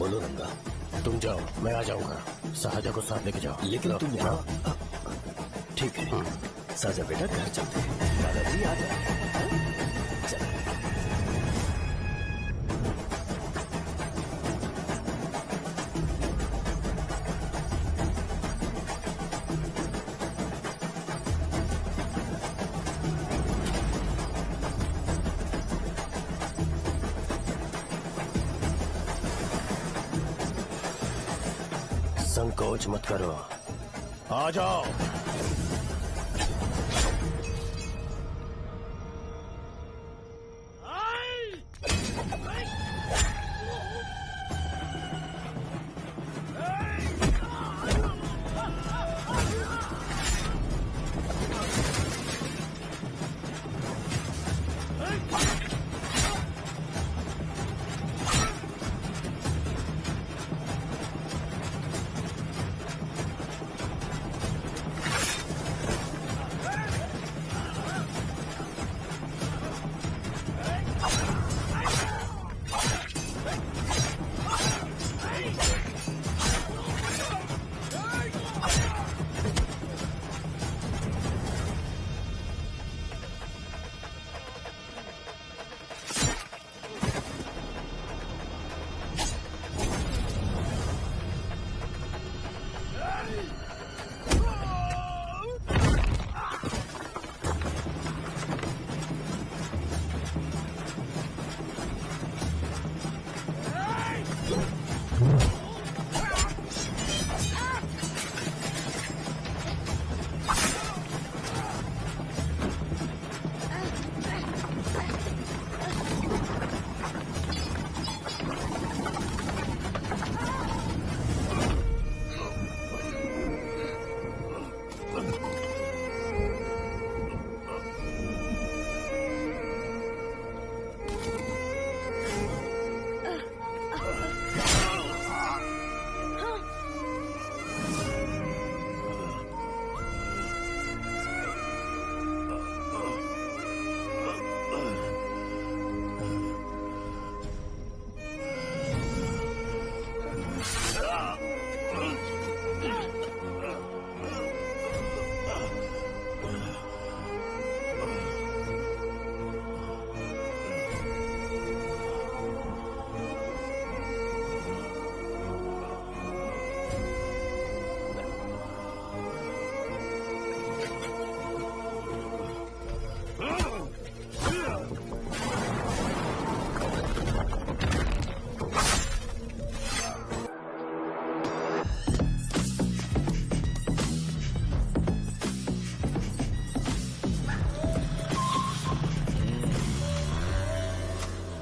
बोलो रंगा। तुम जाओ, मैं आ जाऊंगा। साजा को साथ लेके जाओ। लेकिन तुम यहाँ। ठीक है साजा बेटा, घर चलते हैं। दादाजी आ जाओ। चलो। संकोच मत करो, आ जाओ।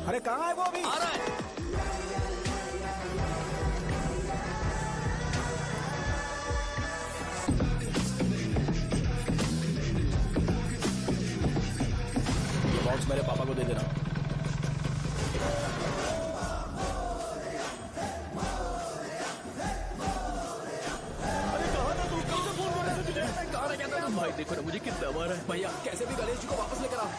अरे कहाँ है वो? अभी आ रहा है। ये बॉक्स मेरे पापा को दे देना। भाई देखो ना मुझे कितना मारा है। भैया कैसे भी गणेश जी को वापस लेकर आओ।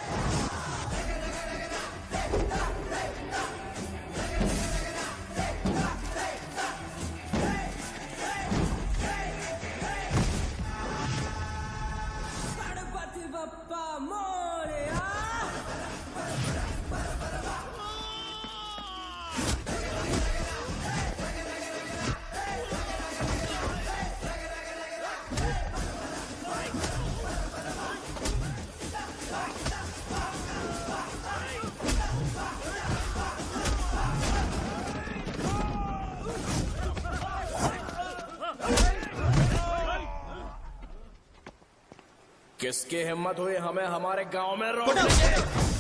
किसकी हिम्मत हुई हमें हमारे गांव में रोकने की?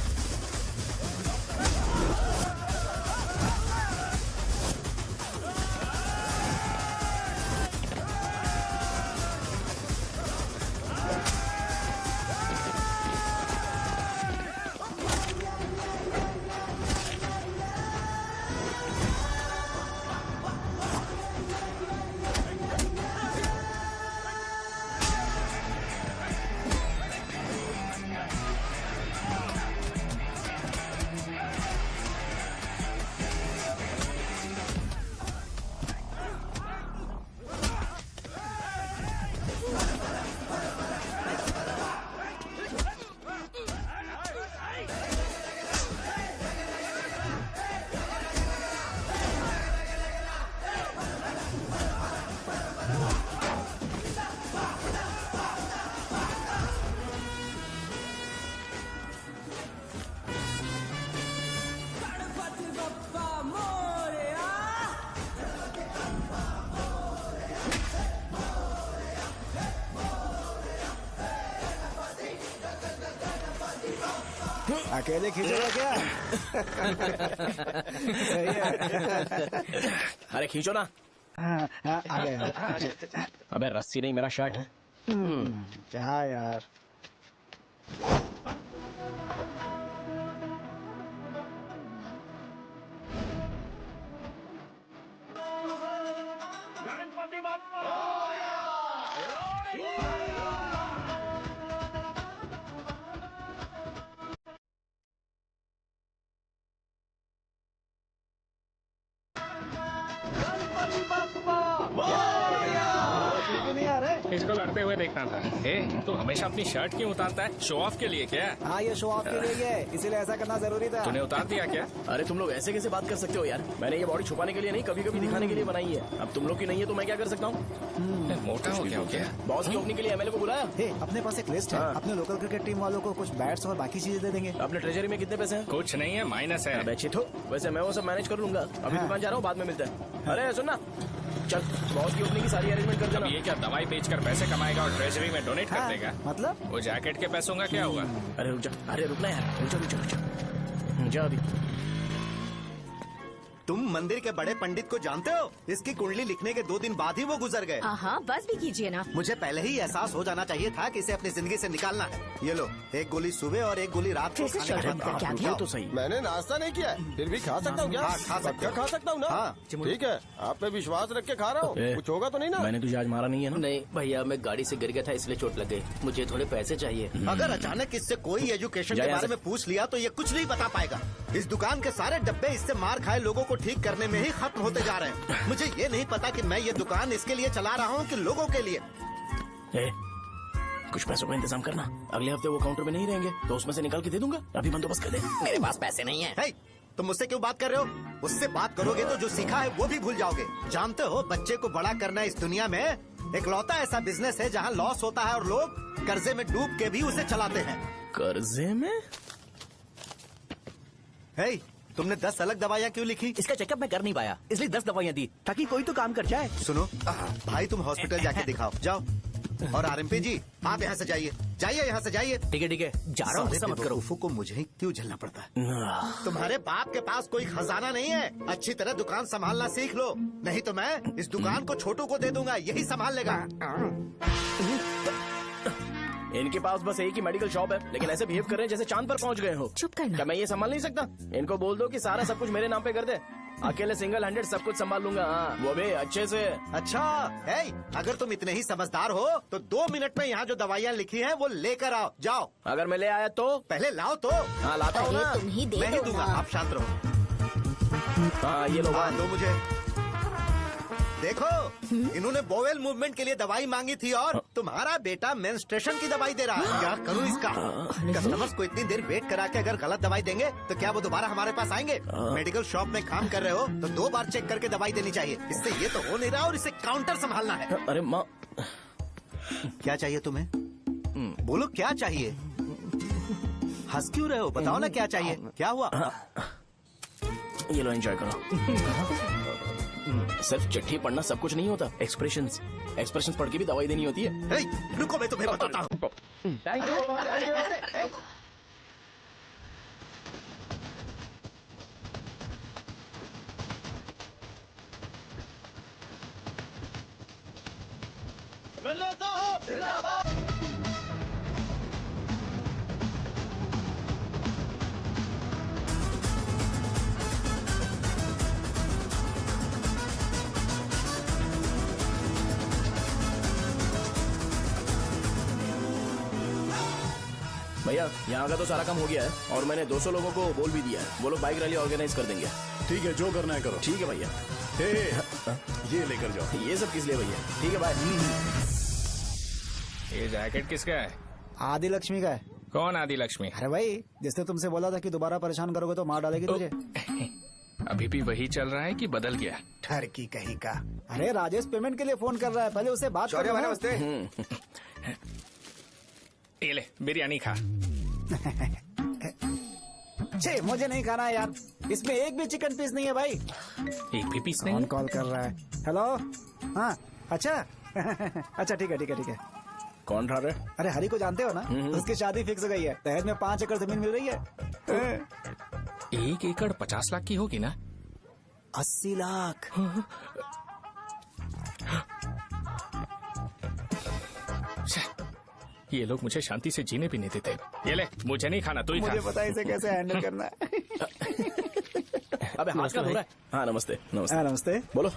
अकेले खींचोगा क्या? सही है। अरे खींचो ना। हाँ, आ गया। अबे रस्सी नहीं, मेरा शर्ट है। क्या यार? नहीं आ रहे? इसको लड़ते हुए देखना था। तू हमेशा अपनी शर्ट क्यों उतारता है? शो ऑफ के लिए क्या? हाँ, ये शो ऑफ के लिए ही है, इसीलिए ऐसा करना जरूरी था। तूने उतार दिया क्या? अरे तुम लोग ऐसे कैसे बात कर सकते हो यार? मैंने ये बॉडी छुपाने के लिए नहीं, कभी कभी दिखाने के लिए बनाई है। अब तुम लोग की नहीं है तो मैं क्या कर सकता हूँ? मोटा हो गया हो क्या? बॉस की ओपनिंग के लिए एमएलए को बुलाया। हे, अपने पास एक लिस्ट है। हाँ। अपने लोकल क्रिकेट टीम वालों को कुछ बैट्स और बाकी चीजें दे देंगे। अपने ट्रेजरी में कितने पैसे हैं? कुछ नहीं है, माइनस है। अबे चितो, वैसे मैं वो सब मैनेज कर लूंगा। अभी हाँ। दुकान जा रहा हूँ, बाद में मिलते हैं। अरे सुनना, चल बॉस की ओपनिंग की सारी अरेंजमेंट कर अब देना। ये क्या दवाई बेचकर पैसे कमाएगा और ट्रेजरी में डोनेट कर हाँ, देगा? मतलब? वो जैकेट के पैसों का क्या हुआ? अरे रुक जा, अरे रुकना यार, रुक जा जा अभी। तुम मंदिर के बड़े पंडित को जानते हो? इसकी कुंडली लिखने के 2 दिन बाद ही वो गुजर गए। हाँ, बस भी कीजिए ना। मुझे पहले ही एहसास हो जाना चाहिए था कि इसे अपनी जिंदगी से निकालना है। ये लो, एक गोली सुबह और एक गोली रात को कैसे खाने चल के रहा बाद है? क्या खाओ। किया? तो सही। मैंने नाश्ता नहीं किया है, फिर भी खा सकता हूँ क्या? हाँ, खा सकते पक्का हो। खा सकता हूँ ना? हाँ। ठीक है, आप पे विश्वास रख के खा रहा हूँ। ए, कुछ होगा तो नहीं ना? मैंने तुझे आज मारा नहीं है ना? नहीं भैया, मैं गाड़ी से गिर गया था इसलिए चोट लग गई। मुझे थोड़े पैसे चाहिए। अगर अचानक इससे कोई एजुकेशन जा के यहाँ बारे से। में पूछ लिया तो ये कुछ नहीं बता पाएगा। इस दुकान के सारे डब्बे इससे मार खाए लोगों को ठीक करने में ही खत्म होते जा रहे हैं। मुझे ये नहीं पता कि मैं ये दुकान इसके लिए चला रहा हूँ कि लोगों के लिए। ए, कुछ पैसों का इंतजाम करना। अगले हफ्ते वो काउंटर में नहीं रहेंगे तो उसमें से निकाल के दे दूंगा। अभी बंदोबस्त कर दे। मेरे पास पैसे नहीं है। हे, तुम मुझसे क्यों बात कर रहे हो? उससे बात करोगे तो जो सीखा है वो भी भूल जाओगे। जानते हो, बच्चे को बड़ा करना इस दुनिया में इकलौता ऐसा बिजनेस है जहाँ लॉस होता है और लोग कर्जे में डूब के भी उसे चलाते हैं। कर्जे में? हे, तुमने 10 अलग दवाइयाँ क्यों लिखी? इसका चेकअप मैं कर नहीं पाया, इसलिए 10 दवाइयाँ दी ताकि कोई तो काम कर जाए। सुनो भाई, तुम हॉस्पिटल जाके दिखाओ, जाओ। और आरएमपी जी, आप यहाँ से जाइए, जाइए यहाँ से जाइए। ठीक है जा रहा हूँ, गुस्सा मत करो। बेवकूफों को मुझे ही क्यों झेलना पड़ता है? तुम्हारे बाप के पास कोई खजाना नहीं है। अच्छी तरह दुकान संभालना सीख लो, नहीं तो मैं इस दुकान को छोटू को दे दूंगा, यही संभाल लेगा। इनके पास बस एक ही मेडिकल शॉप है, लेकिन ऐसे बिहेव कर रहे हैं जैसे चांद पर पहुंच गए हो। चुप करना। क्या मैं ये संभाल नहीं सकता? इनको बोल दो कि सारा सब कुछ मेरे नाम पे कर दे। अकेले सिंगल हैंडेड सब कुछ संभाल लूंगा। हाँ, वो भी अच्छे से। अच्छा है, अगर तुम इतने ही समझदार हो तो 2 मिनट में यहाँ जो दवाइयाँ लिखी हैं वो लेकर आओ, जाओ। अगर मैं ले आया तो? पहले लाओ तो। हाँ लाता हूँ ना। अरे तुम ही दे मैं ही दो दूंगा, ना। आप शांत रहो। हाँ ये लो। हाँ, दो मुझे। देखो, इन्होंने बोवेल मूवमेंट के लिए दवाई मांगी थी और तुम्हारा बेटा मेंस्ट्रुएशन की दवाई दे रहा है। क्या करूं इसका? कस्टमर्स को इतनी देर वेट करा के अगर गलत दवाई देंगे तो क्या वो दोबारा हमारे पास आएंगे? मेडिकल शॉप में काम कर रहे हो तो 2 बार चेक करके दवाई देनी चाहिए। इससे ये तो हो नहीं रहा और इसे काउंटर संभालना है। अरे माँ, क्या चाहिए तुम्हें? बोलो क्या चाहिए? हंस क्यों रहे हो? बताओ ना क्या चाहिए? क्या हुआ? ये लो एंजॉय करो। सिर्फ चिट्ठी पढ़ना सब कुछ नहीं होता। एक्सप्रेशंस पढ़ के भी दवाई देनी होती है। हे, रुको, मैं तुम्हें बताता हूँ। भैया यहाँ का तो सारा काम हो गया है और मैंने 200 लोगों को बोल भी दिया है। वो लोग बाइक रैली ऑर्गेनाइज कर देंगे। ठीक है, जो करना है करो। ठीक है भैया। हे, ये लेकर जाओ। ये सब किस लिए भैया? ठीक है बाय। ये जैकेट किसका है? आदि लक्ष्मी का है। कौन आदि लक्ष्मी? अरे भाई, जिसने तुमसे बोला था कि दोबारा परेशान करोगे तो मार डालेगी तुझे। अभी भी वही चल रहा है कि बदल गया? ठर की कहीं का। अरे राजेश पेमेंट के लिए फोन कर रहा है, पहले उससे बात करो ना। ये ले बिरयानी खा। छे, मुझे नहीं खाना है यार, इसमें एक भी चिकन पीस नहीं है भाई। एक भी पीस नहीं? कौन कॉल कर रहा है? हेलो, हाँ अच्छा। अच्छा ठीक है। कौन ठा रहे? अरे हरी को जानते हो ना? उसकी शादी फिक्स हो गई है, दहेज में 5 एकड़ जमीन मिल रही है। तो 1 एकड़ 50 लाख की होगी ना? 80 लाख। ये लोग मुझे शांति से जीने भी नहीं देते। ये ले, मुझे नहीं खाना, तू ही मुझे खा। पता है इसे कैसे हैंडल करना है। अबे हाथ का धो रहा है। हाँ नमस्ते नमस्ते। नमस्ते। बोलो।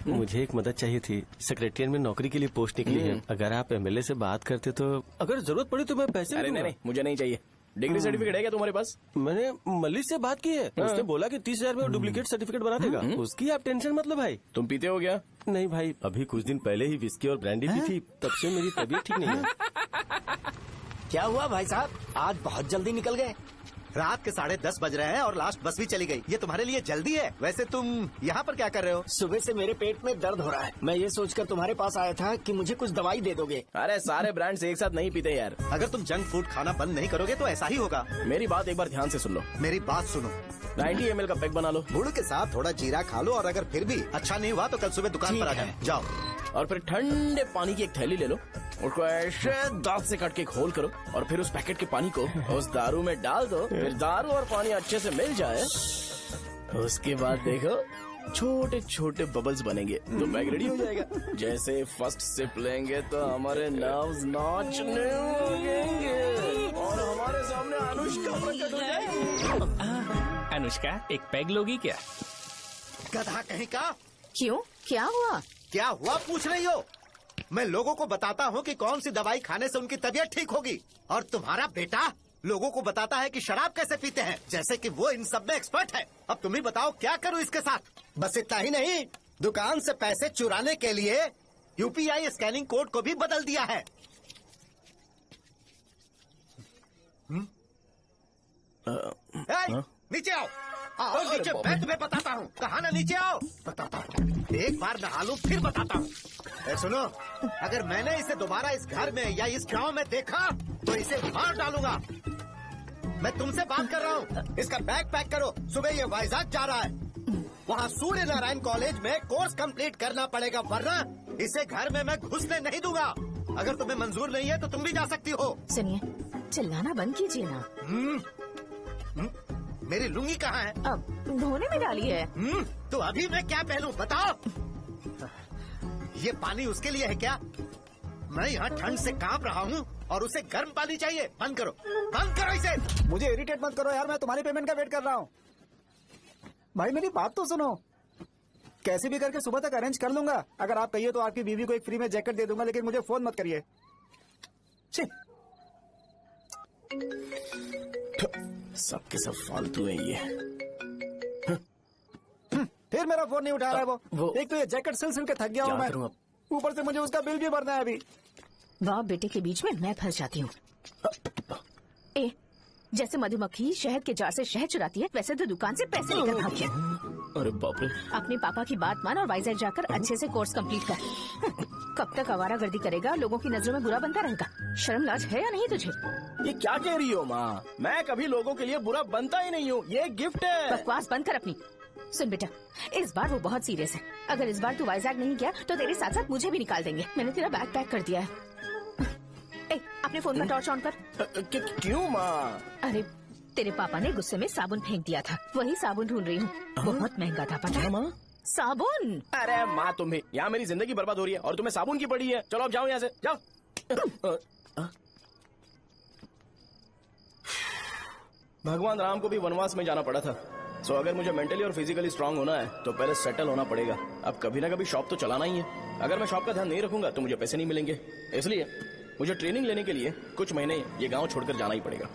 मुझे एक मदद चाहिए थी। सेक्रेटरिएट में नौकरी के लिए पोस्ट निकली है। अगर आप एमएलए से बात करते तो अगर जरूरत पड़ी तो मैं पैसे अरे नहीं नहीं, मुझे नहीं चाहिए। डिग्री सर्टिफिकेट है क्या तुम्हारे पास? मैंने मलिक से बात की है। उसने बोला कि 30,000 में डुप्लीकेट सर्टिफिकेट बना देगा। उसकी आप टेंशन मत लो भाई। तुम पीते हो क्या? नहीं भाई, अभी कुछ दिन पहले ही विस्की और ब्रांडी पी थी, तब से मेरी तबीयत ठीक नहीं है। क्या हुआ भाई साहब, आज बहुत जल्दी निकल गए? रात के 10:30 बज रहे हैं और लास्ट बस भी चली गई। ये तुम्हारे लिए जल्दी है। वैसे तुम यहाँ पर क्या कर रहे हो? सुबह से मेरे पेट में दर्द हो रहा है। मैं ये सोचकर तुम्हारे पास आया था कि मुझे कुछ दवाई दे दोगे। अरे सारे ब्रांड्स एक साथ नहीं पीते यार। अगर तुम जंक फूड खाना बंद नहीं करोगे तो ऐसा ही होगा। मेरी बात एक बार ध्यान से सुन लो। मेरी बात सुनो, 90 ml का पैक बना लो गुड़ के साथ थोड़ा जीरा खा लो और अगर फिर भी अच्छा नहीं हुआ तो कल सुबह दुकान पर आ जाओ। और फिर ठंडे पानी की एक थैली ले लो, उसको ऐसे दांत से काट के खोल करो और फिर उस पैकेट के पानी को उस दारू में डाल दो। फिर दारू और पानी अच्छे से मिल जाए, उसके बाद देखो छोटे छोटे बबल्स बनेंगे तो पैक रेडी हो जाएगा। जैसे फर्स्ट सिप लेंगे तो हमारे नर्व्स नाचने लगेंगे और हमारे सामने अनुष्का प्रकट हो जाएगी। अनुष्का, एक पैग लोगी क्या? गधा कहीं का। क्यों, क्या हुआ? क्या हुआ पूछ रही हो? मैं लोगों को बताता हूँ कि कौन सी दवाई खाने से उनकी तबीयत ठीक होगी, और तुम्हारा बेटा लोगों को बताता है कि शराब कैसे पीते हैं, जैसे कि वो इन सब में एक्सपर्ट है। अब तुम ही बताओ क्या करूँ इसके साथ? बस इतना ही नहीं, दुकान से पैसे चुराने के लिए यूपीआई स्कैनिंग कोड को भी बदल दिया है। नीचे आओ, आओ नीचे, मैं तुम्हें बताता हूँ। कहा ना नीचे आओ, बताता हूँ। एक बार नहा लूं फिर बताता हूँ। सुनो, अगर मैंने इसे दोबारा इस घर में या इस गांव में देखा तो इसे मार डालूंगा। मैं तुमसे बात कर रहा हूँ। इसका बैग पैक करो, सुबह ये वाइजाग जा रहा है। वहाँ सूर्य नारायण कॉलेज में कोर्स कंप्लीट करना पड़ेगा, वरना इसे घर में मैं घुसने नहीं दूंगा। अगर तुम्हें मंजूर नहीं है तो तुम भी जा सकती हो। सुनिए, चिल्लाना बंद कीजिए ना। मेरी लुंगी कहाँ है? अब धोने में डाली है। तो अभी मैं क्या पहनूं बताओ? ये पानी उसके लिए है क्या? मैं यहाँ ठंड से कांप रहा हूँ और उसे गर्म पानी चाहिए। बंद करो, बंद करो इसे। मुझे इरिटेट मत करो यार, मैं तुम्हारी पेमेंट का वेट कर रहा हूँ। भाई मेरी बात तो सुनो, कैसे भी करके सुबह तक अरेंज कर लूंगा। अगर आप कहिए तो आपकी बीवी को एक फ्री में जैकेट दे दूंगा, लेकिन मुझे फोन मत करिए। सबके सब फालतू है ये। फिर मेरा फोन नहीं उठा रहा है वो। एक तो ये जैकेट सिल सिल के थक गया हूँ क्या मैं, करूं अब? ऊपर से मुझे उसका बिल भी भरना है अभी। बाप बेटे के बीच में मैं फंस जाती हूँ। ए, जैसे मधुमक्खी शहद के जार से शहद चुराती है, वैसे तो दुकान से पैसे लेकर भाग गया। अरे बाप रे। अपने पापा की बात मान और वाइजैक जाकर अच्छे से कोर्स कंप्लीट कर। कब तक आवारागर्दी करेगा, लोगों की नजरों में बुरा बनता रहेगा। शर्म लाज है या नहीं तुझे? ये क्या कह रही हो माँ? मैं कभी लोगों के लिए बुरा बनता ही नहीं हूँ, ये गिफ्ट है। बकवास बंद कर अपनी। सुन बेटा, इस बार वो बहुत सीरियस है। अगर इस बार तू वाइजैक नहीं गया तो तेरे साथ साथ मुझे भी निकाल देंगे। मैंने तेरा बैग पैक कर दिया है। ए, अपने फोन का टॉर्च ऑन कर। क्यों माँ? अरे तेरे पापा ने गुस्से में साबुन फेंक दिया था, वही साबुन ढूंढ रही हूँ। बहुत महंगा था पता है माँ? साबुन। अरे माँ तुम भी, यहाँ मेरी जिंदगी बर्बाद हो रही है और तुम्हें साबुन की पड़ी है। चलो अब जाओ यहाँ से, जाओ। भगवान राम को भी वनवास में जाना पड़ा था। सो अगर मुझे मेंटली और फिजिकली स्ट्रांग होना है तो पहले सेटल होना पड़ेगा। अब कभी ना कभी शॉप तो चलाना ही है। अगर मैं शॉप का ध्यान नहीं रखूंगा तो मुझे पैसे नहीं मिलेंगे। इसलिए मुझे ट्रेनिंग लेने के लिए कुछ महीने ये गांव छोड़कर जाना ही पड़ेगा।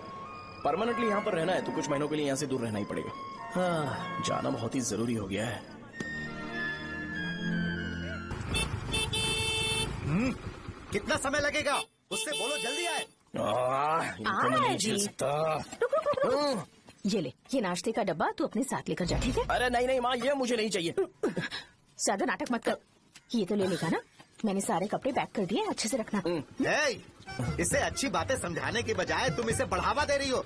परमानेंटली यहाँ पर रहना है तो कुछ महीनों के लिए यहाँ से दूर रहना ही पड़ेगा। हाँ, जाना बहुत ही जरूरी हो गया है। कितना समय लगेगा? उससे बोलो जल्दी आए। इनको मैं नहीं झेल सकता। ये ले, ये नाश्ते का डब्बा तू अपने साथ लेकर जा, ठीक है? अरे नहीं नहीं माँ, ये मुझे नहीं चाहिए। ज्यादा नाटक मत कर। ये तो ले लेगा ना? मैंने सारे कपड़े पैक कर दिए, अच्छे से रखना। इसे अच्छी बातें समझाने के बजाय तुम इसे बढ़ावा दे रही हो।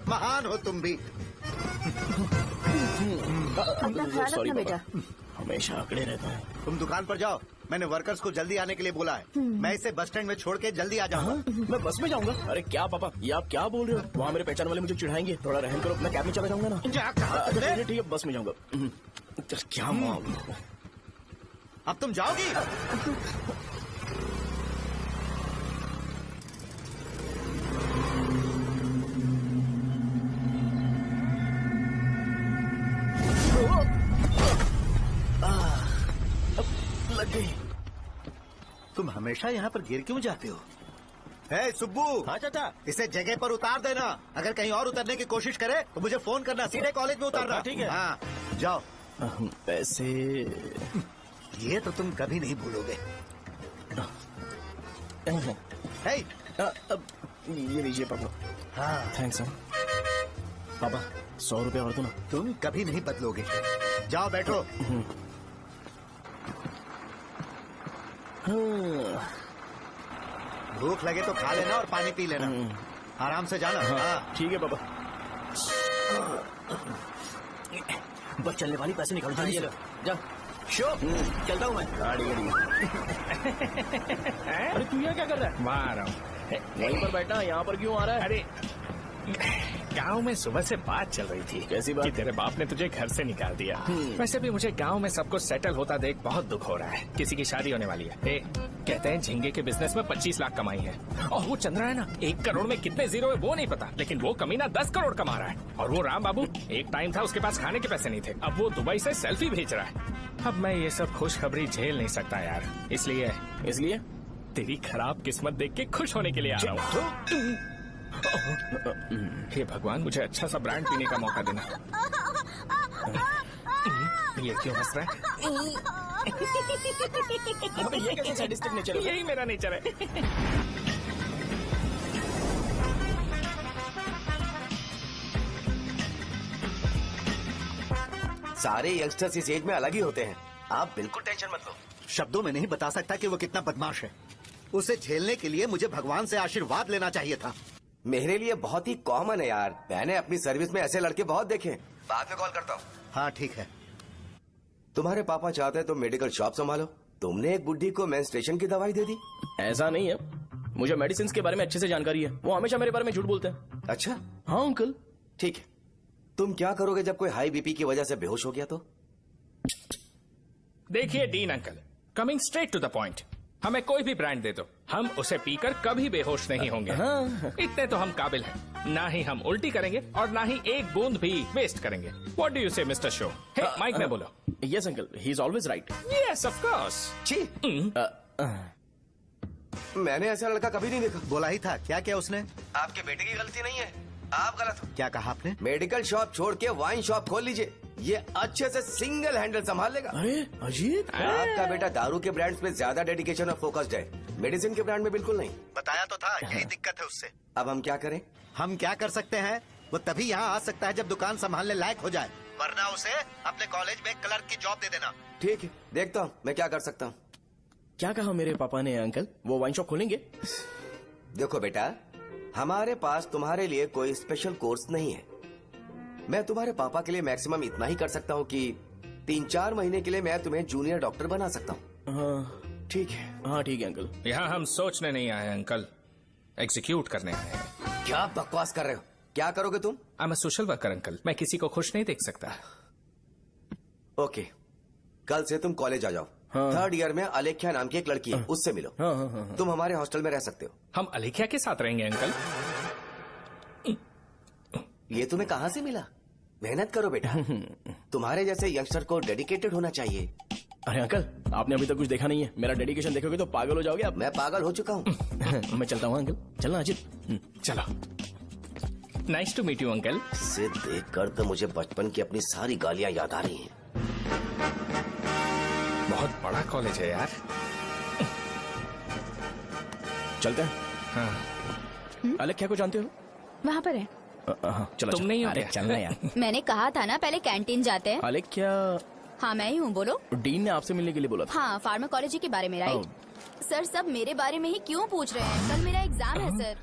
महान हो तुम भी। अपना ख्याल रखना बेटा। हमेशा अकड़े रहता है। तुम दुकान पर जाओ, मैंने वर्कर्स को जल्दी आने के लिए बोला है। मैं इसे बस स्टैंड में छोड़ के जल्दी आ जाऊंगा। मैं बस में जाऊंगा? अरे क्या पापा, ये आप क्या बोल रहे हो? वहाँ मेरे पहचान वाले मुझे चिढ़ाएंगे। थोड़ा रहम करो, मैं कैब में चला जाऊंगा ना। अच्छा ठीक है, बस में जाऊंगा। क्या मामला? अब तुम जाओगी? लग गई। तुम हमेशा यहाँ पर गिर क्यों जाते हो? हे सुब्बू। हाँ चाचा। इसे जगह पर उतार देना। अगर कहीं और उतरने की कोशिश करे तो मुझे फोन करना। सीधे कॉलेज में उतारना। ठीक है। हाँ जाओ। पैसे ये तो तुम कभी नहीं भूलोगे। हे, ये लीजिए पापा। हाँ थैंक्स पापा, 100 रुपया और दो ना। तुम कभी नहीं बदलोगे। जाओ बैठो। भूख लगे तो खा लेना और पानी पी लेना। आराम से जाना। हाँ ठीक है पापा। बस चलने वाली पैसे निकाल दो। जा शो चलता हूँ मैं। गाड़ी अरे तू यहाँ क्या कर रहा है? वहाँ आ रहा हूँ। वहीं पर बैठना, यहाँ पर क्यों आ रहा है? अरे गांव में सुबह से बात चल रही थी। कैसी बात? कि तेरे बाप ने तुझे घर से निकाल दिया। वैसे भी मुझे गांव में सब कुछ सेटल होता देख बहुत दुख हो रहा है। किसी की शादी होने वाली है। कहते हैं झींगे के बिजनेस में 25 लाख कमाई है। और वो चंद्रा है ना, 1 करोड़ में कितने जीरो है वो नहीं पता, लेकिन वो कमीना 10 करोड़ कमा रहा है। और वो राम बाबू, एक टाइम था उसके पास खाने के पैसे नहीं थे, अब वो दुबई से सेल्फी भेज रहा है। अब मैं ये सब खुशखबरी झेल नहीं सकता यार, इसलिए तेरी खराब किस्मत देख के खुश होने के लिए आ रहा हूँ। हे भगवान, मुझे अच्छा सा ब्रांड पीने का मौका देना। ये क्यों हंस रहा है? ये कैसे सैडिस्टिक नेचर है? यही मेरा नेचर है। सारे यंगस्टर्स इस एज में अलग ही होते हैं। आप बिल्कुल टेंशन मत लो। शब्दों में नहीं बता सकता कि वो कितना बदमाश है। उसे झेलने के लिए मुझे भगवान से आशीर्वाद लेना चाहिए था। मेरे लिए बहुत ही कॉमन है यार। मैंने अपनी सर्विस में ऐसे लड़के बहुत देखे। बाद में कॉल करता हूँ। हाँ ठीक है। तुम्हारे पापा चाहते हैं तुम मेडिकल शॉप संभालो। तुमने एक बुढ़ी को मेंस्ट्रुएशन की दवाई दे दी। ऐसा नहीं है, मुझे मेडिसिन के बारे में अच्छे से जानकारी है। वो हमेशा मेरे बारे में झूठ बोलते हैं। अच्छा हाँ अंकल। ठीक है, तुम क्या करोगे जब कोई हाई बीपी की वजह से बेहोश हो गया तो? देखिए Dean uncle, coming straight to the point, हमें कोई भी ब्रांड दे दो, हम उसे पीकर कभी बेहोश नहीं होंगे। इतने तो हम काबिल हैं। ना ही हम उल्टी करेंगे और ना ही एक बूंद भी वेस्ट करेंगे। व्हाट डू यू से मिस्टर शो? माइक में बोलो। Yes uncle, he is always right. Yes of course. छी, मैंने ऐसा लड़का कभी नहीं देखा। बोला ही था। क्या क्या उसने? आपके बेटे की गलती नहीं है, आप गलत हो। क्या कहा आपने? मेडिकल शॉप छोड़ के वाइन शॉप खोल लीजिए, ये अच्छे से सिंगल हैंडल संभाल लेगा। अरे अजीत, आपका बेटा दारू के ब्रांड्स में ज्यादा डेडिकेशन और फोकस्ड है, मेडिसिन के ब्रांड में बिल्कुल नहीं। बताया तो था, यही दिक्कत है उससे। अब हम क्या करें? हम क्या कर सकते हैं? वो तभी यहाँ आ सकता है जब दुकान संभालने लायक हो जाए, वरना उसे अपने कॉलेज में क्लर्क की जॉब दे देना। ठीक है, देखता हूँ मैं क्या कर सकता हूँ। क्या कहा मेरे पापा ने अंकल? वो वाइन शॉप खोलेंगे? देखो बेटा, हमारे पास तुम्हारे लिए कोई स्पेशल कोर्स नहीं है। मैं तुम्हारे पापा के लिए मैक्सिमम इतना ही कर सकता हूँ कि 3-4 महीने के लिए मैं तुम्हें जूनियर डॉक्टर बना सकता हूँ। हाँ ठीक है। हाँ ठीक है अंकल। यहाँ हम सोचने नहीं आए अंकल, एग्जीक्यूट करने आए हैं। क्या बकवास कर रहे हो? क्या करोगे तुम? I am a social worker uncle, मैं किसी को खुश नहीं देख सकता। ओके, कल से तुम कॉलेज आ जाओ। हाँ। 3rd ईयर में अलेख्या नाम की एक लड़की है, उससे मिलो। हाँ, हाँ, हाँ, हाँ। तुम हमारे हॉस्टल में रह सकते हो। हम अलेख्या के साथ रहेंगे अंकल। ये तुम्हें कहाँ से मिला? मेहनत करो बेटा, तुम्हारे जैसे यंगस्टर को डेडिकेटेड होना चाहिए। अरे अंकल, आपने अभी तक कुछ देखा नहीं है। मेरा डेडिकेशन देखोगे तो पागल हो जाओगे आप। मैं पागल हो चुका हूँ। मैं चलता हूँ अंकल। चलना अजित। चलो, nice to meet you uncle. इसे देखकर तो मुझे बचपन की अपनी सारी गालियां याद आ रही हैं। बहुत बड़ा कॉलेज है यार। चलते हैं। हाँ। अलेख्या को जानते हो? वहाँ पर है। चलो तुम नहीं हो अरे क्या? चलना यार। मैंने कहा था ना पहले कैंटीन जाते हैं। अलेख्या, हाँ मैं ही हूँ, बोलो। डीन ने आपसे मिलने के लिए बोला था। हाँ, फार्माकोलॉजी के बारे में, राइट? सर सब मेरे बारे में ही क्यों पूछ रहे हैं? कल मेरा एग्जाम है सर।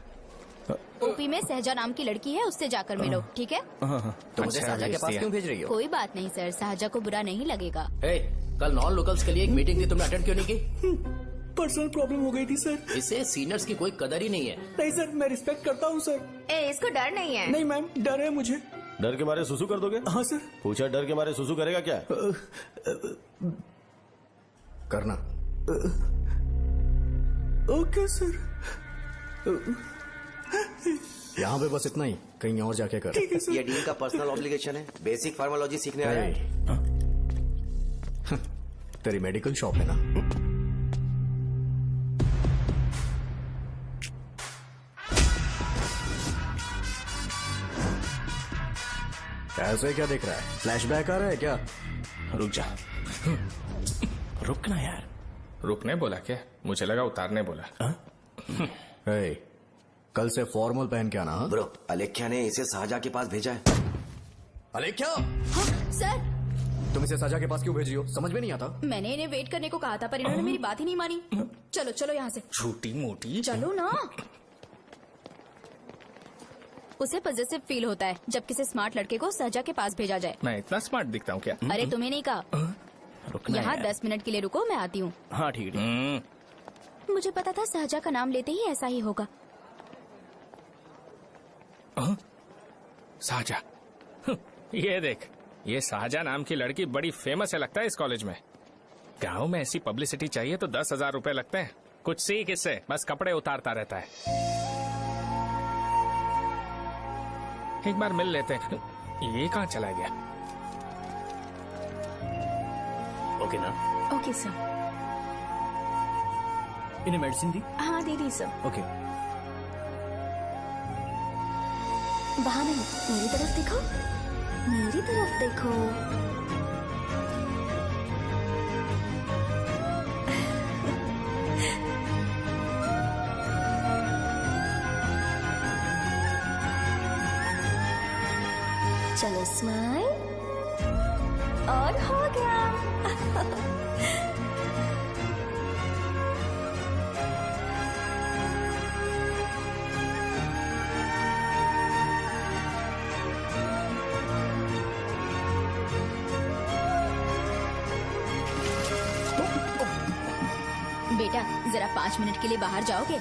ओपी में सहजा नाम की लड़की है, उससे जाकर मिलो, ठीक है? तो मुझे अच्छा, साजा के भेज पास दिया। क्यों भेज रही हो? कोई बात नहीं सर, सहजा को बुरा नहीं लगेगा। कल नॉन लोकल्स के लिए एक मीटिंग थी, तुमने अटेंड क्यों नहीं की? पर्सनल प्रॉब्लम हो गई थी सर। इससे सीनियर्स की कोई कदर ही नहीं है। नहीं सर, मैं रिस्पेक्ट करता हूँ सर। इसको डर नहीं है। नहीं मैम, डर है मुझे। डर के मारे सुसु कर दोगे? हाँ सर। पूछा डर के मारे सुसु करेगा क्या? करना। Okay sir. यहाँ पे बस इतना ही, कहीं और जाके कर। ठीक है सर। ये डीन का पर्सनल ऑब्लिगेशन है, बेसिक फार्मोलॉजी सीखने आया है। तेरी मेडिकल शॉप है ना? ऐसे क्या देख रहा है? फ्लैशबैक आ रहा है क्या? रुक जा। रुक ना यार। रुकने बोला क्या? मुझे लगा उतारने बोला। ए, कल से फॉर्मल पहन के आना। हाँ? ब्रो, अलेख्या ने इसे शाहजहां के पास भेजा है। अलेख्या, सर, तुम इसे साजा के पास क्यों भेज रही हो? समझ में नहीं आता। मैंने इन्हें वेट करने को कहा था पर इन्होंने मेरी बात ही नहीं मानी। चलो चलो यहाँ से। छोटी मोटी। चलो ना। उसे पॉजिटिव फील होता है जब किसी स्मार्ट लड़के को सहजा के पास भेजा जाए। मैं इतना स्मार्ट दिखता हूँ क्या? अरे तुम्हें नहीं कहा। रुकना यहाँ यार। 10 मिनट के लिए रुको, मैं आती हूँ। हाँ ठीक है। मुझे पता था सहजा का नाम लेते ही ऐसा ही होगा। साजा। ये देख, ये शाहजहां नाम की लड़की बड़ी फेमस है लगता है इस कॉलेज में। गांव में ऐसी पब्लिसिटी चाहिए तो 10,000 रुपए लगते हैं। कुछ सीख इससे, बस कपड़े उतारता रहता है। एक बार मिल लेते हैं। ये कहाँ चला गया? ओके ना? Okay sir. इन्हें मेडिसिन दी? हाँ दीदी सर। ओके। वहाँ नहीं, मेरी तरफ देखो, मेरी तरफ देखो। चलो स्माइल, और हो गया। बेटा जरा 5 मिनट के लिए बाहर जाओगे?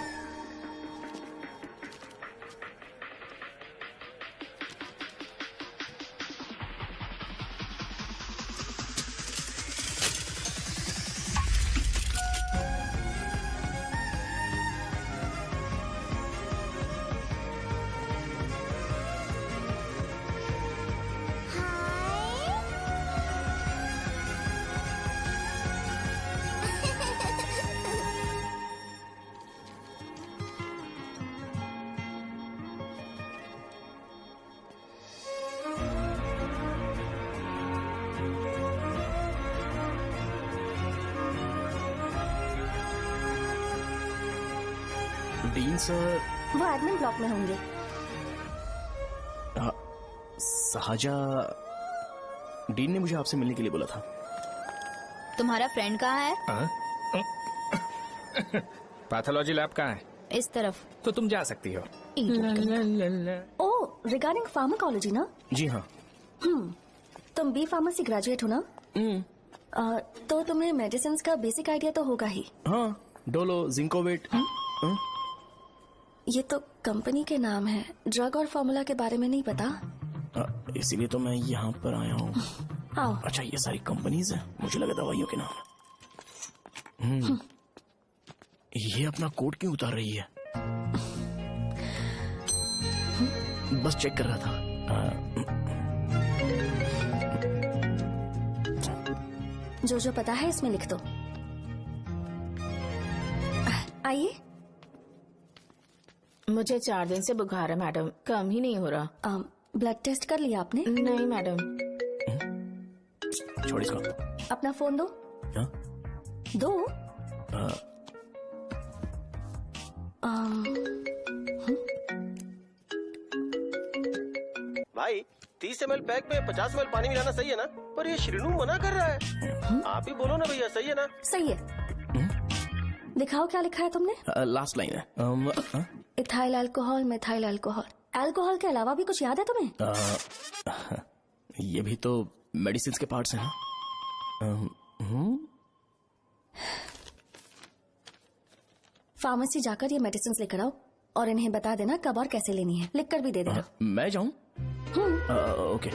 Dean sir. वो एडमिन ब्लॉक में होंगे। साजा, डीन ने मुझे आपसे मिलने के लिए बोला था। तुम्हारा फ्रेंड कहाँ है? पैथोलॉजी लैब कहाँ है? इस तरफ। तो तुम जा सकती हो। ओ, रिगार्डिंग फार्माकोलॉजी ना? जी हाँ। तुम बी फार्मेसी ग्रेजुएट हो ना? तो तुम्हें मेडिसिन का बेसिक आइडिया तो होगा ही। हाँ, डोलो, जिंकोवेट। ये तो कंपनी के नाम है, ड्रग और फॉर्मूला के बारे में नहीं पता। इसीलिए तो मैं यहाँ पर आया हूँ। आओ। अच्छा, ये सारी कंपनीज है, मुझे लगा दवाइयों के नाम। ये अपना कोट क्यों उतार रही है? बस चेक कर रहा था। जो जो पता है इसमें लिख दो। आइए। मुझे 4 दिन से बुखार है मैडम, कम ही नहीं हो रहा। ब्लड टेस्ट कर लिया आपने? नहीं मैडम। छोड़ इसको। अपना फोन दो। हाँ? दो। भाई 30 ml पैक में 50 ml पानी मिलाना सही है ना? पर ये श्रीनू मना कर रहा है। आप ही बोलो ना भैया, सही है ना? सही है। दिखाओ क्या लिखा है तुमने? लास्ट लाइन है। Ethyl alcohol, methyl alcohol. Alcohol के अलावा भी कुछ याद है तुम्हें? ये भी तो मेडिसिन के पार्ट्स हैं ना? फार्मेसी जाकर ये मेडिसिन लेकर आओ और इन्हें बता देना कब और कैसे लेनी है, लिख कर भी दे देना। मैं जाऊं? ओके।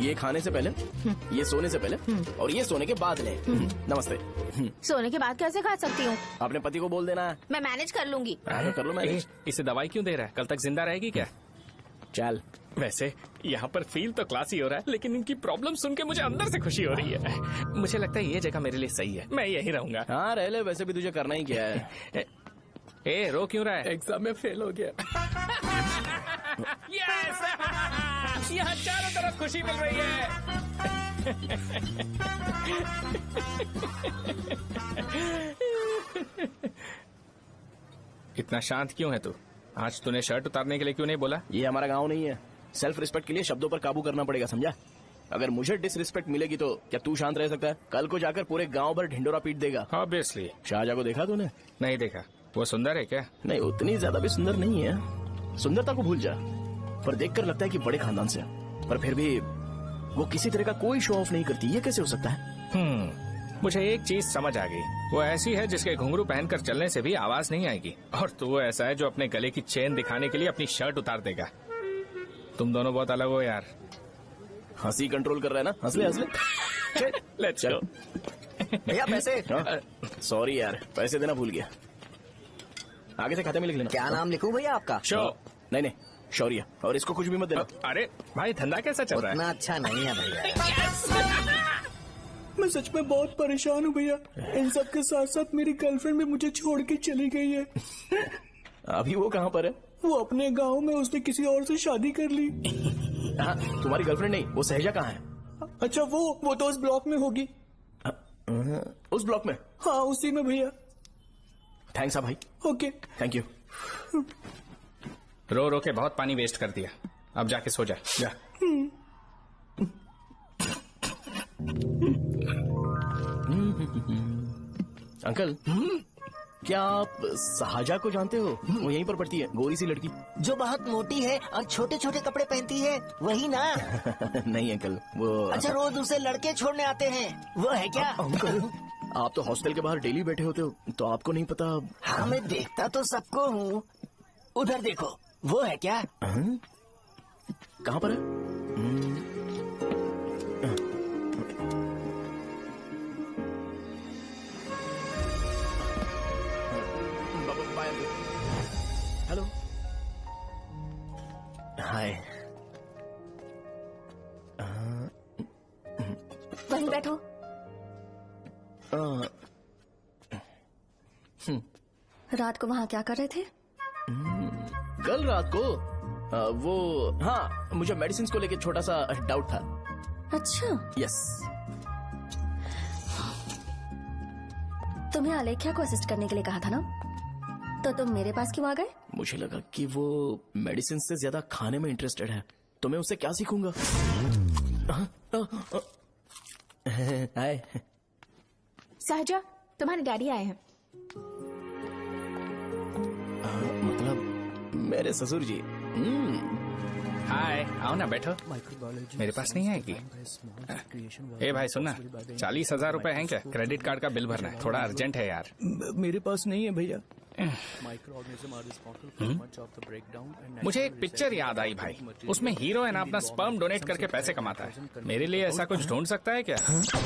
ये खाने से पहले, ये सोने से पहले और ये सोने के बाद ले। नमस्ते। सोने के बाद कैसे खा सकती हूँ? अपने पति को बोल देना। मैं मैनेज कर लूंगी। कर लो मैनेज। इसे दवाई क्यों दे रहा है? कल तक जिंदा रहेगी क्या? चल। वैसे यहाँ पर फील तो क्लासी हो रहा है, लेकिन इनकी प्रॉब्लम सुन के मुझे अंदर से खुशी हो रही है। मुझे लगता है ये जगह मेरे लिए सही है, मैं यही रहूंगा। हाँ रह ले, वैसे भी तुझे करना ही क्या है। ए रो क्यों रहा है? एग्जाम में फेल हो गया। यस! यहाँ चारों तरफ खुशी मिल रही है। इतना शांत क्यों है तू? आज तूने शर्ट उतारने के लिए क्यों नहीं बोला? ये हमारा गांव नहीं है। सेल्फ रिस्पेक्ट के लिए शब्दों पर काबू करना पड़ेगा, समझा? अगर मुझे डिसरिस्पेक्ट मिलेगी तो क्या तू शांत रह सकता है? कल को जाकर पूरे गांव भर ढिंडोरा पीट देगा। ऑब्वियसली। शाहजहां को देखा तूने? नहीं देखा। वो सुंदर है क्या? नहीं, उतनी ज्यादा भी सुंदर नहीं है। सुंदरता को भूल जा, पर देखकर लगता है कि बड़े खानदान से है। पर फिर भी वो किसी तरह का कोई शो ऑफ नहीं करती। ये कैसे हो सकता है? मुझे एक चीज समझ आ गई। वो ऐसी है जिसके घुंघरू पहनकर चलने से भी आवाज नहीं आएगी, और तू वो ऐसा है जो अपने गले की चेन दिखाने के लिए अपनी शर्ट उतार देगा। तुम दोनों बहुत अलग हो यार। हंसी कंट्रोल कर रहा है ना? हंस ले हंस ले। Let's go. भैया पैसे। सॉरी यार, पैसे देना भूल गया। आगे से खाते में लिख लेना। क्या नाम लिखूं भैया आपका? शो। नहीं, शौर्य। और इसको कुछ भी मत देना। अरे भाई, धंधा कैसा चल रहा है? उतना अच्छा नहीं है भैया। मैं सच में बहुत परेशान हूँ भैया। इन सब के साथ साथ मेरी गर्लफ्रेंड भी मुझे छोड़ के चली गई है। अभी वो कहाँ पर है? वो अपने गांव में, उसने किसी और से शादी कर ली। हाँ, तुम्हारी गर्लफ्रेंड नहीं, वो सहजा कहाँ है? अच्छा, वो तो उस ब्लॉक में होगी। उस ब्लॉक में? हाँ, उसी में भैया। थैंक्स भाई। Okay, thank you. रो रो के बहुत पानी वेस्ट कर दिया, अब जाके सो जा। जा। अंकल, क्या आप शाहजहां को जानते हो? वो यहीं पर पढ़ती है, गोरी सी लड़की। जो बहुत मोटी है और छोटे छोटे कपड़े पहनती है, वही ना? नहीं अंकल, वो। अच्छा, रोज उसे लड़के छोड़ने आते हैं, वो है क्या? अंकल, आप तो हॉस्टल के बाहर डेली बैठे होते हो, तो आपको नहीं पता? हाँ, मैं देखता तो सबको हूँ। उधर देखो, वो है क्या? कहाँ पर है? हेलो। हाय। वहीं बैठो। रात को वहाँ क्या कर रहे थे? कल रात को वो, हाँ, मुझे मेडिसिन को लेके छोटा सा डाउट था। अच्छा। यस। तुम्हें आलेख्या को असिस्ट करने के लिए कहा था ना, तो तुम मेरे पास क्यों आ गए? मुझे लगा कि वो मेडिसिन से ज्यादा खाने में इंटरेस्टेड है, तो मैं उससे क्या सीखूंगा? हाय। सहजा, तुम्हारे डैडी आए हैं। मतलब मेरे ससुर जी। हाय, आओ ना, बैठो। मेरे पास नहीं आएगी। ए भाई सुनना, 40,000 रुपए हैं क्या? क्रेडिट कार्ड का बिल भरना है, थोड़ा अर्जेंट है यार। मेरे पास नहीं है भैया। मुझे एक पिक्चर याद आई भाई, उसमें हीरो है ना, अपना स्पर्म डोनेट करके पैसे कमाता है। मेरे लिए ऐसा कुछ ढूंढ सकता है क्या?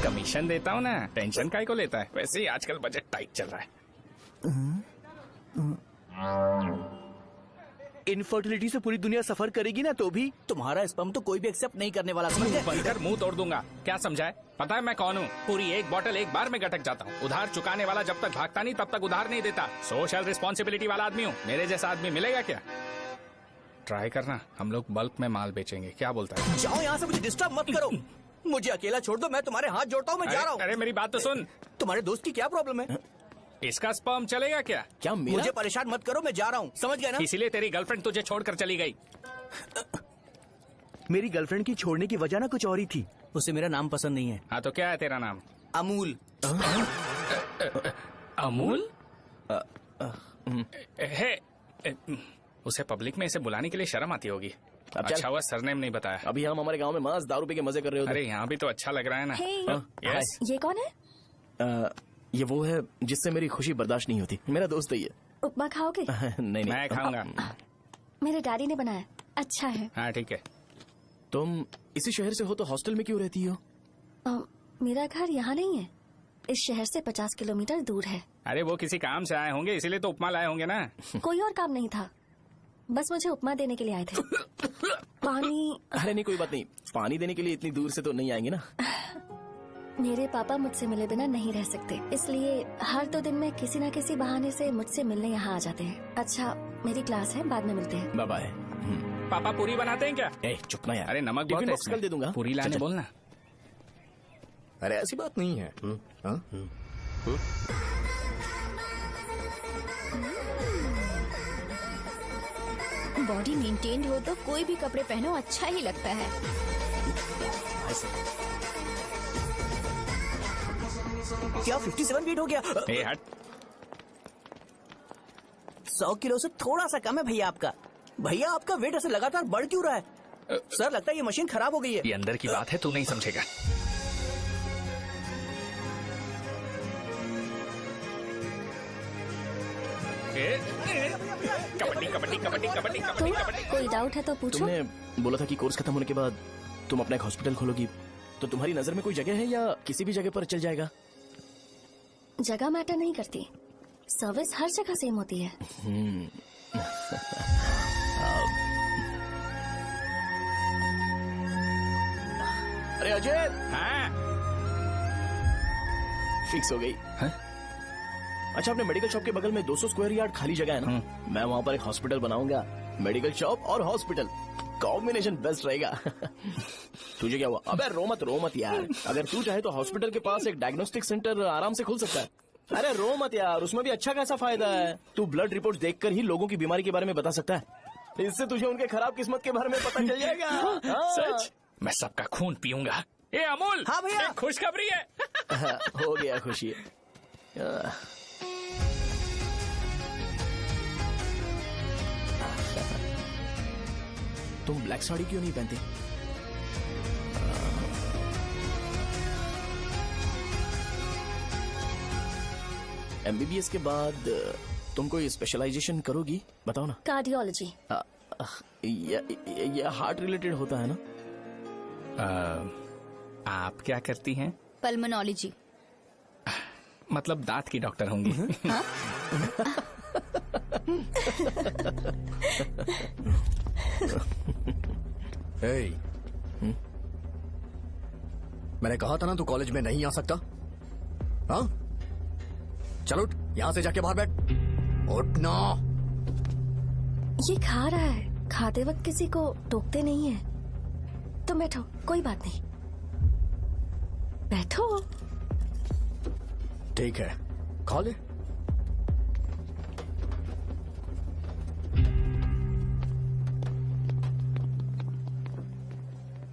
कमीशन देता हूँ ना, टेंशन काहे को लेता है? वैसे ही आजकल बजट टाइट चल रहा है। इनफर्टिलिटी से पूरी दुनिया सफर करेगी ना, तो भी तुम्हारा स्पर्म तो कोई भी एक्सेप्ट नहीं करने वाला, समझ गए? बनकर मुंह तोड़ दूंगा। क्या समझा है? पता है मैं कौन हूँ? पूरी एक बोतल एक बार में गटक जाता हूँ। उधार चुकाने वाला जब तक भागता नहीं तब तक उधार नहीं देता। सोशल रिस्पॉन्सिबिलिटी वाला आदमी हूँ। मेरे जैसा आदमी मिलेगा क्या? ट्राई करना, हम लोग बल्क में माल बेचेंगे। क्या बोलता है? जाओ यहाँ से, मुझे डिस्टर्ब मत करो। मुझे अकेला छोड़ दो, मैं तुम्हारे हाथ जोड़ता हूँ, मैं जा रहा हूँ। अरे मेरी बात तो सुन। तुम्हारे दोस्त की क्या प्रॉब्लम है? इसका स्पर्म चलेगा क्या? क्या मेरा? मुझे परेशान मत करो, मैं जा रहा हूँ, समझ गए ना? इसीलिए तेरी गर्लफ्रेंड तुझे छोड़कर चली गई। मेरी गर्लफ्रेंड की छोड़ने की वजह ना कुछ और ही थी। उसे मेरा नाम पसंद नहीं है। हाँ तो क्या है तेरा नाम? अमूल। अमूल? है, उसे पब्लिक में इसे बुलाने के लिए शर्म आती होगी। अब चल। अच्छा हुआ सरनेम नहीं बताया। अभी हम हमारे गांव में मस्त दारू पी के मजे कर रहे होते। अरे यहाँ भी तो अच्छा लग रहा है ना। Hey. यस। ये कौन है? ये वो है जिससे मेरी खुशी बर्दाश्त नहीं होती। मेरा दोस्त है ये। उपमा खाओगे? नहीं मैं खाऊंगा। मेरे डैडी ने बनाया, अच्छा है। हाँ ठीक है। तुम इसी शहर से हो तो हॉस्टल में क्यों रहती हो? मेरा घर यहाँ नहीं है, इस शहर से 50 किलोमीटर दूर है। अरे वो किसी काम से आए होंगे इसीलिए तो उपमा लाए होंगे ना। कोई और काम नहीं था, बस मुझे उपमा देने के लिए आए थे। पानी? अरे नहीं कोई बात नहीं, पानी देने के लिए इतनी दूर से तो नहीं आएंगे ना। मेरे पापा मुझसे मिले बिना नहीं रह सकते, इसलिए हर 2 दिन में किसी न किसी बहाने से मुझसे मिलने यहाँ आ जाते हैं। अच्छा मेरी क्लास है, बाद में मिलते हैं। Bye bye. पापा पूरी बनाते हैं क्या? ए चुप ना यार। अरे नमक टिफिन बहुत है बॉक्स इसमें। कल दे दूंगा। पूरी लाने चल, चल। बोलना। अरे ऐसी बात नहीं है। हाँ? बॉडी मेंटेन्ड हो तो कोई भी कपड़े पहनो अच्छा ही लगता है। क्या 57 वेट हो गया? ए हट। 100 किलो से थोड़ा सा कम है भैया आपका। भैया आपका वेट ऐसे लगातार बढ़ क्यों रहा है? सर लगता है ये मशीन खराब हो गई है। ये अंदर की बात है, तू नहीं समझेगा। कबड्डी कबड्डी कबड्डी कबड्डी तो कबड्डी कबड्डी। कोई डाउट है तो पूछो। तुमने बोला था कि कोर्स खत्म होने के बाद तुम अपना एक हॉस्पिटल खोलोगी, तो तुम्हारी नजर में कोई जगह है या किसी भी जगह पर चल जाएगा? जगह मैटर नहीं करती, सर्विस हर जगह सेम होती है। अरे अजय, हाँ फिक्स हो गई। हाँ? अच्छा अपने मेडिकल शॉप के बगल में 200 स्क्वायर यार्ड खाली जगह है ना, मैं वहाँ पर एक हॉस्पिटल बनाऊंगा। मेडिकल शॉप और हॉस्पिटल कॉम्बिनेशन बेस्ट रहेगा। तुझे क्या हुआ? अबे रो मत यार। अगर तू चाहे तो हॉस्पिटल के पास एक डायग्नोस्टिक सेंटर आराम से खुल सकता है। अरे रो मत यार, उसमें भी अच्छा खासा फायदा है। तू ब्लड रिपोर्ट देखकर ही लोगों की बीमारी के बारे में बता सकता है। इससे तुझे उनके खराब किस्मत के बारे में पता चल जाएगा। हाँ। सच? मैं सबका खून पीऊंगा। ए अमूल। हाँ भैया। एक खुशखबरी है। हो गया खुशी। तुम ब्लैक साड़ी क्यों नहीं पहनती? एमबीबीएस के बाद तुम कोई स्पेशलाइजेशन करोगी? बताओ ना। कार्डियोलॉजी। ये हार्ट रिलेटेड होता है ना? आप क्या करती हैं? पल्मोनोलॉजी। मतलब दांत की डॉक्टर होंगी। हाँ? Hey. मैंने कहा था ना तू कॉलेज में नहीं आ सकता। हाँ चल उठ, यहाँ से जाके बाहर बैठ। उठ ना। ये खा रहा है, खाते वक्त किसी को टोकते नहीं है। तुम बैठो, कोई बात नहीं, बैठो। ठीक है खा ले।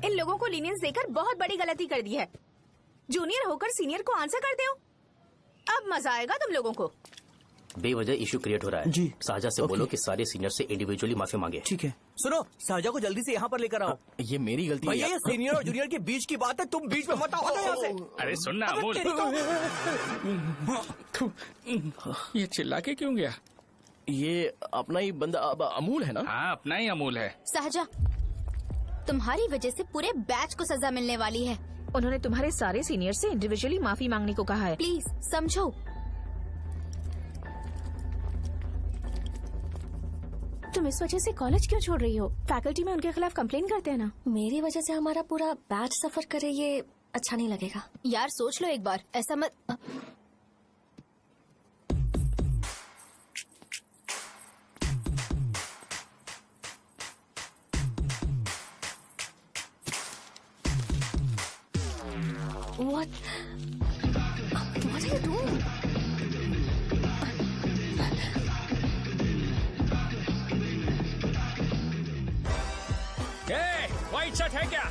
इन लोगों को लीनियंस देकर बहुत बड़ी गलती कर दी है। जूनियर होकर सीनियर को आंसर करते हो। अब मजा आएगा तुम लोगों को। बेवजह इशू क्रिएट हो रहा है जी। साजा से बोलो कि सारे सीनियर से इंडिविजुअली माफी मांगे। ठीक है। सुनो, साजा को जल्दी से यहाँ पर लेकर आओ। ये मेरी गलती भैया है। ये सीनियर और जूनियर के बीच की बात है, तुम बीच में मत आओ यहाँ से। अरे सुनना अमूल। ये चिल्ला के क्यों गया? ये अपना ही बंदा अमूल है ना? हाँ अपना ही अमूल है। सहजा, तुम्हारी वजह से पूरे बैच को सजा मिलने वाली है। उन्होंने तुम्हारे सारे सीनियर से इंडिविजुअली माफी मांगने को कहा है। प्लीज समझो। तुम इस वजह से कॉलेज क्यों छोड़ रही हो? फैकल्टी में उनके खिलाफ कंप्लेन करते हैं ना। मेरी वजह से हमारा पूरा बैच सफर करे, ये अच्छा नहीं लगेगा। यार सोच लो एक बार, ऐसा मत। What are you doing? White shirt है क्या?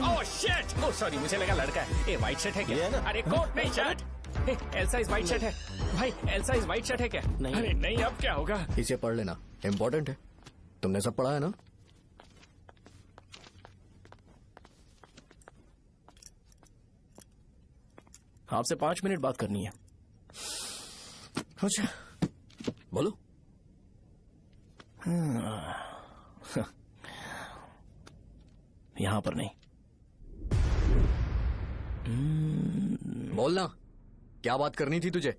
Oh shit! ओह सॉरी, मुझे लगा लड़का है। ए व्हाइट शर्ट है क्या? अरे कोट नहीं shirt. L size white shirt है भाई। एल साइज व्हाइट शर्ट है क्या? नहीं। अरे नहीं, अब क्या होगा? इसे पढ़ लेना, इम्पोर्टेंट है। तुमने सब पढ़ा है ना? आपसे 5 मिनट बात करनी है। अच्छा बोलो। यहां पर नहीं। बोलना, क्या बात करनी थी तुझे?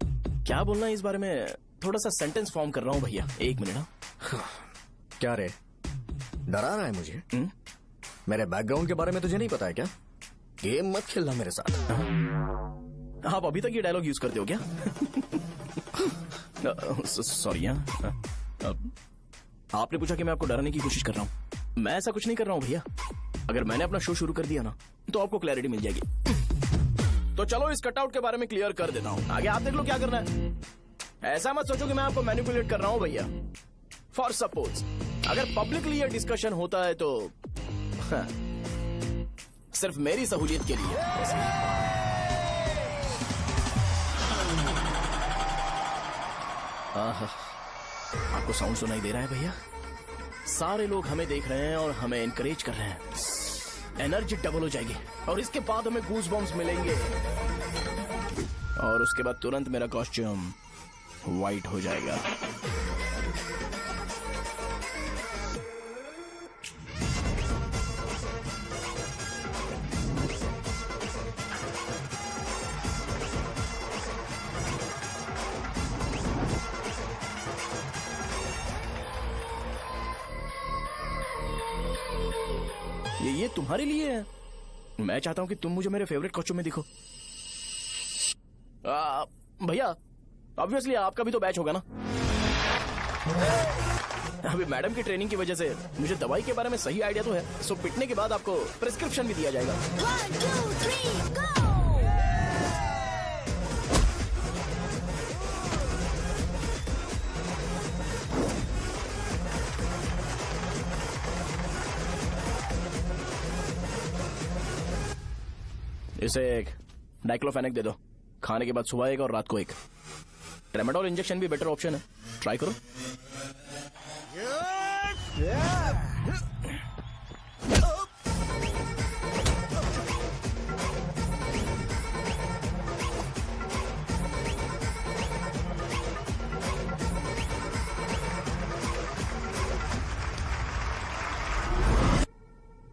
क्या बोलना है इस बारे में? थोड़ा सा सेंटेंस फॉर्म कर रहा हूं भैया, 1 मिनट। क्या रे, डरा रहा है मुझे? मेरे बैकग्राउंड के बारे में तुझे नहीं पता है क्या? गेम मत खेलना मेरे साथ। आप अभी तक ये डायलॉग यूज करते हो क्या? सॉरी। आपने पूछा कि मैं आपको डराने की कोशिश कर रहा हूं। मैं ऐसा कुछ नहीं कर रहा हूं भैया। अगर मैंने अपना शो शुरू कर दिया ना तो आपको क्लैरिटी मिल जाएगी। तो चलो इस कटआउट के बारे में क्लियर कर देता हूं, आगे आप देख लो क्या करना है। ऐसा मत सोचो कि मैं आपको मैनिपुलेट कर रहा हूं भैया। फॉर सपोज अगर पब्लिकली ये डिस्कशन होता है तो सिर्फ मेरी सहूलियत के लिए। आपको साउंड सुनाई दे रहा है भैया? सारे लोग हमें देख रहे हैं और हमें एनकरेज कर रहे हैं। एनर्जी डबल हो जाएगी और इसके बाद हमें गूज बम्स मिलेंगे और उसके बाद तुरंत मेरा कॉस्ट्यूम वाइट हो जाएगा। ये तुम्हारे लिए है। मैं चाहता हूं कि तुम मुझे मेरे फेवरेट कॉस्ट्यूम में दिखो। भैया ऑब्वियसली आपका भी तो बैच होगा ना। अभी मैडम की ट्रेनिंग की वजह से मुझे दवाई के बारे में सही आइडिया तो है। सो पिटने के बाद आपको प्रिस्क्रिप्शन भी दिया जाएगा। 1 2 3 गो। इसे एक डाइक्लोफेनेक दे दो। खाने के बाद सुबह एक और रात को एक। ट्रेमाडोल इंजेक्शन भी बेटर ऑप्शन है, ट्राई करो।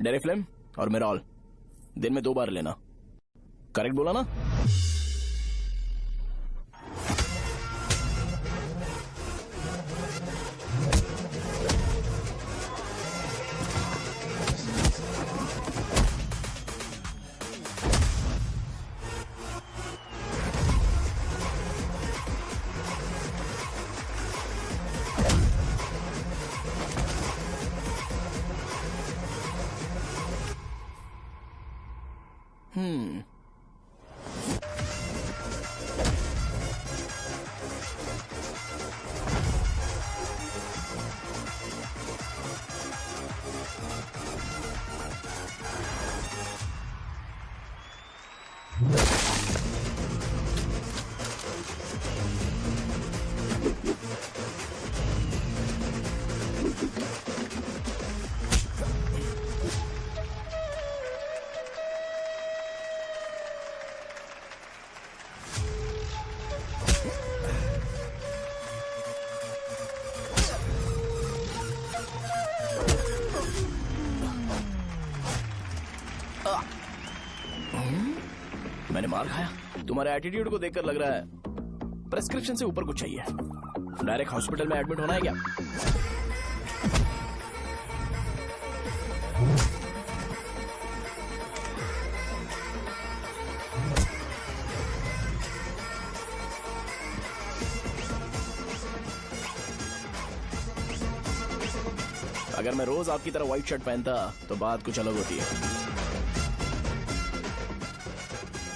डेरिफ्लेम और मेरॉल दिन में 2 बार लेना। करेक्ट बोला ना? मैंने मार खाया। तुम्हारे एटीट्यूड को देखकर लग रहा है प्रेस्क्रिप्शन से ऊपर कुछ चाहिए। डायरेक्ट हॉस्पिटल में एडमिट होना है क्या? अगर मैं रोज आपकी तरह व्हाइट शर्ट पहनता तो बात कुछ अलग होती है।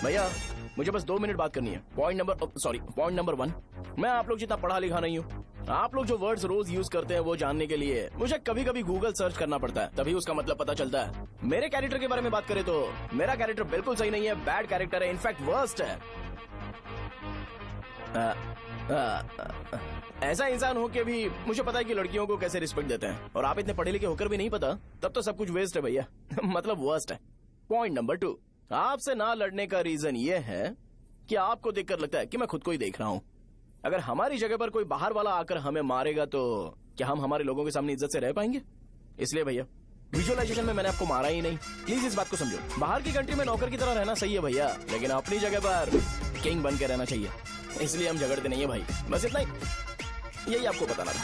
भैया मुझे बस 2 मिनट बात करनी है। पॉइंट नंबर 1, मैं आप लोग जितना पढ़ा लिखा नहीं हूँ। आप लोग जो वर्ड्स रोज यूज करते हैं वो जानने के लिए मुझे कभी कभी गूगल सर्च करना पड़ता है, तभी उसका मतलब पता चलता है। मेरे कैरेक्टर के बारे में बात करें तो मेरा कैरेक्टर बिल्कुल सही नहीं है, बैड कैरेक्टर है, इनफैक्ट वर्स्ट है। ऐसा इंसान हो के भी मुझे पता है कि लड़कियों को कैसे रिस्पेक्ट देते हैं, और आप इतने पढ़े लिखे होकर भी नहीं पता, तब तो सब कुछ वेस्ट है भैया। मतलब वर्स्ट है। पॉइंट नंबर 2, आपसे ना लड़ने का रीजन ये है कि आपको देखकर लगता है कि मैं खुद को ही देख रहा हूँ। अगर हमारी जगह पर कोई बाहर वाला आकर हमें मारेगा तो क्या हम हमारे लोगों के सामने इज्जत से रह पाएंगे? इसलिए भैया विजुअलाइजेशन में मैंने आपको मारा ही नहीं। प्लीज इस बात को समझो। बाहर की कंट्री में नौकर की तरह रहना सही है भैया, लेकिन अपनी जगह पर किंग बन के रहना चाहिए। इसलिए हम झगड़ते नहीं है भाई, बस इतना ही, यही आपको बताना था।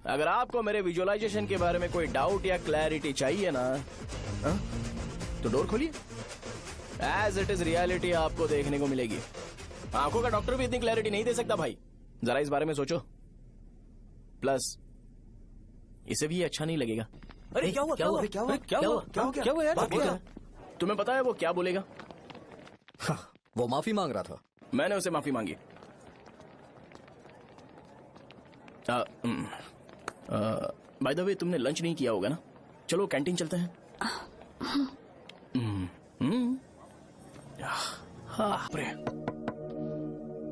अगर आपको मेरे विजुअलाइजेशन के बारे में कोई डाउट या क्लैरिटी चाहिए ना, तो डोर खोलिए। एज इट इज रियलिटी आपको देखने को मिलेगी। आंखों का डॉक्टर भी इतनी क्लैरिटी नहीं दे सकता भाई, जरा इस बारे में सोचो। प्लस इसे भी ये अच्छा नहीं लगेगा। अरे क्या हुआ क्या हुआ क्या हुआ क्या हुआ क्या हुआ यार? तुम्हें पता है वो क्या बोलेगा? वो माफी मांग रहा था। मैंने उसे माफी मांगी। बाय द वे तुमने लंच नहीं किया होगा ना? चलो कैंटीन चलते हैं।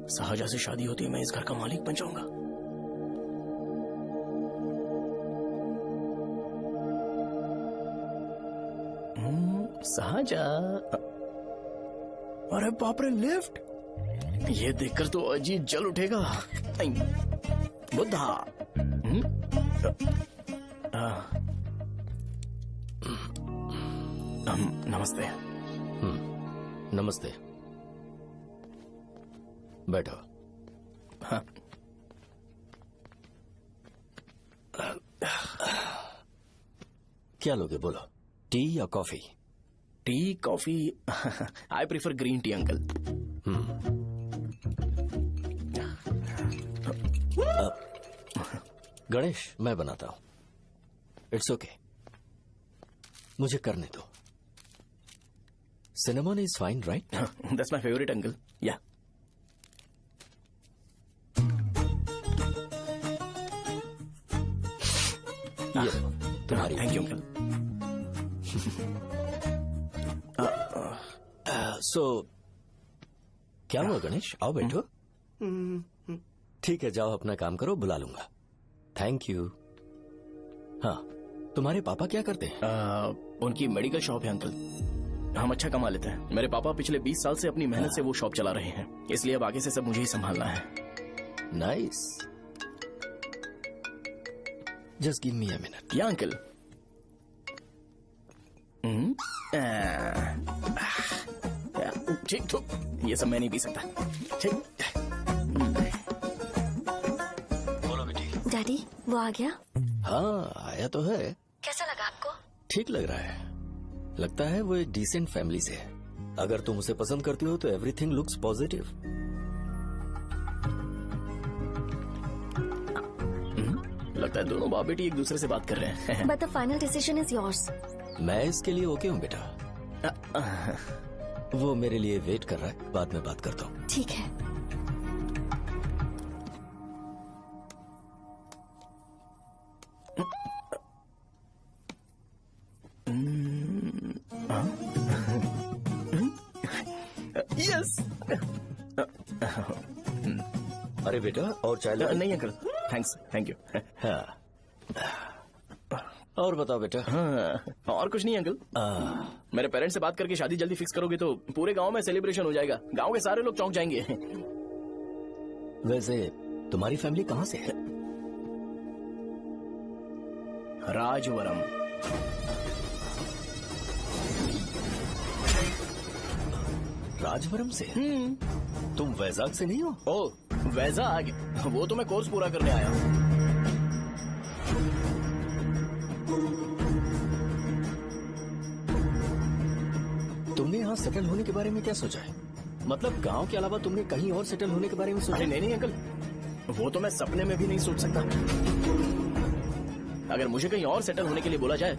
शाहजहां से शादी होती है, मैं इस घर का मालिक बन जाऊंगा। शाहजहां, अरे बाप रे, लिफ्ट! ये देखकर तो अजीत जल उठेगा। बुद्धा। नमस्ते। नमस्ते, बैठो। हाँ। क्या लोगे बोलो, टी या coffee? Tea coffee? I prefer green tea uncle. Ganesh, मैं बनाता हूं। इट्स ओके, मुझे करने दो। Cinnamon is fine, right? That's my favourite uncle. या तुम्हारी। Thank you uncle. सो क्या हुआ गणेश? आओ बैठो। ठीक है, जाओ अपना काम करो, बुला लूंगा। Thank you. हाँ, तुम्हारे पापा क्या करते हैं? उनकी मेडिकल शॉप है अंकल। हम अच्छा कमा लेते हैं। मेरे पापा पिछले 20 साल से अपनी मेहनत से वो शॉप चला रहे हैं, इसलिए अब आगे से सब मुझे ही संभालना है। Nice. Just give me a minute. या अंकल। ठीक, तो ये सब मैं नहीं पी सकता। ठीक। बोलो बेटी। डैडी, वो आ गया? हाँ, आया तो है। कैसा लगा आपको? ठीक लग रहा है। लगता है वो एक डिसेंट फैमिली से है। अगर तुम उसे पसंद करती हो तो एवरीथिंग लुक्स पॉजिटिव। लगता है दोनों बाप बेटी एक दूसरे से बात कर रहे हैं। But the final decision is yours. मैं इसके लिए ओके हूँ बेटा। वो मेरे लिए वेट कर रहा है, बाद में बात करता हूँ। ठीक है। यस। अरे बेटा, और चाय नहीं अंकल, थैंक्स, थैंक यू। हाँ। और बताओ बेटा। हाँ, और कुछ नहीं अंकल। मेरे पेरेंट्स से बात करके शादी जल्दी फिक्स करोगे तो पूरे गांव में सेलिब्रेशन हो जाएगा। गांव के सारे लोग चौंक जाएंगे। वैसे तुम्हारी फैमिली कहाँ से है? राजवरम। राजवरम से? तुम वैजाग से नहीं हो? ओ, वैजाग? वो तो मैं कोर्स पूरा करने आया हूँ। तुमने यहाँ सेटल होने के बारे में क्या सोचा है? मतलब गांव के अलावा तुमने कहीं और सेटल होने के बारे में सोचा? नहीं अंकल, वो तो मैं सपने में भी नहीं सोच सकता। अगर मुझे कहीं और सेटल होने के लिए बोला जाए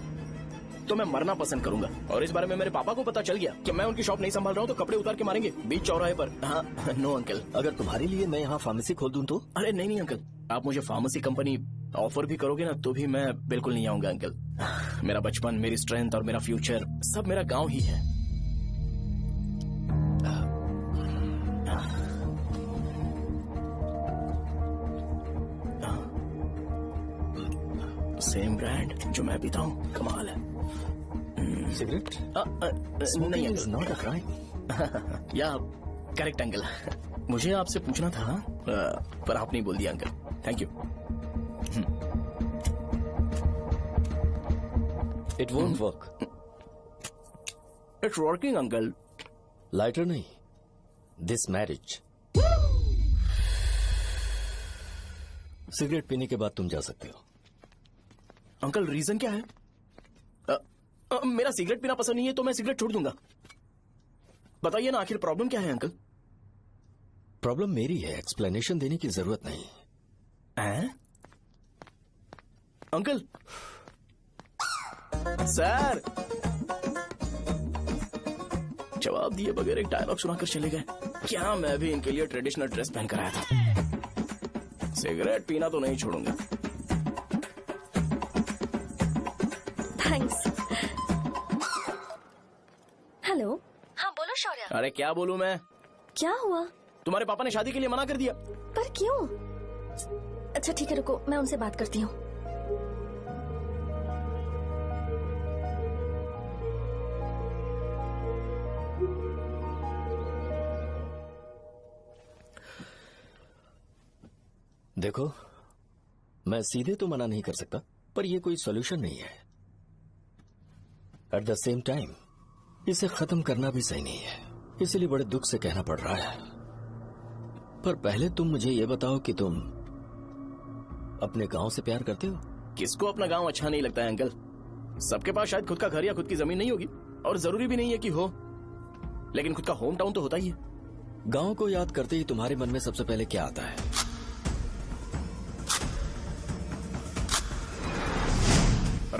तो मैं मरना पसंद करूंगा। और इस बारे में मेरे पापा को पता चल गया कि मैं उनकी शॉप नहीं संभाल रहा हूँ तो कपड़े उतार के मारेंगे बीच चौराहे पर। हाँ, नो अंकल। अगर तुम्हारे लिए मैं यहाँ फार्मेसी खोल दूं तो? अरे नहीं अंकल, आप मुझे फार्मेसी कंपनी ऑफर भी करोगे ना तो भी मैं बिल्कुल नहीं आऊंगा अंकल। मेरा बचपन, मेरी स्ट्रेंथ और मेरा फ्यूचर सब मेरा गाँव ही है। सेम ब्रांड जो मैं पीता हूँ, कमाल है। सिगरेट नहीं इज नॉट अ क्राइम। या करेक्ट अंकल। मुझे आपसे पूछना था पर आपने ही बोल दिया uncle. Thank you. It won't work. It's working uncle. Lighter नहीं, दिस मैरिज। सिगरेट पीने के बाद तुम जा सकते हो। अंकल रीजन क्या है? मेरा सिगरेट पीना पसंद नहीं है तो मैं सिगरेट छोड़ दूंगा। बताइए ना आखिर प्रॉब्लम क्या है अंकल? प्रॉब्लम मेरी है, एक्सप्लेनेशन देने की जरूरत नहीं है। अंकल सर जवाब दिए बगैर एक डायलॉग सुनाकर चले गए। क्या मैं भी इनके लिए ट्रेडिशनल ड्रेस पहन कर आया था। सिगरेट पीना तो नहीं छोड़ूंगा। थैंक्स। हेलो। हाँ बोलो शौर्य। अरे क्या बोलूं मैं? क्या हुआ? तुम्हारे पापा ने शादी के लिए मना कर दिया। पर क्यों? अच्छा ठीक है रुको, मैं उनसे बात करती हूँ। देखो, मैं सीधे तो मना नहीं कर सकता, पर यह कोई सॉल्यूशन नहीं है। एट द सेम टाइम इसे खत्म करना भी सही नहीं है, इसलिए बड़े दुख से कहना पड़ रहा है। पर पहले तुम मुझे ये बताओ कि तुम अपने गांव से प्यार करते हो? किसको अपना गांव अच्छा नहीं लगता है अंकल? सबके पास शायद खुद का घर या खुद की जमीन नहीं होगी, और जरूरी भी नहीं है कि हो, लेकिन खुद का होम टाउन तो होता ही है। गांव को याद करते ही तुम्हारे मन में सबसे पहले क्या आता है?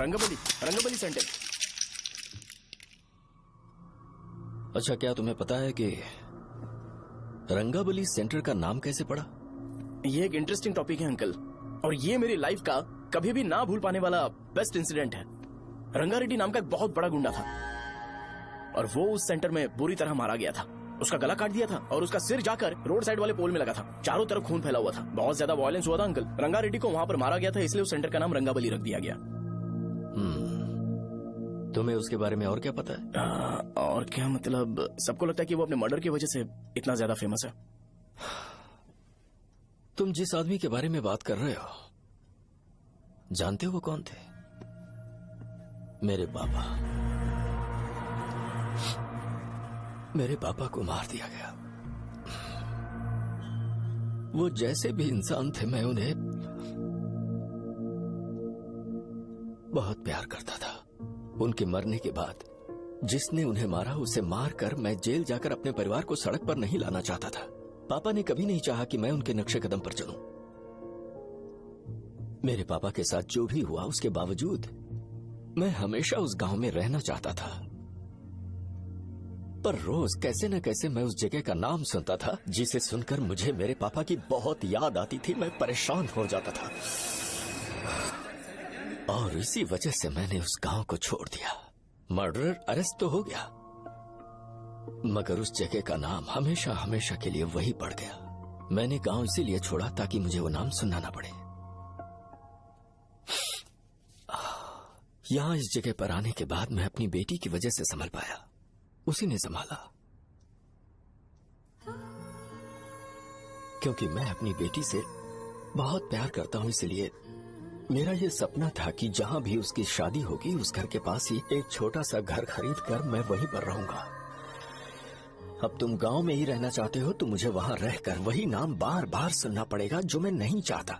रंगबली सेंटर। अच्छा, क्या तुम्हें पता है कि रंगाबली सेंटर का नाम कैसे पड़ा? ये एक इंटरेस्टिंग टॉपिक है अंकल, और ये मेरी लाइफ का कभी भी ना भूल पाने वाला बेस्ट इंसिडेंट है। रंगारेड्डी नाम का एक बहुत बड़ा गुंडा था, और वो उस सेंटर में बुरी तरह मारा गया था। उसका गला काट दिया था और उसका सिर जाकर रोड साइड वाले पोल में लगा था। चारों तरफ खून फैला हुआ था, बहुत ज्यादा वायलेंस हुआ था अंकल। रंगारेड्डी को वहां पर मारा गया था, इसलिए उस सेंटर का नाम रंगाबली रख दिया गया। तुम्हें उसके बारे में और क्या पता है? और क्या मतलब, सबको लगता है कि वो अपने मर्डर की वजह से इतना ज्यादा फेमस है। तुम जिस आदमी के बारे में बात कर रहे हो, जानते हो वो कौन थे? मेरे पापा। मेरे पापा को मार दिया गया। वो जैसे भी इंसान थे, मैं उन्हें बहुत प्यार करता था। उनके मरने के बाद जिसने उन्हें मारा उसे मारकर मैं जेल जाकर अपने परिवार को सड़क पर नहीं लाना चाहता था। पापा ने कभी नहीं चाहा कि मैं उनके नक्शे कदम पर चलूं। मेरे पापा के साथ जो भी हुआ, उसके बावजूद मैं हमेशा उस गांव में रहना चाहता था। पर रोज कैसे न कैसे मैं उस जगह का नाम सुनता था, जिसे सुनकर मुझे मेरे पापा की बहुत याद आती थी। मैं परेशान हो जाता था, और इसी वजह से मैंने उस गांव को छोड़ दिया। मर्डरर अरेस्ट तो हो गया, मगर उस जगह का नाम हमेशा हमेशा के लिए वही पड़ गया। मैंने गांव इसीलिए छोड़ा ताकि मुझे वो नाम सुनना ना पड़े। यहां इस जगह पर आने के बाद मैं अपनी बेटी की वजह से संभल पाया, उसी ने संभाला। क्योंकि मैं अपनी बेटी से बहुत प्यार करता हूं, इसलिए मेरा ये सपना था कि जहां भी उसकी शादी होगी, उस घर के पास ही एक छोटा सा घर खरीद कर मैं वहीं पर रहूंगा। अब तुम गांव में ही रहना चाहते हो तो मुझे वहां रहकर वही नाम बार बार सुनना पड़ेगा, जो मैं नहीं चाहता।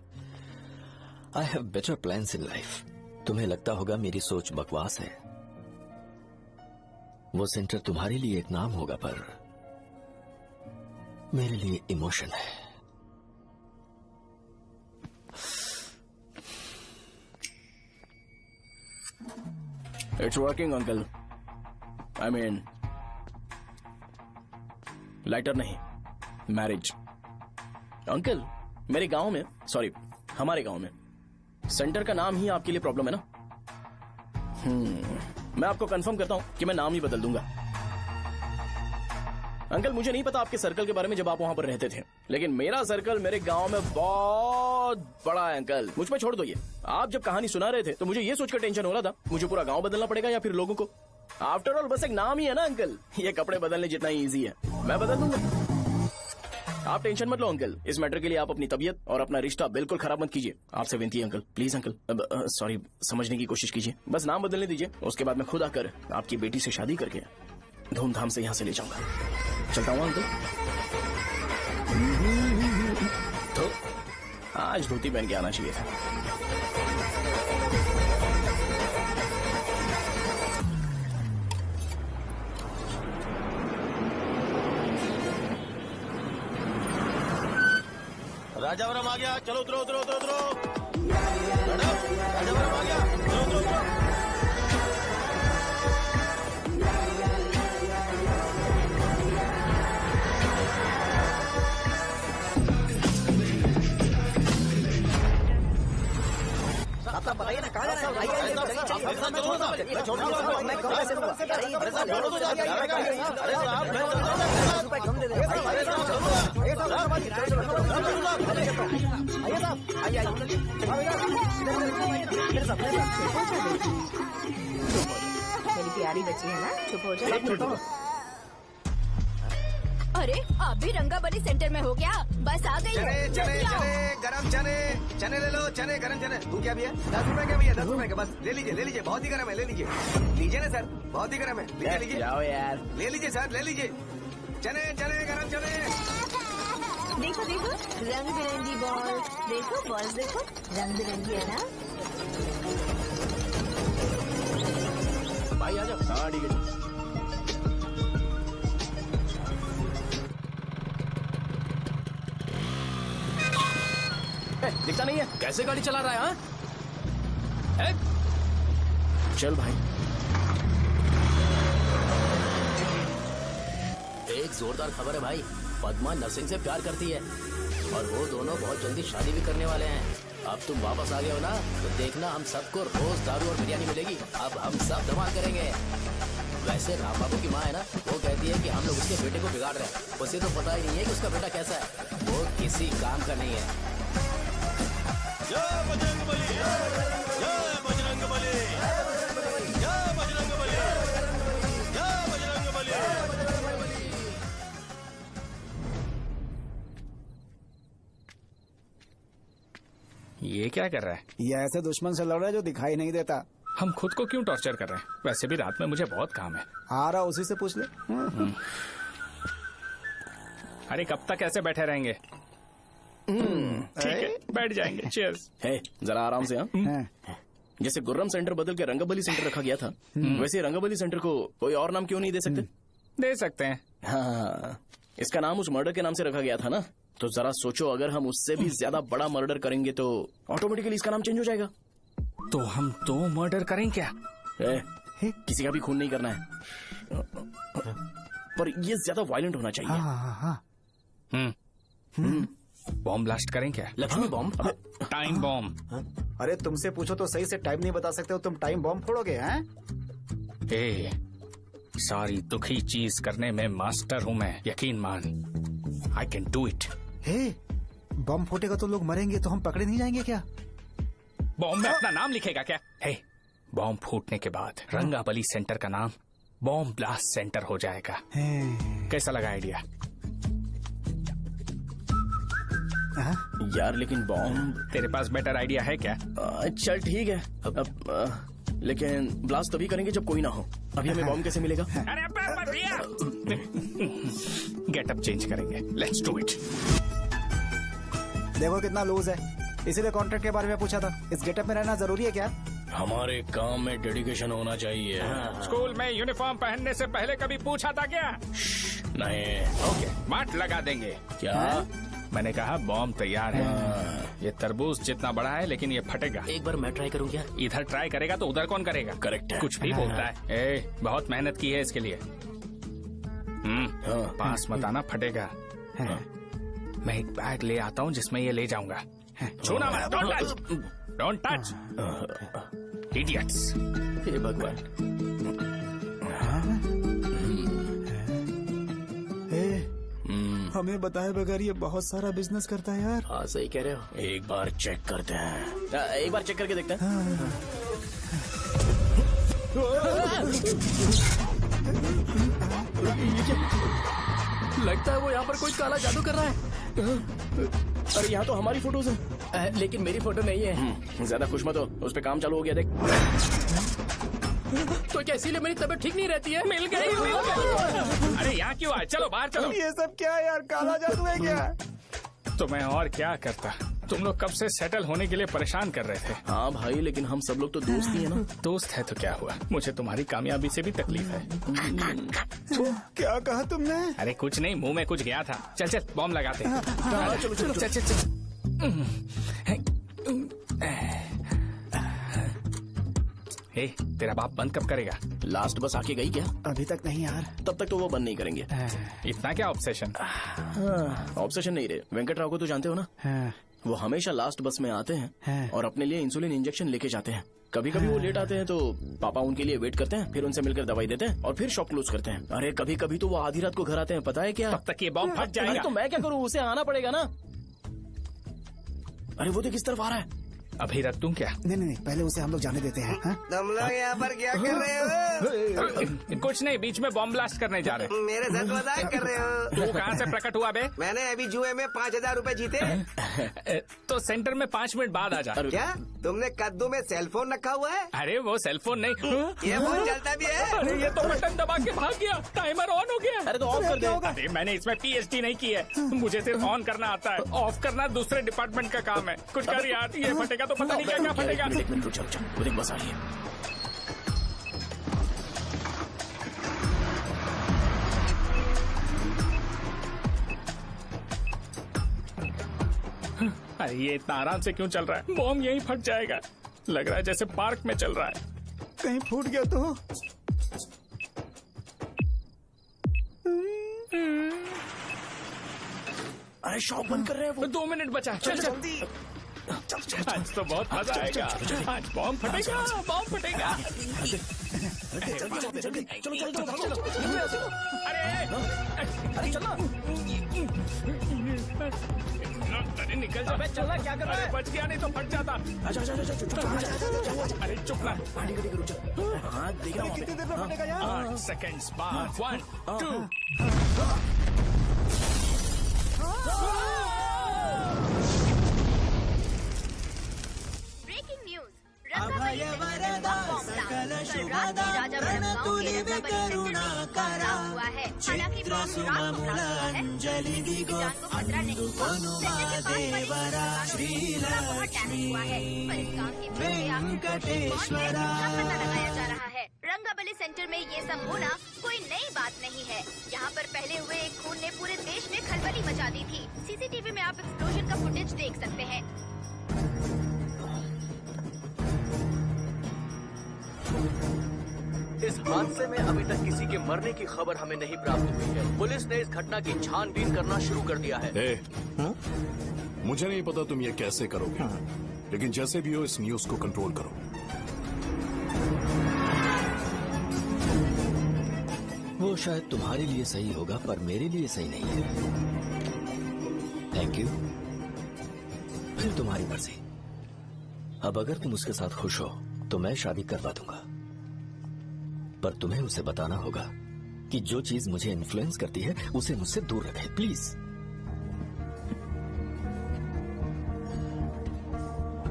I have better plans in life. तुम्हें लगता होगा मेरी सोच बकवास है। वो सेंटर तुम्हारे लिए एक नाम होगा, पर मेरे लिए इमोशन है। It's working uncle. I mean lighter नहीं, मैरिज। अंकल मेरे गांव में, सॉरी हमारे गांव में सेंटर का नाम ही आपके लिए प्रॉब्लम है ना? मैं आपको कंफर्म करता हूं कि मैं नाम ही बदल दूंगा। अंकल मुझे नहीं पता आपके सर्कल के बारे में जब आप वहां पर रहते थे, लेकिन मेरा सर्कल मेरे गांव में बहुत बड़ा है अंकल। मुझ पे छोड़ दो ये। आप जब कहानी सुना रहे थे तो मुझे ये सोचकर टेंशन हो रहा था मुझे पूरा गांव बदलना पड़ेगा या फिर लोगों को। आफ्टर ऑल बस एक नाम ही है ना अंकल, ये कपड़े बदलने जितना ही इजी है, मैं बदल दूंगा। आप टेंशन मत लो अंकल, इस मैटर के लिए आप अपनी तबीयत और अपना रिश्ता बिल्कुल खराब मत कीजिए। आपसे विनती है अंकल, प्लीज अंकल, सॉरी, समझने की कोशिश कीजिए, बस नाम बदलने दीजिए, उसके बाद मैं खुद आकर आपकी बेटी से शादी करके धूमधाम से यहाँ से ले जाऊंगा। चलता हूँ अंकल। तो आज धोती पहन के आना चाहिए था। राजावरम आ गया, चलो उतरो उतरो उतरो उतरो। राजावरम आ गया, चलो उतरो उतरो। आप बताइए ना कहाँ जाना मेरी प्यारी बच्ची है ना, चुप हो जाओ। अरे आप भी रंगाबली सेंटर में हो क्या? बस आ गई। चने चने चने गरम चने, चने ले लो, चने गरम चने। तू क्या भी है? 10 रुपए का भी है, 10 रुपए का, बस ले लीजिए, बहुत ही गरम है, ले लीजिए, लीजिए ना सर, बहुत ही गरम है, लीजिए जाओ यार, ले लीजिए सर, ले लीजिए, चने चने गरम चने। देखो देखो रंग बिरंगी बॉल, देखो बॉल देखो रंग बिरंगी है ना। भाई आ जाओ। हाँ ठीक है। दिखता नहीं है, कैसे गाड़ी चला रहा है? हाँ? चल भाई। एक जोरदार खबर है भाई, पद्मा नरसिंह से प्यार करती है और वो दोनों बहुत जल्दी शादी भी करने वाले हैं। अब तुम वापस आ गए हो ना, तो देखना हम सबको रोज दारू और बिरयानी मिलेगी। अब हम सब धमाल करेंगे। वैसे राम बाबू की माँ है ना, वो कहती है कि हम लोग उसके बेटे को बिगाड़ रहे हैं। उसे तो पता ही नहीं है कि उसका बेटा कैसा है, वो किसी काम का नहीं है। जय बजरंग बली, जय बजरंग बली, जय बजरंग बली, जय बजरंग बली। ये क्या कर रहा है? ये ऐसे दुश्मन से लड़ रहा है जो दिखाई नहीं देता। हम खुद को क्यों टॉर्चर कर रहे हैं? वैसे भी रात में मुझे बहुत काम है। आ रहा उसी से पूछ ले। अरे कब तक ऐसे बैठे रहेंगे? ठीक है, बैठ जाएंगे। चीयर्स। है जरा आराम से। हाँ, जैसे गुर्रम सेंटर बदल के रंगाबली सेंटर रखा गया था, वैसे रंगाबली सेंटर को कोई और नाम क्यों नहीं दे सकते? दे सकते हैं। हाँ, इसका नाम उस मर्डर के नाम से रखा गया था ना, तो जरा सोचो अगर हम उससे भी ज्यादा बड़ा मर्डर करेंगे तो ऑटोमेटिकली इसका नाम चेंज हो जाएगा। तो हम 2 मर्डर करें क्या? किसी का भी खून नहीं करना है, पर ये ज्यादा वायलेंट होना चाहिए। बॉम्ब ब्लास्ट करें क्या? Lakshmi bomb, time bomb. अरे तुमसे पूछो तो सही से टाइम नहीं बता सकते हो, तुम टाइम बॉम्ब फोड़ोगे? हैं? सारी दुखी चीज करने में मास्टर हूँ मैं, यकीन मान। I can do it. Bomb फूटेगा तो लोग मरेंगे, तो हम पकड़े नहीं जाएंगे क्या? बॉम्ब में अपना नाम लिखेगा क्या? बॉम्ब फूटने के बाद रंगाबली सेंटर का नाम बॉम्ब ब्लास्ट सेंटर हो जाएगा। कैसा लगा आइडिया? यार लेकिन बॉम्ब, तेरे पास बेटर आइडिया है क्या? चल ठीक है, लेकिन ब्लास्ट तभी करेंगे जब कोई ना हो। अभी हमें बॉम्ब कैसे मिलेगा? अरे गेटअप चेंज करेंगे। Let's do it. देखो कितना लूज है, इसीलिए कॉन्ट्रैक्ट के बारे में पूछा था। इस गेटअप में रहना जरूरी है क्या? हमारे काम में डेडिकेशन होना चाहिए। स्कूल में यूनिफॉर्म पहनने से पहले कभी पूछा था क्या? नहीं। ओके, मार्ट लगा देंगे। क्या? मैंने कहा बॉम्ब तैयार है। ये तरबूज जितना बड़ा है लेकिन ये फटेगा। एक बार मैं ट्राई करूं क्या? इधर ट्राई करेगा तो उधर कौन करेगा? करेक्ट है। कुछ भी बोलता है। बहुत मेहनत की है इसके लिए। पास मत आना, फटेगा। मैं एक बैग ले आता हूँ जिसमें ये ले जाऊंगा। छूना मत, don't touch, don't touch, idiots. हे भगवान। हमें बताए बगैर ये बहुत सारा बिजनेस करता है यार। हाँ सही कह रहे हो। एक बार चेक करते हैं। एक बार चेक करके देखते हैं। लगता है वो यहाँ पर कोई काला जादू कर रहा है। अरे यहाँ तो हमारी फोटोज हैं, लेकिन मेरी फोटो नहीं है। ज्यादा खुश मत हो, उस पे काम चालू हो गया देख। तो क्या इसीलिए मेरी तबीयत ठीक नहीं रहती है? मिल गई। अरे यहाँ क्यों आए? चलो बाहर चलो। ये सब क्या है यार, काला जादू है क्या? तो मैं और क्या करता? तुम लोग कब से सेटल होने के लिए परेशान कर रहे थे। हाँ भाई, लेकिन हम सब लोग तो दोस्त ही है ना। दोस्त है तो क्या हुआ, मुझे तुम्हारी कामयाबी से भी तकलीफ है। क्या कहा तुमने? अरे कुछ नहीं, मुंह में कुछ गया था। चल चल बॉम्ब लगाते हैं। चलो चलो चल चल चल। ए, तेरा बाप बंद कब करेगा? लास्ट बस आके गई क्या? अभी तक नहीं यार। तब तक तो वो बंद नहीं करेंगे। इतना क्या ऑब्सेशन? ऑब्सेशन नहीं रे, वेंकट राव को तो जानते हो ना? वो हमेशा लास्ट बस में आते हैं और अपने लिए इंसुलिन इंजेक्शन लेके जाते हैं। कभी कभी वो लेट आते हैं तो पापा उनके लिए वेट करते हैं, फिर उनसे मिलकर दवाई देते हैं और फिर शॉप क्लोज करते हैं। अरे कभी कभी तो वो आधी रात को घर आते हैं, पता है क्या? तब तक ये बॉम्ब फट जाएगा। अरे तो मैं क्या करूँ, उसे आना पड़ेगा ना। अरे वो तो किस तरफ आ रहा है? अभी रख दूं क्या? नहीं, पहले उसे हम लोग जाने देते हैं। तुम लोग यहाँ पर क्या कर रहे हो? कुछ नहीं, बीच में बॉम्ब ब्लास्ट करने जा रहे हैं। मेरे साथ मजाक कर रहे हो? तू कहाँ से प्रकट हुआ बे? मैंने अभी जुए में 5,000 रूपए जीते। तो सेंटर में 5 मिनट बाद आ जा। क्या तुमने कद्दू में सेल फोन रखा हुआ है? अरे वो सेल फोन नहीं, ये फोन चलता भी है। अरे ये तो बटन दबा के भाग गया, टाइमर ऑन हो गया। अरे तो ऑफ कर दे। अरे मैंने इसमें PhD नहीं की है, मुझे सिर्फ ऑन करना आता है, ऑफ करना दूसरे डिपार्टमेंट का काम है। कुछ कर यार, ये फटेगा तो पता नहीं क्या क्या फटेगा। एक मिनट रुक, चल वो देख बस आ रही है। अरे ये इतना आराम से क्यों चल रहा है? बॉम्ब यहीं फट जाएगा। लग रहा है जैसे पार्क में चल रहा है। कहीं फूट गया तो? अरे शॉप बंद कर रहे हैं वो। 2 मिनट बचा, चल जल्दी। आज तो बहुत मजा आएगा, आज बॉम्ब फटेगा, बॉम्ब फटेगा। अरे चलना। अरे निकल जा। चलना, क्या कर रहा है? बच गया, नहीं तो फट जाता। अरे चुप ना। रुक जा। हाँ देख रहा हूँ। कितनी देर में फटेगा यार? 8 सेकेंड्स बाद 1 2। ब्रेकिंग न्यूज, रंगाबली सेंटर में बॉम्ब ब्लास्ट। कल रात में राजा गांव के रंगाबली सेंटर में बॉम्ब ब्लास्ट हुआ है। हालांकि बॉम्ब रात को ब्लास्ट हुआ है, किसी की जान को खतरा नहीं हुआ। सेंटर के पास बड़ी बहुत डैमेज हुआ है, पर इस काम की प्रक्रिया पता लगाया जा रहा है। रंगाबली सेंटर में ये सब होना कोई नई बात नहीं है। यहाँ पर पहले हुए एक खून ने पूरे देश में खलबली मचा दी थी। CCTV में आप एक्सप्लोजन का फुटेज देख सकते हैं। इस हादसे में अभी तक किसी के मरने की खबर हमें नहीं प्राप्त हुई है। पुलिस ने इस घटना की छानबीन करना शुरू कर दिया है। मुझे नहीं पता तुम ये कैसे करोगे, लेकिन जैसे भी हो इस न्यूज को कंट्रोल करो। वो शायद तुम्हारे लिए सही होगा, पर मेरे लिए सही नहीं है। Thank you. फिर तुम्हारी मर्जी। अब अगर तुम उसके साथ खुश हो तो मैं शादी करवा दूंगा, पर तुम्हें उसे बताना होगा कि जो चीज मुझे इन्फ्लुएंस करती है उसे मुझसे दूर रखे, प्लीज।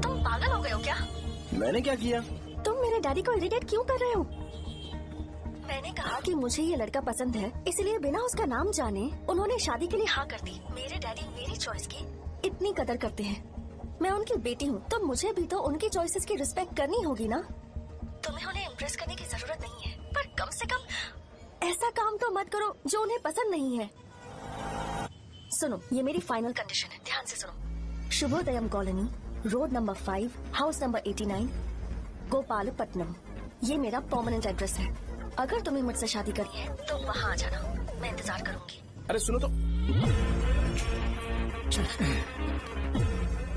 तुम पागल हो गए हो क्या? मैंने क्या किया? तुम मेरे डैडी को इरिटेट क्यों कर रहे हो? मैंने कहा कि मुझे ये लड़का पसंद है, इसलिए बिना उसका नाम जाने उन्होंने शादी के लिए हाँ कर दी। मेरे डैडी मेरी चॉइस की इतनी कदर करते हैं। मैं उनकी बेटी हूँ, तो मुझे भी तो उनकी चॉइसेस की रिस्पेक्ट करनी होगी ना। तुम्हें उन्हें इम्प्रेस करने की जरूरत नहीं है, पर कम से कम ऐसा काम तो मत करो जो उन्हें पसंद नहीं है। सुनो, ये मेरी फाइनल कंडीशन है, ध्यान से सुनो। Shubhodayam colony, road number 5, house number 89, Gopalapatnam. ये मेरा परमानेंट एड्रेस है। अगर तुम्हें मुझसे शादी करनी है तो वहाँ आ जाना, मैं इंतजार करूंगी। अरे सुनो तो।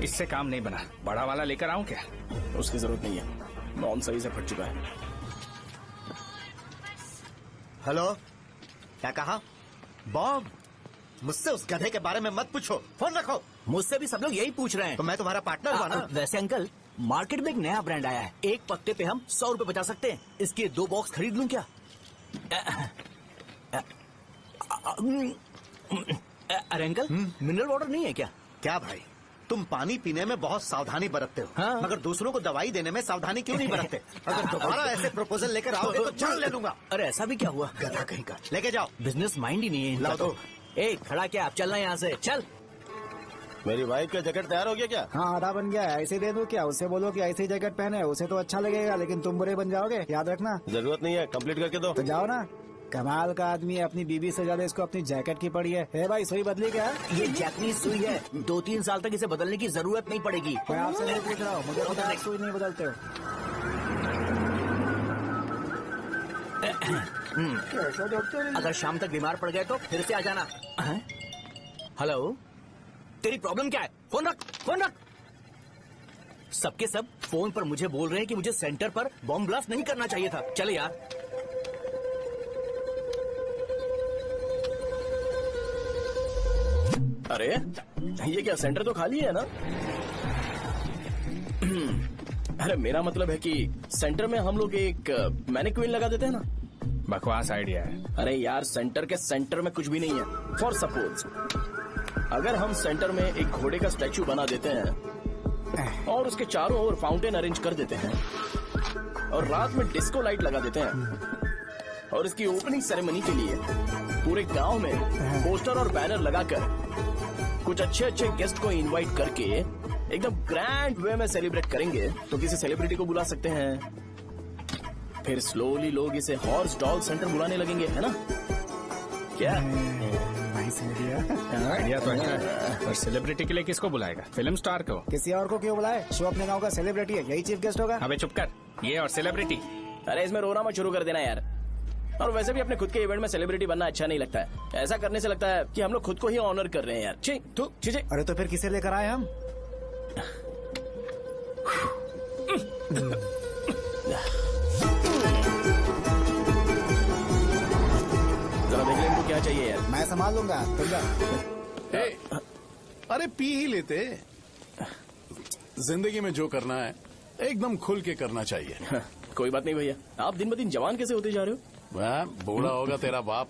इससे काम नहीं बना, बड़ा वाला लेकर आऊं क्या? उसकी जरूरत नहीं है, बॉम्ब सही से फट चुका है। हेलो, क्या कहा? बॉम्ब? मुझसे उस गधे के बारे में मत पूछो, फोन रखो। मुझसे भी सब लोग यही पूछ रहे हैं। तो मैं तुम्हारा पार्टनर हुआ ना? वैसे अंकल, मार्केट में एक नया ब्रांड आया है, एक पत्ते पे हम 100 रुपए बचा सकते हैं। इसके 2 बॉक्स खरीद लूं क्या? अरे अंकल, मिनरल वाटर नहीं है क्या? क्या भाई, तुम पानी पीने में बहुत सावधानी बरतते हो, हाँ? मगर दूसरों को दवाई देने में सावधानी क्यों नहीं बरतते? अगर दोबारा ऐसे प्रपोजल लेकर आओगे तो जान ले लूंगा। अरे ऐसा भी क्या हुआ? गधा कहीं का, लेके जाओ। बिजनेस माइंड ही नहीं है इनका लाओ तो। दो। ए खड़ा क्या, आप चलना यहाँ से, चल। मेरी वाइफ का जैकेट तैयार हो गया क्या? हाँ, आधा बन गया है। ऐसे दे दो क्या? उससे बोलो कि ऐसे ही जैकेट पहने, उसे तो अच्छा लगेगा, लेकिन तुम बुरे बन जाओगे, याद रखना। जरूरत नहीं है, कंप्लीट करके दो। तो जाओ ना। कमाल का आदमी है, अपनी बीबी से ज्यादा इसको अपनी जैकेट की पड़ी है। ए भाई, सुई बदली क्या? ये जैपनीज सुई है, 2-3 साल तक इसे बदलने की जरूरत नहीं पड़ेगी। मैं आपसे नहीं पूछ रहा हूँ, मुझे पता है सुई नहीं बदलते हो। कैसा डॉक्टर? अगर शाम तक बीमार पड़ गए तो फिर से आ जाना। हेलो, तेरी प्रॉब्लम क्या है? फोन रख, फोन रख। सबके सब फोन पर मुझे बोल रहे हैं कि मुझे सेंटर पर बॉम्ब ब्लास्ट नहीं करना चाहिए था। चले यार। अरे ये क्या, सेंटर तो खाली है ना? अरे मेरा मतलब है कि सेंटर में हम लोग एक मैनिक्विन लगा देते हैं ना। बकवास आइडिया है। अरे यार, सेंटर के सेंटर में कुछ भी नहीं है। फॉर सपोज अगर हम सेंटर में एक घोड़े का स्टैचू बना देते हैं और उसके चारों ओर फाउंटेन अरेंज कर देते हैं और रात में डिस्को लाइट लगा देते हैं और इसकी ओपनिंग सेरेमनी के लिए पूरे गांव में पोस्टर और बैनर लगाकर कुछ अच्छे अच्छे गेस्ट को इनवाइट करके एकदम ग्रैंड वे में सेलिब्रेट करेंगे, तो किसी सेलिब्रिटी को बुला सकते हैं। फिर स्लोली लोग इसे हॉर्स डॉग सेंटर बुलाने लगेंगे, है ना? क्या आइडिया तो अच्छा है। और सेलिब्रिटी के लिए किसको बुलाएगा? फिल्म स्टार को? किसी और को क्यों बुलाए? शो अपने गांव का सेलिब्रिटी है, यही चीफ गेस्ट होगा। अबे चुप कर, ये और सेलिब्रिटी। अरे इसमें रोना मत शुरू कर देना यार। और वैसे भी अपने खुद के इवेंट में सेलिब्रिटी बनना अच्छा नहीं लगता है। ऐसा करने से लगता है कि हम लोग खुद को ही ऑनर कर रहे हैं यार। छी, तू छी। अरे तो फिर किसे लेकर आए हम? जरा देख ले इनको क्या चाहिए यार। मैं संभाल लूंगा, तुम जा। अरे पी ही लेते। जिंदगी में जो करना है एकदम खुल के करना चाहिए। कोई बात नहीं भैया, आप दिन ब दिन जवान कैसे होते जा रहे हो? वह बूढ़ा होगा तेरा बाप।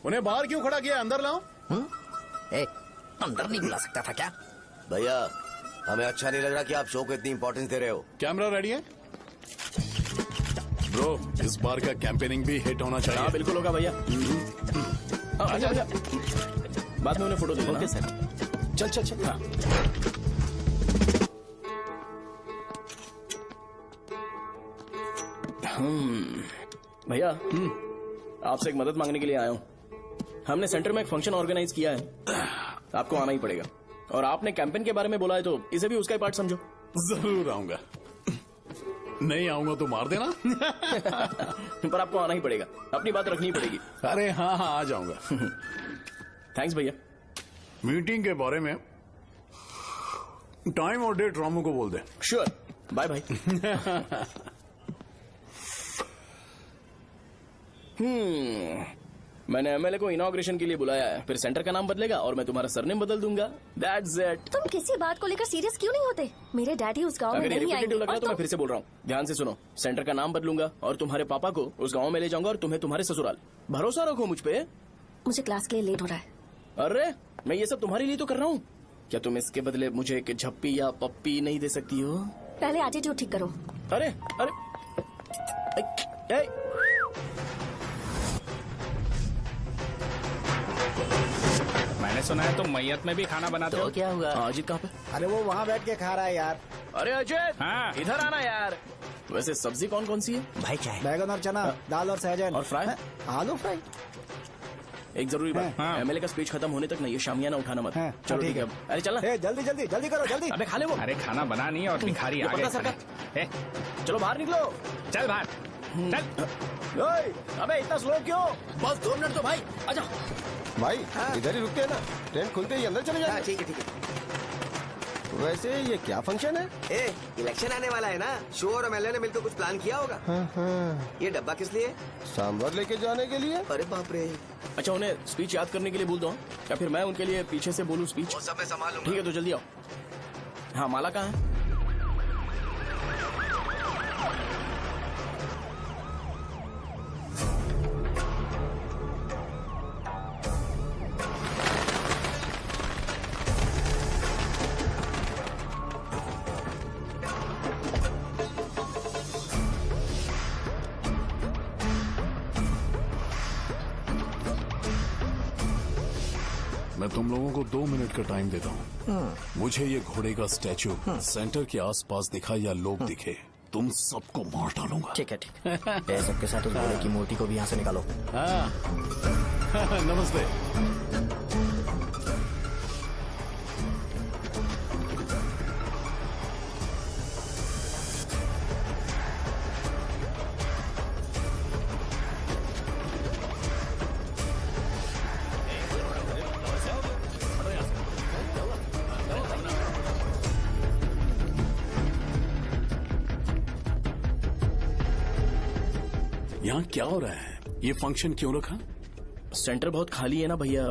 उन्हें बाहर क्यों खड़ा किया? अंदर लाओ। अंदर नहीं बुला सकता था क्या? भैया, हमें अच्छा नहीं लग रहा कि आप शो को इतनी इंपॉर्टेंस दे रहे हो। कैमरा रेडी है ब्रो? इस बार का कैंपेनिंग भी हिट होना चाहिए। हाँ बिल्कुल होगा भैया। अच्छा भैया, बाद में उन्हें फोटो देना। Okay sir. चल चल चल। हाँ। भैया, आपसे एक मदद मांगने के लिए आया हूँ। हमने सेंटर में एक फंक्शन ऑर्गेनाइज किया है, आपको आना ही पड़ेगा। और आपने कैंपेन के बारे में बोला है तो इसे भी उसका ही पार्ट समझो। जरूर आऊंगा। नहीं आऊंगा तो मार देना। पर आपको आना ही पड़ेगा, अपनी बात रखनी पड़ेगी। अरे हाँ हाँ, आ जाऊंगा। थैंक्स भैया। मीटिंग के बारे में टाइम और डेट रामू को बोल दे। Sure, bye bye. मैंने एमएलए को इनॉग्रेशन के लिए बुलाया है, फिर सेंटर का नाम बदलेगा और मैं तुम्हारा सरनेम बदल दूंगा। That's it. तुम किसी बात को लेकर सीरियस क्यों नहीं होते? मेरे डैडी उस गांव में अगर नहीं आएंगे। रिपीटेटिव लग रहा है तो मैं फिर से बोल रहा हूँ, ध्यान से सुनो। सेंटर का नाम बदलूंगा और तुम्हारे पापा को उस गांव में ले जाऊंगा और तुम्हें तुम्हारे ससुराल। भरोसा रखो मुझ पे। मुझे क्लास के लिए लेट हो रहा है। अरे मैं ये सब तुम्हारे लिए तो कर रहा हूँ। क्या तुम इसके बदले मुझे एक झप्पी या पप्पी नहीं दे सकती हो? पहले एटीट्यूड ठीक करो। अरे अरे ए, मैंने सुना है तुम मैयत में भी खाना बनाते हो। क्या हुआ? अजीत कहाँ पे? अरे वो वहाँ बैठ के खा रहा है यार। अरे अजय, हाँ। इधर आना यार। वैसे सब्जी कौन कौन सी है? भाई क्या है? बैगन और चना, दाल और सहजन और फ्राई? आलू फ्राई। एक जरूरी बात, हाँ। एमएलए का स्पीच खत्म होने तक ना ये शामियाना उठाना मत। हाँ, चलो ठीक ठीक है। है। अरे चलना। ए, जल्दी जल्दी जल्दी करो, जल्दी। अबे खा ले वो। अरे खाना बना नहीं और भिखारी ये आ गए। पर्दा सरका। ए, चलो बाहर निकलो। चल बाहर चल। ओए, अबे इतना स्लो क्यों? बस 2 मिनट तो भाई, आजा। भाई इधर ही रुकते हैं ना, ट्रेन खुलते ही अंदर चले जाएंगे। ठीक है ठीक है। वैसे ये क्या फंक्शन है? ए, इलेक्शन आने वाला है ना, शो और एमएलए ने मिलकर कुछ प्लान किया होगा। ये डब्बा किस लिए? सांभर लेके जाने के लिए। अरे बाप रे। अच्छा, उन्हें स्पीच याद करने के लिए बोल दो या फिर मैं उनके लिए पीछे से बोलूं स्पीच? वो सब मैं संभालूंगा। ठीक है तो जल्दी आओ। हाँ, माला कहाँ है? मैं तुम लोगों को 2 मिनट का टाइम देता हूँ। मुझे ये घोड़े का स्टैचू सेंटर के आसपास दिखा या लोग दिखे, तुम सबको मार डालूंगा। ठीक है ठीक है। सबके साथ उस घोड़े की मूर्ति को भी यहाँ से निकालो। हाँ। नमस्ते। यहाँ क्या हो रहा है? ये फंक्शन क्यों रखा? सेंटर बहुत खाली है ना भैया,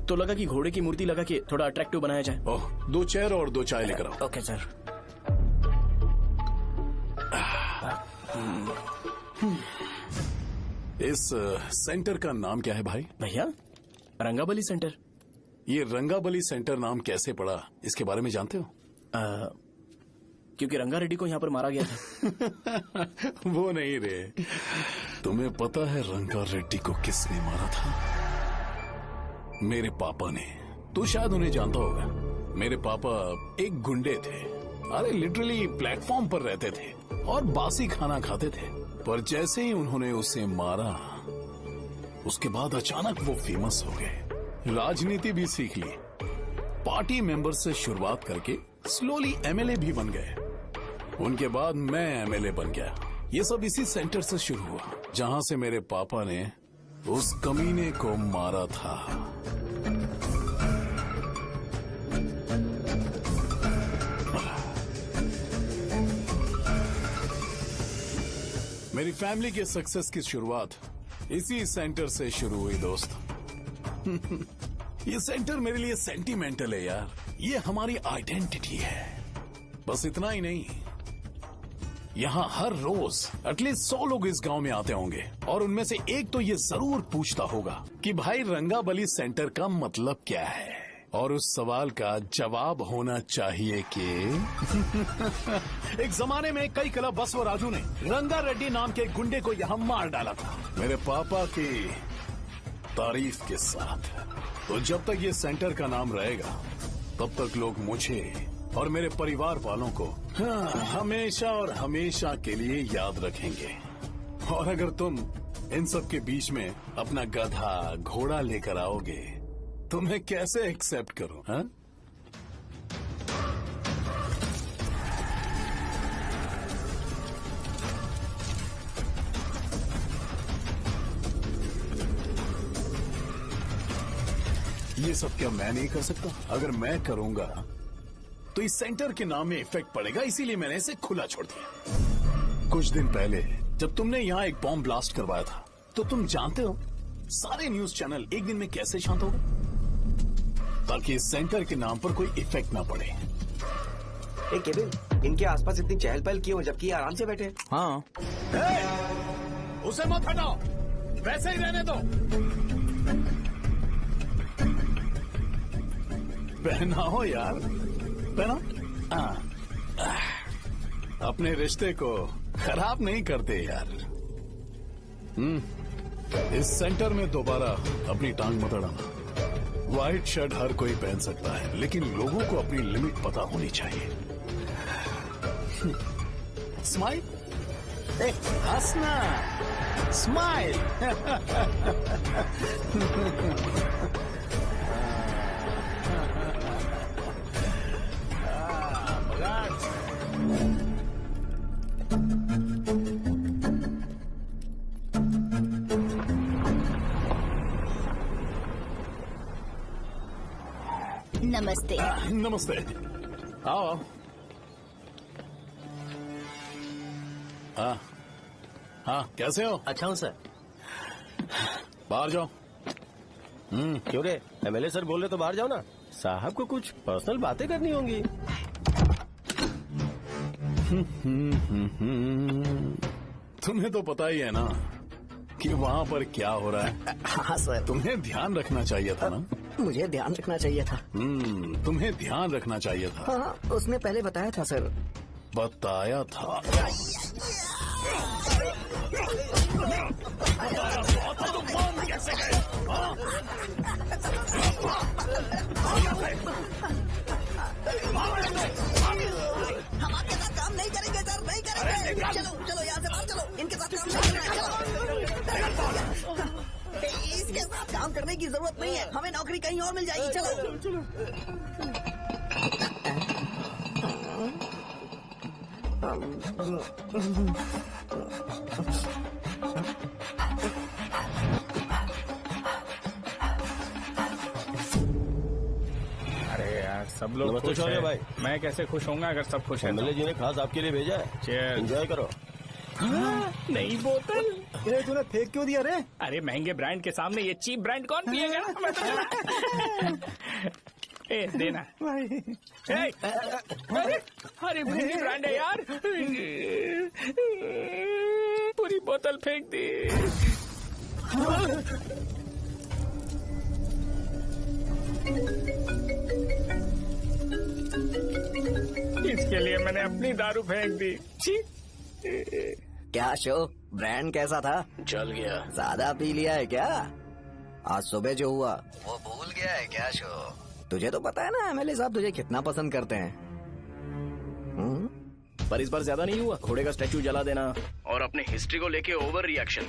तो लगा कि घोड़े की मूर्ति लगा के थोड़ा अट्रैक्टिव बनाया जाए। ओह, 2 चेयर और 2 चाय लेकर आओ। Okay sir. इस सेंटर का नाम क्या है भाई? भैया रंगाबली सेंटर। ये रंगाबली सेंटर नाम कैसे पड़ा, इसके बारे में जानते हो? क्योंकि रंगा रेड्डी को यहाँ पर मारा गया था। वो नहीं रे, तुम्हें पता है रंगा रेड्डी को किसने मारा था? मेरे पापा ने। तू शायद उन्हें जानता होगा। मेरे पापा एक गुंडे थे। अरे लिटरली प्लेटफॉर्म पर रहते थे और बासी खाना खाते थे। पर जैसे ही उन्होंने उसे मारा, उसके बाद अचानक वो फेमस हो गए। राजनीति भी सीख ली, पार्टी मेंबर से शुरुआत करके स्लोली एमएलए भी बन गए। उनके बाद मैं एमएलए बन गया। ये सब इसी सेंटर से शुरू हुआ, जहां से मेरे पापा ने उस कमीने को मारा था। मेरी फैमिली के सक्सेस की शुरुआत इसी सेंटर से शुरू हुई दोस्त। ये सेंटर मेरे लिए सेंटिमेंटल है यार। ये हमारी आइडेंटिटी है। बस इतना ही नहीं, यहाँ हर रोज एटलीस्ट 100 लोग इस गांव में आते होंगे और उनमें से एक तो ये जरूर पूछता होगा कि भाई रंगाबली सेंटर का मतलब क्या है, और उस सवाल का जवाब होना चाहिए कि एक जमाने में कई क्लब बस व राजू ने रंगा रेड्डी नाम के गुंडे को यहाँ मार डाला था, मेरे पापा की तारीफ के साथ। तो जब तक ये सेंटर का नाम रहेगा, तब तक लोग मुझे और मेरे परिवार वालों को हमेशा और हमेशा के लिए याद रखेंगे। और अगर तुम इन सब के बीच में अपना गधा घोड़ा लेकर आओगे, तो मैं कैसे एक्सेप्ट करूं? हाँ? ये सब क्या मैं नहीं कर सकता? अगर मैं करूंगा तो इस सेंटर के नाम में इफेक्ट पड़ेगा, इसीलिए मैंने इसे खुला छोड़ दिया। कुछ दिन पहले जब तुमने यहाँ एक बॉम्ब ब्लास्ट करवाया था, तो तुम जानते हो सारे न्यूज चैनल एक दिन में कैसे शांत हो गए? ताकि इस सेंटर के नाम पर कोई इफेक्ट ना पड़े। केविन, इनके आसपास इतनी चहल पहल क्यों, जबकि आराम से बैठे? हाँ। उसे मत हटाओ, वैसे ही रहने दो। पहनाओ यार, पहना। अपने रिश्ते को खराब नहीं करते यार। इस सेंटर में दोबारा अपनी टांग मत अड़ाना। व्हाइट शर्ट हर कोई पहन सकता है, लेकिन लोगों को अपनी लिमिट पता होनी चाहिए। स्माइल, हंसना, स्माइल। नमस्ते। नमस्ते, आओ। हाँ हाँ, कैसे हो? अच्छा हूँ सर। बाहर जाओ। क्यों रे, एमएलए सर बोल रहे तो बाहर जाओ ना। साहब को कुछ पर्सनल बातें करनी होंगी। तुम्हें तो पता ही है ना कि वहाँ पर क्या हो रहा है। हाँ सर। तुम्हें ध्यान रखना चाहिए था ना। मुझे ध्यान रखना चाहिए था। तुम्हें ध्यान रखना चाहिए था। हाँ, उसने पहले बताया था सर। बताया था? कैसे गए? काम करने की जरूरत नहीं है, हमें नौकरी कहीं और मिल जाएगी। चलो। अरे यार सब लोग नमस्ते खुश शौर्य हैं। भाई। मैं कैसे खुश होऊंगा अगर सब खुश हैं तो? एमएलए जी ने खास आपके लिए भेजा है। Cheers। एंजॉय करो। नई बोतल। ये तूने फेंक क्यों दिया रे? अरे महंगे ब्रांड के सामने ये चीप ब्रांड कौन पिएगा? मैं तो ए देना भाई ए, अरे महंगी ब्रांड है यार, पूरी बोतल फेंक दी। इसके लिए मैंने अपनी दारू फेंक दी। छी। क्या शो, ब्रांड कैसा था? चल गया। ज्यादा पी लिया है क्या? आज सुबह जो हुआ वो भूल गया है क्या शो? तुझे तो पता है ना एमएलए साहब तुझे कितना पसंद करते हैं। पर इस बार ज्यादा नहीं हुआ। घोड़े का स्टैचू जला देना और अपने हिस्ट्री को लेके ओवर रिएक्शन,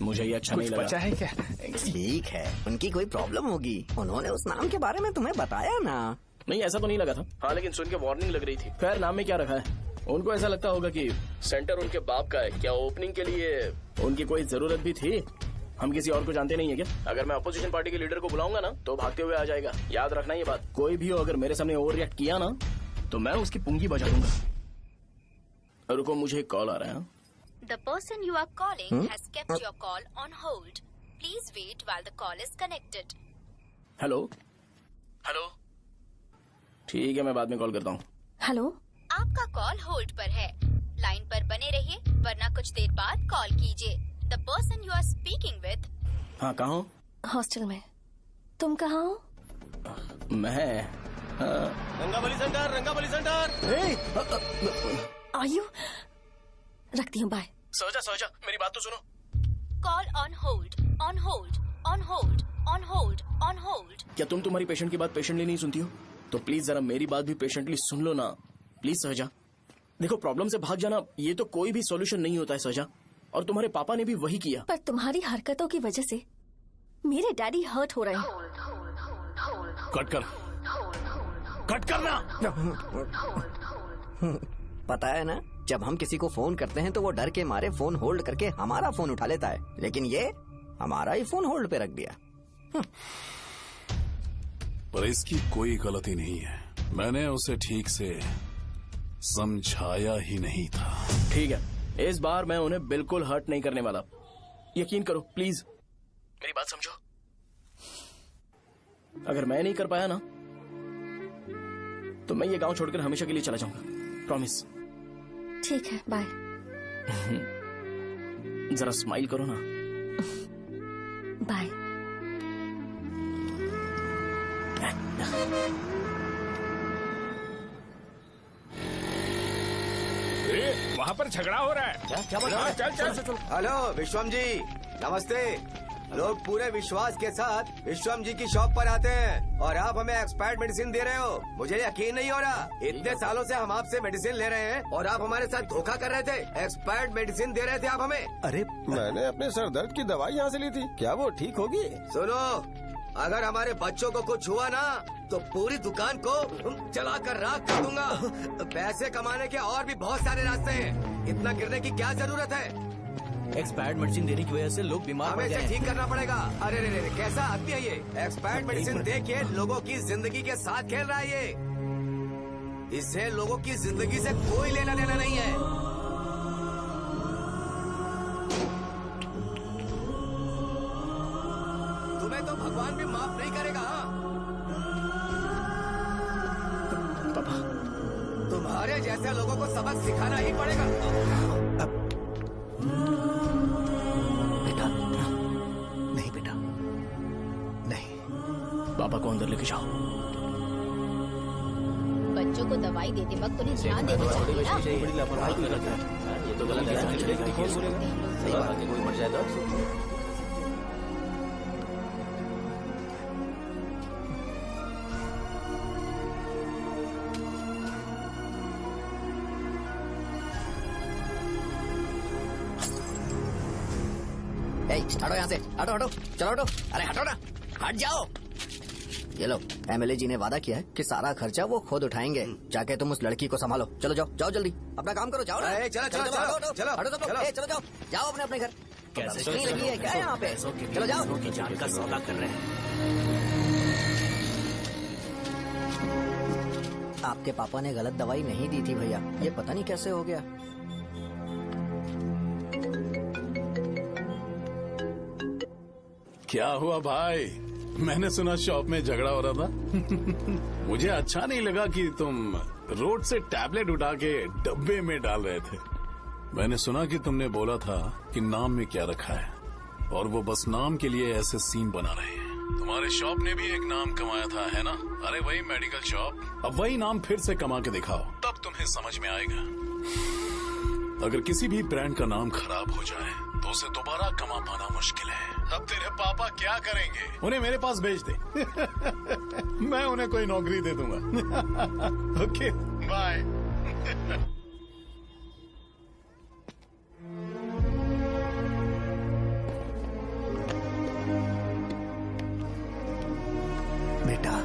मुझे ये अच्छा नहीं लगा। बचा है क्या? ठीक है, उनकी कोई प्रॉब्लम होगी, उन्होंने उस नाम के बारे में तुम्हें बताया ना? नहीं ऐसा तो नहीं लगा था। हाँ लेकिन सुन के वार्निंग लग रही थी। खैर नाम में क्या रखा है, उनको ऐसा लगता होगा कि सेंटर उनके बाप का है। क्या ओपनिंग के लिए उनकी कोई जरूरत भी थी? हम किसी और को जानते नहीं है क्या? अगर मैं अपोजिशन पार्टी के लीडर को बुलाऊंगा ना तो भागते हुए आ जाएगा। याद रखना ये बात। कोई भी हो अगर मेरे सामने ओवर रिएक्ट किया ना तो मैं उसकी पुंगी बजा दूंगा। रुको मुझे एक कॉल आ रहा है। The person you are calling has kept your call on hold. Please wait while the call is connected. Hello hello, ठीक है मैं बाद में कॉल करता हूँ। हेलो, आपका कॉल होल्ड पर है, लाइन पर बने रहिए वरना कुछ देर बाद कॉल कीजिए। The person you are speaking with। हाँ कहाँ हो? हॉस्टल में। तुम कहाँ हो? मैं रंगाबली सेंटर। आयु, रखती हूँ, बाय। सोचा मेरी बात तो सुनो। Call on hold, on hold, on hold, on hold, on hold। क्या तुम तुम्हारी पेशेंट की बात पेशेंटली नहीं सुनती हो? तो प्लीज जरा मेरी बात भी पेशेंटली सुन लो ना प्लीज। सहजा देखो, प्रॉब्लम से भाग जाना ये तो कोई भी सॉल्यूशन नहीं होता है सहजा, और तुम्हारे पापा ने भी वही किया। पर तुम्हारी हरकतों की वजह से मेरे डैडी हर्ट हो रहे हैं। कट करना। पता है ना, जब हम किसी को फोन करते हैं तो वो डर के मारे फोन होल्ड करके हमारा फोन उठा लेता है, लेकिन ये हमारा ही फोन होल्ड पे रख दिया। पर इसकी कोई गलती नहीं है, मैंने उसे ठीक से समझाया ही नहीं था। ठीक है, इस बार मैं उन्हें बिल्कुल हर्ट नहीं करने वाला, यकीन करो प्लीज, मेरी बात समझो। अगर मैं नहीं कर पाया ना तो मैं ये गांव छोड़कर हमेशा के लिए चला जाऊंगा, प्रॉमिस। ठीक है, बाय। जरा स्माइल करो ना। बाय। वहाँ पर झगड़ा हो रहा है। क्या बोल रहा है? चल। हेलो विश्वम जी, नमस्ते। लोग पूरे विश्वास के साथ विश्वम जी की शॉप पर आते हैं और आप हमें एक्सपायर्ड मेडिसिन दे रहे हो। मुझे यकीन नहीं हो रहा, इतने सालों से हम आपसे मेडिसिन ले रहे हैं और आप हमारे साथ धोखा कर रहे थे। एक्सपायर्ड मेडिसिन दे रहे थे आप हमें। अरे मैंने अपने सर दर्द की दवाई यहाँ से ली थी, क्या वो ठीक होगी? सुनो, अगर हमारे बच्चों को कुछ हुआ ना तो पूरी दुकान को जला कर राख कर दूंगा। पैसे कमाने के और भी बहुत सारे रास्ते हैं, इतना गिरने की क्या जरूरत है? एक्सपायर्ड मेडिसिन देने की वजह से लोग बीमार पड़ हमें गए इसे ठीक करना पड़ेगा। अरे रे, कैसा आदमी है ये? एक्सपायर्ड मेडिसिन दे के लोगों की जिंदगी के साथ खेल रहा है ये। इससे लोगों की जिंदगी से कोई लेना देना नहीं है। तुम्हें तो भगवान भी माफ नहीं करेगा। पापा, तुम्हारे जैसे लोगों को सबक सिखाना ही पड़ेगा। पापा को अंदर लेके जाओ। बच्चों को दवाई देते वक्त उन्हें ध्यान देना चाहिए ना। बड़ी लापरवाही क्यों करता है? ये तो गलत है। कोई मर जाएगा। हटो यहाँ से, हटो हटो, चलो हटो, अरे हटो ना, हट जाओ। ये लो, एमएलए जी ने वादा किया है कि सारा खर्चा वो खुद उठाएंगे। जाके तुम उस लड़की को संभालो। चलो जाओ, जाओ जल्दी, अपना काम करो, जाओ ना। चलो, चलो, चलो, हटो, चलो, हटो सब लोग, चलो जाओ, जाओ अपने घर। कैसे नहीं लगी है क्या यहाँ पे? चलो जाओ। की जान का सौदा कर रहे हैं। आपके पापा ने गलत दवाई नहीं दी थी भैया, ये पता नहीं कैसे हो गया। क्या हुआ भाई? मैंने सुना शॉप में झगड़ा हो रहा था। मुझे अच्छा नहीं लगा कि तुम रोड से टैबलेट उठा के डब्बे में डाल रहे थे। मैंने सुना कि तुमने बोला था कि नाम में क्या रखा है, और वो बस नाम के लिए ऐसे सीन बना रहे हैं। तुम्हारे शॉप ने भी एक नाम कमाया था, है ना? अरे वही मेडिकल शॉप। अब वही नाम फिर से कमा के दिखाओ, तब तुम्हें समझ में आएगा। अगर किसी भी ब्रांड का नाम खराब हो जाए तो उसे दोबारा कमा पाना मुश्किल है। अब तेरे पापा क्या करेंगे? उन्हें मेरे पास भेज दे। मैं उन्हें कोई नौकरी दे दूंगा। Okay, bye. बेटा,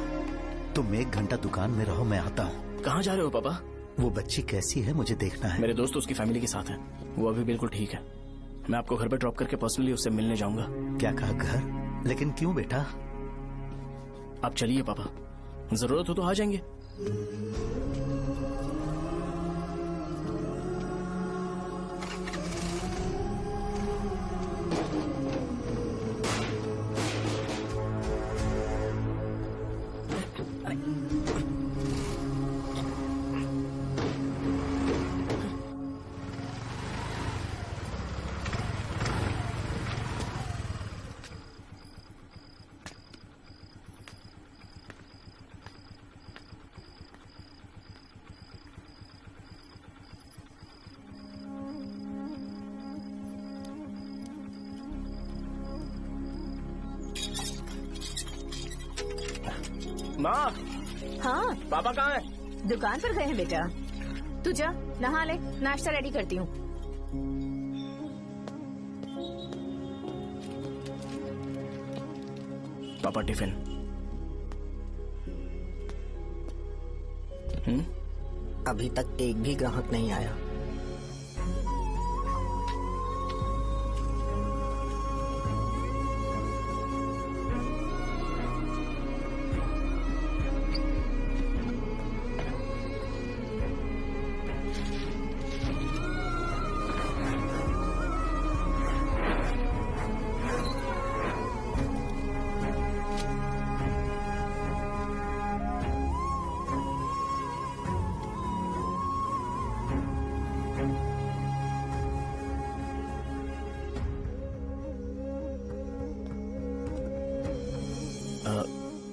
तुम 1 घंटा दुकान में रहो, मैं आता हूँ। कहाँ जा रहे हो पापा? वो बच्ची कैसी है मुझे देखना है। मेरे दोस्त उसकी फैमिली के साथ हैं। वो अभी बिल्कुल ठीक है। मैं आपको घर पे ड्रॉप करके पर्सनली उससे मिलने जाऊंगा। क्या कहा घर? लेकिन क्यों बेटा? आप चलिए पापा, जरूरत हो तो आ जाएंगे। माँ, हाँ पापा कहाँ हैं? दुकान पर गए हैं बेटा। तू जा नहा ले, नाश्ता रेडी करती हूँ। पापा टिफिन। अभी तक एक भी ग्राहक नहीं आया।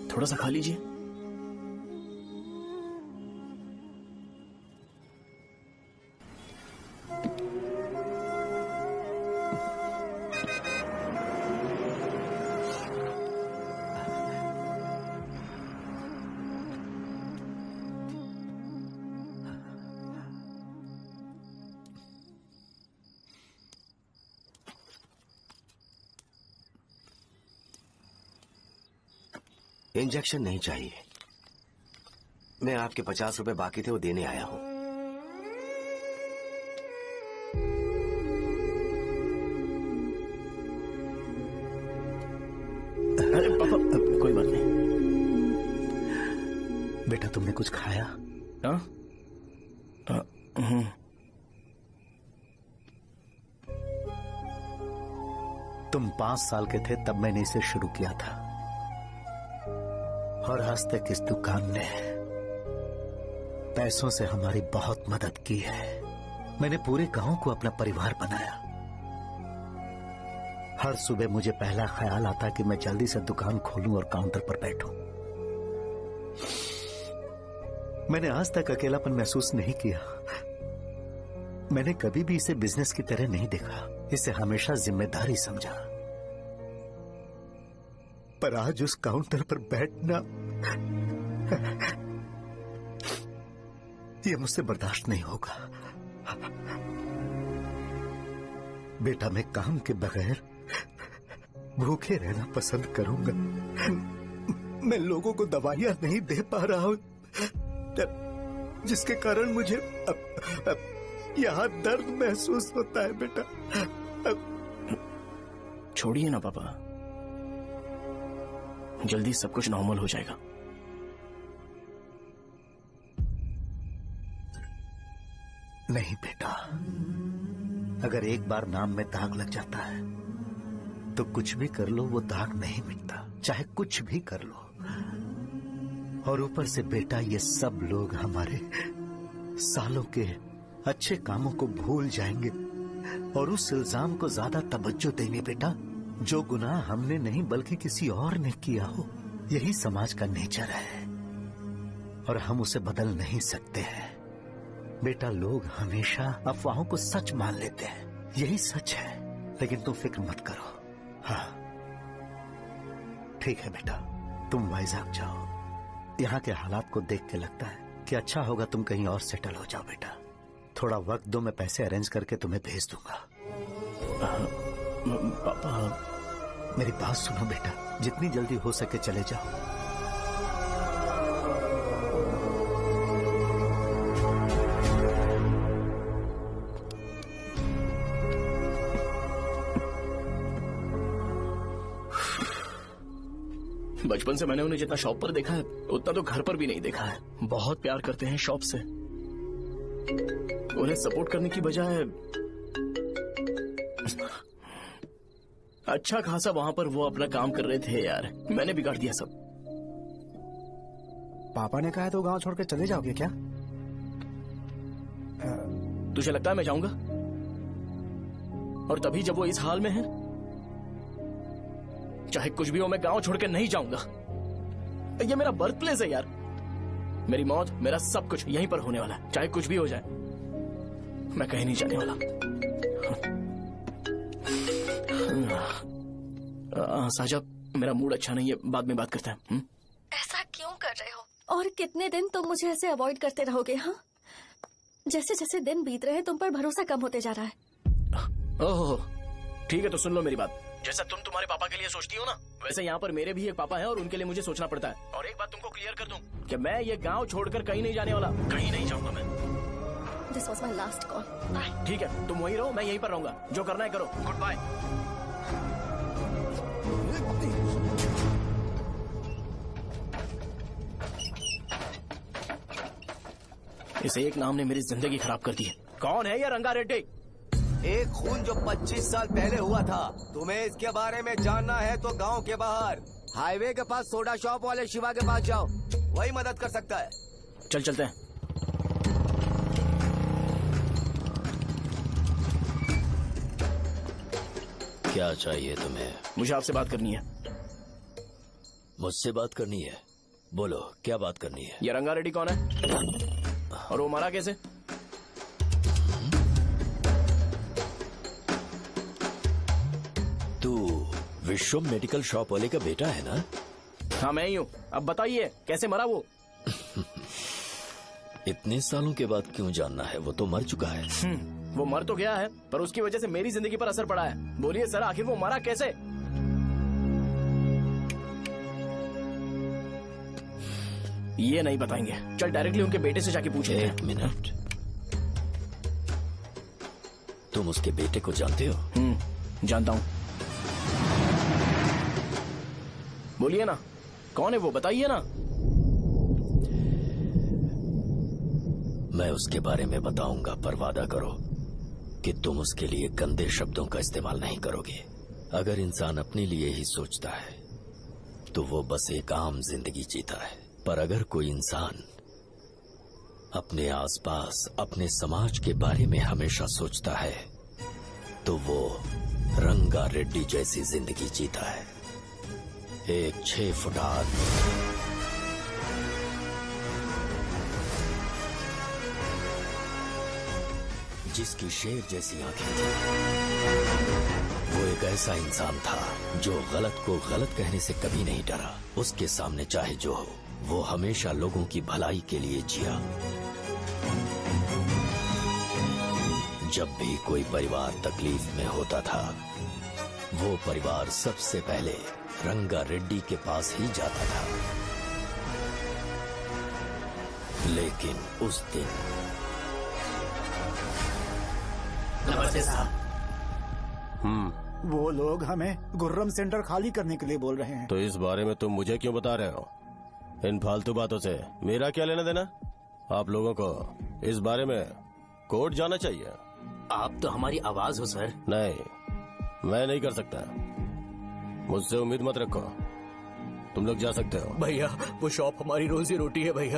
थोड़ा सा खा लीजिए। इंजेक्शन नहीं चाहिए। मैं आपके 50 रुपए बाकी थे, वो देने आया हूं। अरे पापा, कोई बात नहीं। बेटा तुमने कुछ खाया? हाँ? तुम 5 साल के थे तब मैंने इसे शुरू किया था, और आज तक इस दुकान ने पैसों से हमारी बहुत मदद की है। मैंने पूरे गांव को अपना परिवार बनाया। हर सुबह मुझे पहला ख्याल आता कि मैं जल्दी से दुकान खोलूं और काउंटर पर बैठूं। मैंने आज तक अकेलापन महसूस नहीं किया। मैंने कभी भी इसे बिजनेस की तरह नहीं देखा, इसे हमेशा जिम्मेदारी समझा। पर आज उस काउंटर पर बैठना ये मुझसे बर्दाश्त नहीं होगा। बेटा मैं काम के बगैर भूखे रहना पसंद करूंगा। मैं लोगों को दवाइयां नहीं दे पा रहा हूं, जिसके कारण मुझे यहाँ दर्द महसूस होता है बेटा। छोड़िए ना पापा, जल्दी सब कुछ नॉर्मल हो जाएगा। नहीं बेटा, अगर एक बार नाम में दाग लग जाता है तो कुछ भी कर लो वो दाग नहीं मिटता, चाहे कुछ भी कर लो। और ऊपर से बेटा ये सब लोग हमारे सालों के अच्छे कामों को भूल जाएंगे और उस इल्जाम को ज्यादा तवज्जो देंगे बेटा, जो गुनाह हमने नहीं बल्कि किसी और ने किया हो। यही समाज का नेचर है और हम उसे बदल नहीं सकते हैं बेटा। लोग हमेशा अफवाहों को सच मान लेते हैं, यही सच है। लेकिन तुम फिक्र मत करो। हाँ ठीक है बेटा, तुम वाइजैक जाओ। यहाँ के हालात को देख के लगता है कि अच्छा होगा तुम कहीं और सेटल हो जाओ बेटा। थोड़ा वक्त दो, मैं पैसे अरेंज करके तुम्हें भेज दूंगा। पापा मेरी बात सुनो बेटा, जितनी जल्दी हो सके चले जाओ। बचपन से मैंने उन्हें जितना शॉप पर देखा है उतना तो घर पर भी नहीं देखा है। बहुत प्यार करते हैं शॉप से। उन्हें सपोर्ट करने की बजाय अच्छा खासा वहां पर वो अपना काम कर रहे थे यार। मैंने बिगाड़ दिया सब। पापा ने कहा है तो गांव छोड़ के चले जाओगे क्या? तुझे लगता है मैं जाऊंगा? और तभी जब वो इस हाल में है, चाहे कुछ भी हो मैं गांव छोड़ के नहीं जाऊंगा। ये मेरा बर्थ प्लेस है यार। मेरी मौत, मेरा सब कुछ यहीं पर होने वाला है। चाहे कुछ भी हो जाए मैं कहीं नहीं जाने वाला। साहब, मेरा मूड अच्छा नहीं है, बाद में बात करते हैं। ऐसा क्यों कर रहे हो? और कितने दिन तुम मुझे ऐसे अवॉइड करते रहोगे? हाँ, जैसे जैसे दिन बीत रहे हैं तुम पर भरोसा कम होते जा रहा है। ओह ठीक है, तो सुन लो मेरी बात। जैसा तुम तुम्हारे पापा के लिए सोचती हो ना, वैसे यहाँ पर मेरे भी एक पापा हैं और उनके लिए मुझे सोचना पड़ता है। और एक बात तुमको क्लियर कर दूं कि मैं ये गांव छोड़कर कहीं नहीं जाने वाला, कहीं नहीं जाऊंगा मैं। This was my last call. Bye. ठीक है, तुम वहीं रहो, मैं यहीं पर रहूंगा। जो करना है करो। Good bye. इस एक नाम ने मेरी जिंदगी खराब कर दी है। कौन है ये रंगा रेड्डी? एक खून जो 25 साल पहले हुआ था। तुम्हें इसके बारे में जानना है तो गांव के बाहर हाईवे के पास सोडा शॉप वाले शिवा के पास जाओ, वही मदद कर सकता है। चल चलते हैं। क्या चाहिए तुम्हें? मुझे आपसे बात करनी है। मुझसे बात करनी है? बोलो, क्या बात करनी है? ये रंगा रेड्डी कौन है और वो मरा कैसे? तू विश्वम मेडिकल शॉप वाले का बेटा है ना? हाँ मैं ही हूँ। अब बताइए कैसे मरा वो? इतने सालों के बाद क्यों जानना है? वो तो मर चुका है। वो मर तो गया है, पर उसकी वजह से मेरी जिंदगी पर असर पड़ा है। बोलिए सर, आखिर वो मरा कैसे? ये नहीं बताएंगे। चल डायरेक्टली उनके बेटे से जाके पूछे। एक मिनट, तुम उसके बेटे को जानते हो? जानता हूँ। बोलिए ना, कौन है वो? बताइए ना। मैं उसके बारे में बताऊंगा, पर वादा करो कि तुम उसके लिए गंदे शब्दों का इस्तेमाल नहीं करोगे। अगर इंसान अपने लिए ही सोचता है तो वो बस एक आम जिंदगी जीता है, पर अगर कोई इंसान अपने आसपास, अपने समाज के बारे में हमेशा सोचता है तो वो रंगा रेड्डी जैसी जिंदगी जीता है। एक 6 फुट आदमी, जिसकी शेर जैसी आंखें थी। वो एक ऐसा इंसान था जो गलत को गलत कहने से कभी नहीं डरा। उसके सामने चाहे जो हो, वो हमेशा लोगों की भलाई के लिए जिया। जब भी कोई परिवार तकलीफ में होता था वो परिवार सबसे पहले रंगा रेड्डी के पास ही जाता था, लेकिन उस दिन नमस्ते साहब। वो लोग हमें गुर्रम सेंटर खाली करने के लिए बोल रहे हैं। तो इस बारे में तुम मुझे क्यों बता रहे हो? इन फालतू बातों से मेरा क्या लेना देना? आप लोगों को इस बारे में कोर्ट जाना चाहिए। आप तो हमारी आवाज हो सर। नहीं, मैं नहीं कर सकता। मुझसे उम्मीद मत रखो। तुम लोग जा सकते हो। भैया वो शॉप हमारी रोजी रोटी है भैया।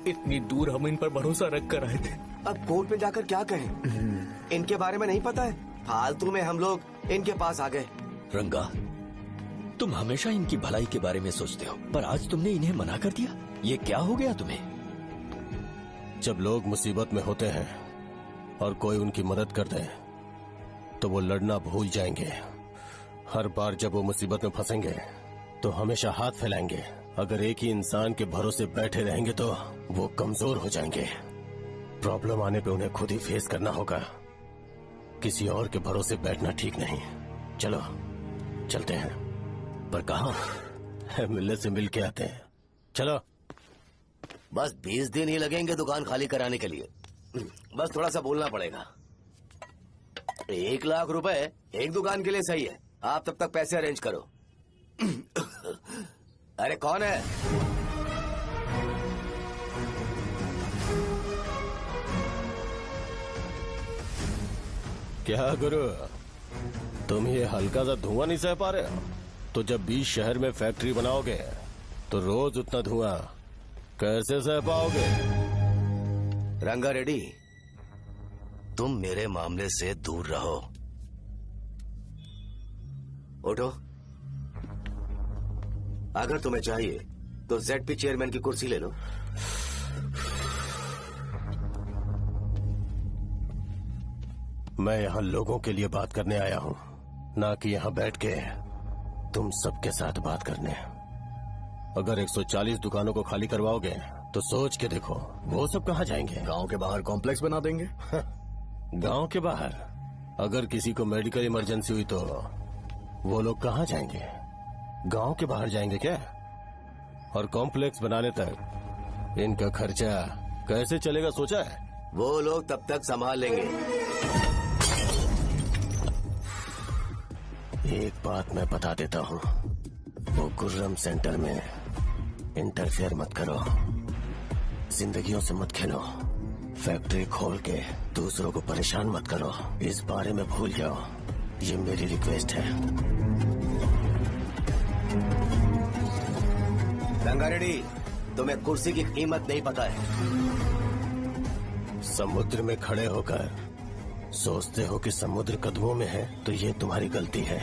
इतनी दूर हम इन पर भरोसा रख कर आए थे। अब कोर्ट में जाकर क्या कहें? इनके बारे में नहीं पता है। फालतू में हम लोग इनके पास आ गए। रंगा, तुम हमेशा इनकी भलाई के बारे में सोचते हो, पर आज तुमने इन्हें मना कर दिया। ये क्या हो गया तुम्हें? जब लोग मुसीबत में होते हैं और कोई उनकी मदद कर दे तो वो लड़ना भूल जाएंगे। हर बार जब वो मुसीबत में फंसेंगे तो हमेशा हाथ फैलाएंगे। अगर एक ही इंसान के भरोसे बैठे रहेंगे तो वो कमजोर हो जाएंगे। प्रॉब्लम आने पे उन्हें खुद ही फेस करना होगा। किसी और के भरोसे बैठना ठीक नहीं। चलो चलते हैं। पर कहाँ? मिलने से मिल के आते हैं। चलो। बस 20 दिन ही लगेंगे दुकान खाली कराने के लिए। बस थोड़ा सा बोलना पड़ेगा। 1 लाख रुपए एक दुकान के लिए सही है। आप तब तक पैसे अरेंज करो। अरे कौन है? क्या गुरु, तुम ये हल्का सा धुआं नहीं सह पा रहे हो? तो जब 20 शहर में फैक्ट्री बनाओगे तो रोज उतना धुआं कैसे सह पाओगे? रंगा रेड्डी, तुम मेरे मामले से दूर रहो। उठो। अगर तुम्हें चाहिए तो ZP चेयरमैन की कुर्सी ले लो। मैं यहाँ लोगों के लिए बात करने आया हूँ, ना कि यहाँ बैठ के तुम सबके साथ बात करने। अगर 140 दुकानों को खाली करवाओगे तो सोच के देखो वो सब कहाँ जाएंगे? गांव के बाहर कॉम्प्लेक्स बना देंगे। गांव के बाहर? अगर किसी को मेडिकल इमरजेंसी हुई तो वो लोग कहाँ जाएंगे? गांव के बाहर जाएंगे क्या? और कॉम्प्लेक्स बनाने तक इनका खर्चा कैसे चलेगा सोचा है? वो लोग तब तक संभाल लेंगे। एक बात मैं बता देता हूँ, वो गुर्रम सेंटर में इंटरफेयर मत करो, जिंदगियों से मत खेलो, फैक्ट्री खोल के दूसरों को परेशान मत करो। इस बारे में भूल जाओ, ये मेरी रिक्वेस्ट है। रंगा रेड्डी, तुम्हें कुर्सी की कीमत नहीं पता है। समुद्र में खड़े होकर सोचते हो कि समुद्र कदमों में है तो ये तुम्हारी गलती है।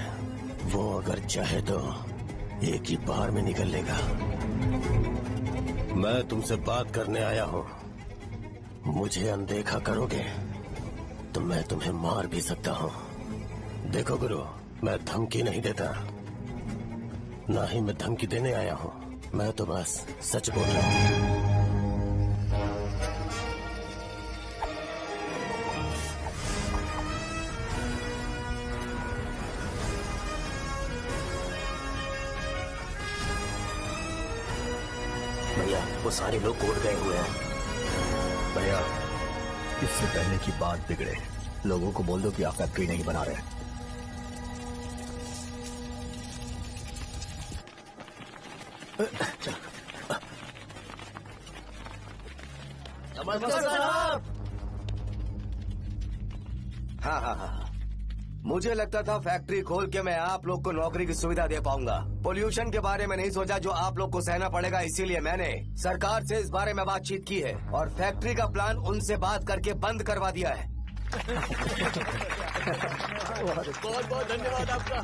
वो अगर चाहे तो एक ही बार में निकल लेगा। मैं तुमसे बात करने आया हूँ। मुझे अनदेखा करोगे तो मैं तुम्हें मार भी सकता हूँ। देखो गुरु, मैं धमकी नहीं देता, ना ही मैं धमकी देने आया हूँ। मैं तो बस सच बोल रहा हूँ। भैया वो सारे लोग कोर्ट गए हुए हैं। भैया इससे पहले की बात बिगड़े, लोगों को बोल दो कि आप फैक्ट्री नहीं बना रहे। नमस्ते साहब। हाँ। मुझे लगता था फैक्ट्री खोल के मैं आप लोग को नौकरी की सुविधा दे पाऊंगा। पोल्यूशन के बारे में नहीं सोचा जो आप लोग को सहना पड़ेगा, इसीलिए मैंने सरकार से इस बारे में बातचीत की है और फैक्ट्री का प्लान उनसे बात करके बंद करवा दिया है। बहुत बहुत धन्यवाद आपका।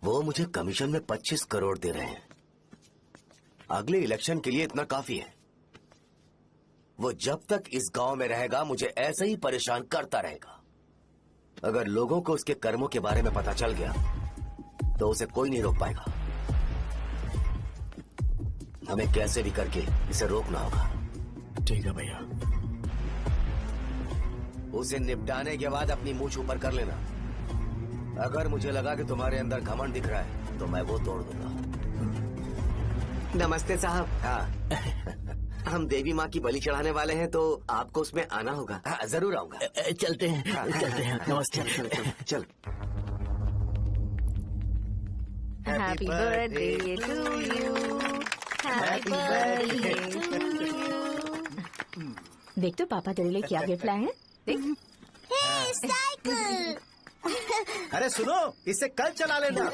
वो मुझे कमीशन में 25 करोड़ दे रहे हैं। अगले इलेक्शन के लिए इतना काफी है। वो जब तक इस गांव में रहेगा मुझे ऐसे ही परेशान करता रहेगा। अगर लोगों को उसके कर्मों के बारे में पता चल गया तो उसे कोई नहीं रोक पाएगा। हमें कैसे भी करके इसे रोकना होगा। ठीक है भैया। उसे निपटाने के बाद अपनी मूंछ ऊपर कर लेना। अगर मुझे लगा कि तुम्हारे अंदर घमंड दिख रहा है तो मैं वो तोड़ दूंगा। नमस्ते साहब। हाँ हम देवी माँ की बलि चढ़ाने वाले हैं तो आपको उसमें आना होगा। हाँ, जरूर आऊंगा। चलते हैं। हाँ, चलते हैं। नमस्ते। चल। Happy birthday to you, happy birthday to you. देख तो पापा तेरे लिए क्या गिफ्ट लाए हैं। देख। साइकिल। अरे सुनो, इसे कल चला लेना।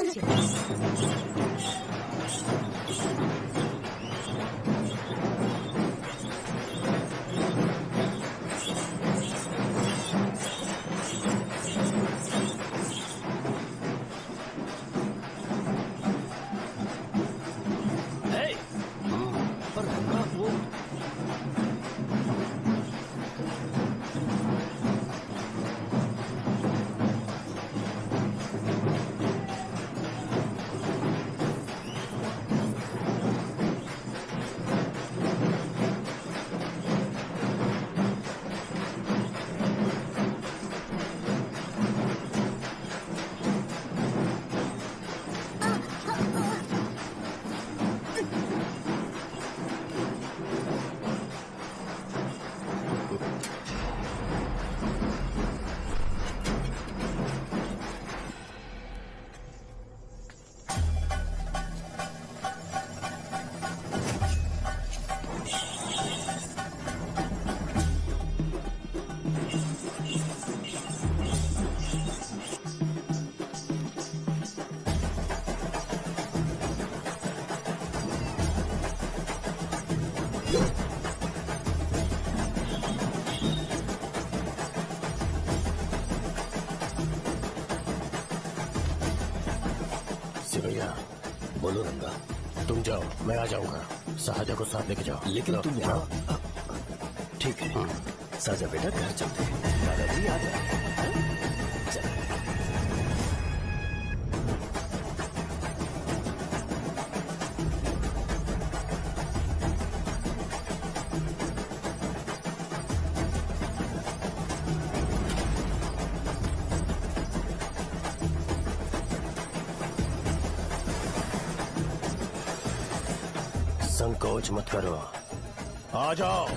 सिवैया, बोलो रंगा, तुम जाओ, मैं आ जाऊंगा। साजा को साथ लेके जाओ। लेकिन तुम यहाँ। ठीक है साजा बेटा, घर चलते हैं। दादाजी आ जाओ। चल। संकोच मत करो, आ जाओ।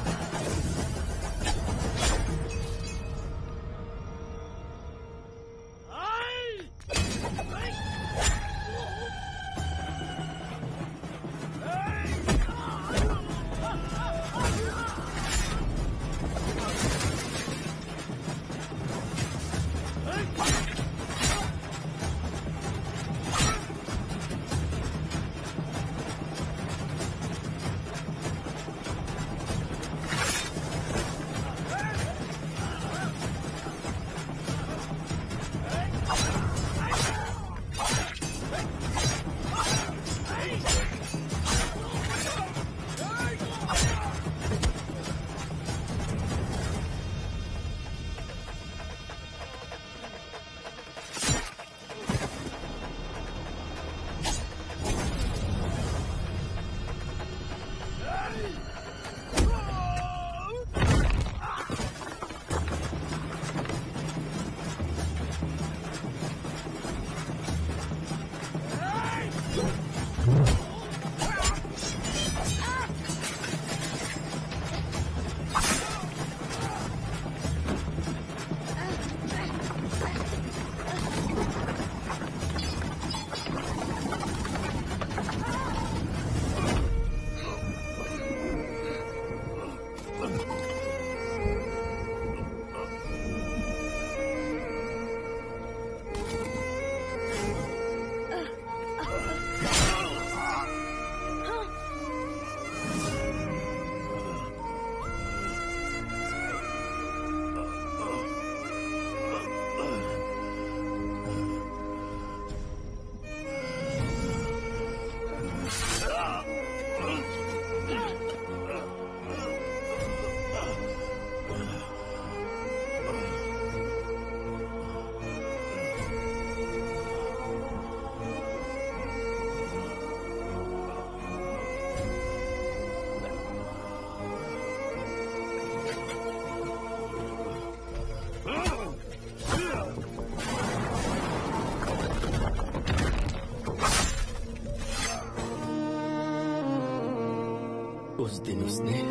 उस दिन उसने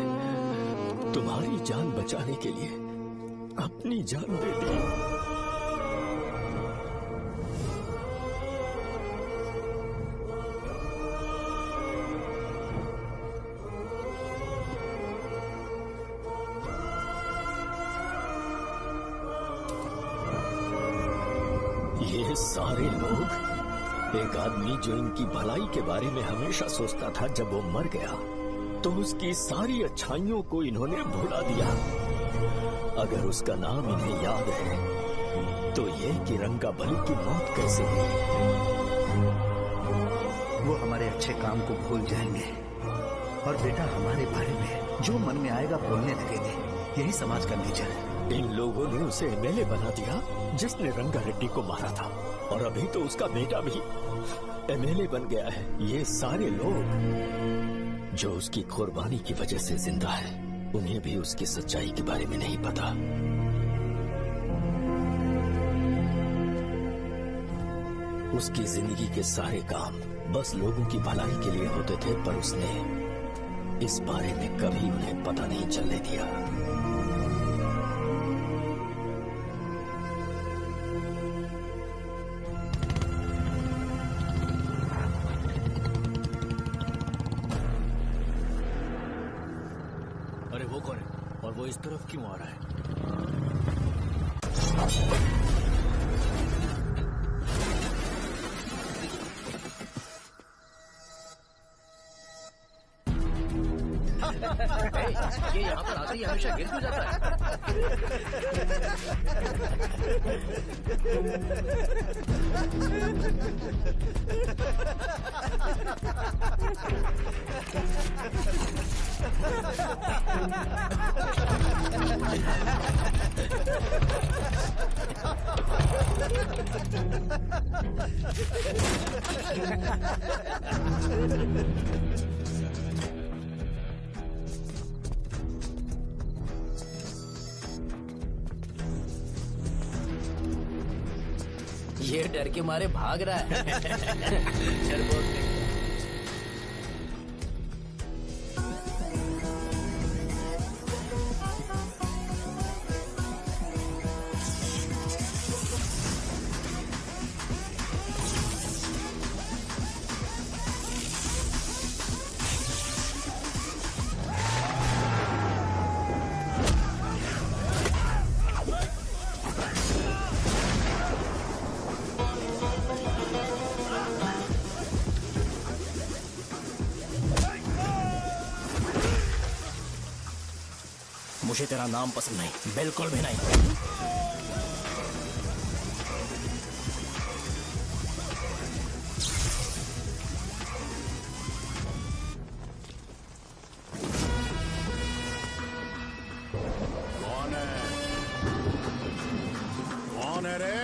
तुम्हारी जान बचाने के लिए अपनी जान दे दी। ये सारे लोग, एक आदमी जो इनकी भलाई के बारे में हमेशा सोचता था, जब वो मर गया तो उसकी सारी अच्छाइयों को इन्होंने भुला दिया। अगर उसका नाम इन्हें याद है तो ये कि रंगाबली की मौत कैसे हुई। वो हमारे अच्छे काम को भूल जाएंगे और बेटा हमारे बारे में जो मन में आएगा बोलने लगेंगे। यही समाज का नेचर है। इन लोगों ने उसे एमएलए बना दिया जिसने रंगा रेड्डी को मारा था, और अभी तो उसका बेटा भी एमएलए बन गया है। ये सारे लोग जो उसकी कुर्बानी की वजह से जिंदा है, उन्हें भी उसकी सच्चाई के बारे में नहीं पता। उसकी जिंदगी के सारे काम बस लोगों की भलाई के लिए होते थे, पर उसने इस बारे में कभी उन्हें पता नहीं चलने दिया। अरे वो कौन है और वो इस तरफ क्यों आ रहा है? ये यहाँ पर आते ही हमेशा गिर क्यों जाता है? ये डर के मारे भाग रहा है। डरपोक नहीं। मुझे तेरा नाम पसंद नहीं, बिल्कुल भी नहीं। कौन है? कौन है रे?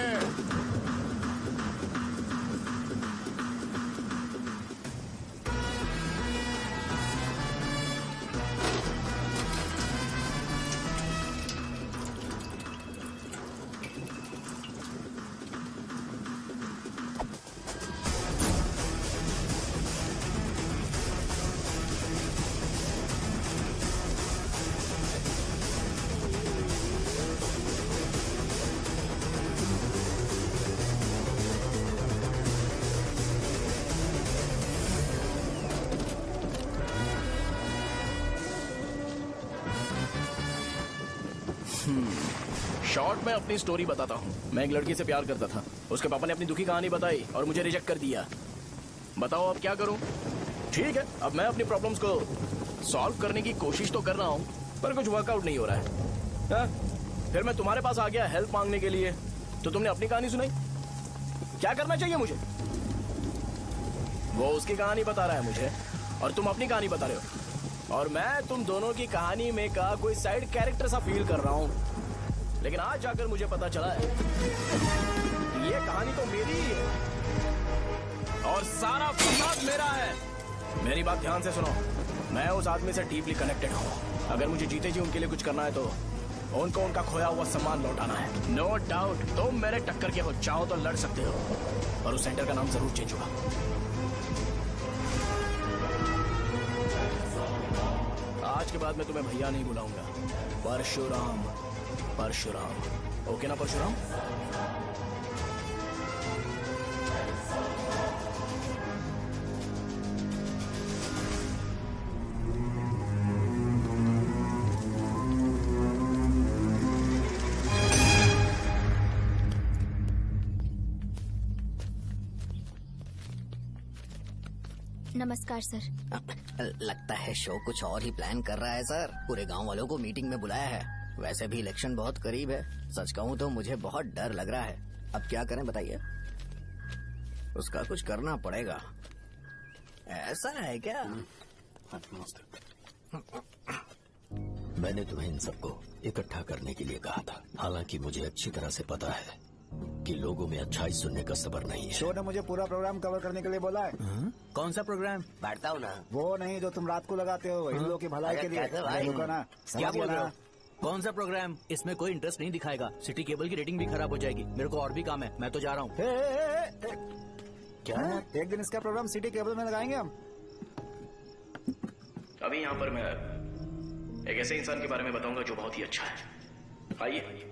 शॉर्ट में अपनी स्टोरी बताता हूँ। मैं एक लड़की से प्यार करता था। उसके पापा ने अपनी दुखी कहानी बताई और मुझे रिजेक्ट कर दिया। बताओ अब क्या करूँ? ठीक है, अब मैं अपनी प्रॉब्लम्स को सॉल्व करने की कोशिश तो कर रहा हूँ, पर कुछ वर्कआउट नहीं हो रहा है। हा? फिर मैं तुम्हारे पास आ गया हेल्प मांगने के लिए, तो तुमने अपनी कहानी सुनाई। क्या करना चाहिए मुझे? वो उसकी कहानी बता रहा है मुझे और तुम अपनी कहानी बता रहे हो, और मैं तुम दोनों की कहानी में का कोई साइड कैरेक्टर सा फील कर रहा हूँ। लेकिन आज जाकर मुझे पता चला है ये कहानी तो मेरी ही है और सारा फसाद मेरा है। मेरी बात ध्यान से सुनो, मैं उस आदमी से डीपली कनेक्टेड हूँ। अगर मुझे जीते जी उनके लिए कुछ करना है तो उनको उनका खोया हुआ सम्मान लौटाना है। नो डाउट तुम मेरे टक्कर के हो, चाहो तो लड़ सकते हो, और उस सेंटर का नाम जरूर चेंज होगा। आज के बाद मैं तुम्हें भैया नहीं बुलाऊंगा, परशुराम। परशुराम, ओके ना परशुराम? नमस्कार सर। लगता है शो कुछ और ही प्लान कर रहा है सर। पूरे गांव वालों को मीटिंग में बुलाया है। वैसे भी इलेक्शन बहुत करीब है। सच कहूँ तो मुझे बहुत डर लग रहा है। अब क्या करें बताइए? उसका कुछ करना पड़ेगा। ऐसा है क्या? मैंने तुम्हें इन सबको इकट्ठा करने के लिए कहा था। हालांकि मुझे अच्छी तरह से पता है कि लोगों में अच्छाई सुनने का सब्र नहीं है। शो ने मुझे पूरा प्रोग्राम कवर करने के लिए बोला है। कौन सा प्रोग्राम? बैठता हूँ ना। वो नहीं जो तुम रात को लगाते हो इन लोगों की भलाई के लिए। रुको ना, क्या बोल रहे हो? कौन सा प्रोग्राम? इसमें कोई इंटरेस्ट नहीं दिखाएगा। सिटी केबल की रेटिंग भी खराब हो जाएगी। मेरे को और भी काम है, मैं तो जा रहा हूँ। क्या एक दिन इसका प्रोग्राम सिटी केबल में लगाएंगे हम? अभी यहाँ पर मैं एक ऐसे इंसान के बारे में बताऊंगा जो बहुत ही अच्छा है। आइए।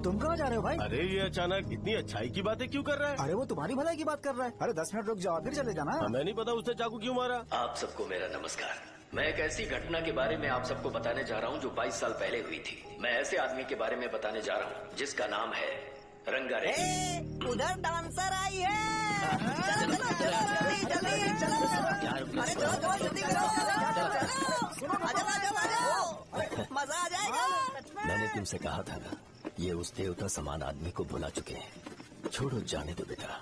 तुम कहाँ जा रहे हो भाई? अरे ये अचानक इतनी अच्छाई की बातें क्यों कर रहा है? अरे वो तुम्हारी भलाई की बात कर रहा है। अरे 10 मिनट रुक जाओ फिर चले जाना। हमें नहीं पता उसने चाकू क्यों मारा। आप सबको मेरा नमस्कार। मैं एक ऐसी घटना के बारे में आप सबको बताने जा रहा हूँ जो 22 साल पहले हुई थी। मैं ऐसे आदमी के बारे में बताने जा रहा हूँ जिसका नाम है रंगारेड्डी। उधर डांसर आई है। चलो चलो जल्दी जल्दी चलो। अरे चलो चलो जल्दी करो। मजा आ जाएगा। मैंने तुमसे कहा था ना, ये उस देवता समान आदमी को भुला चुके हैं। छोड़ो, जाने दो बेटा।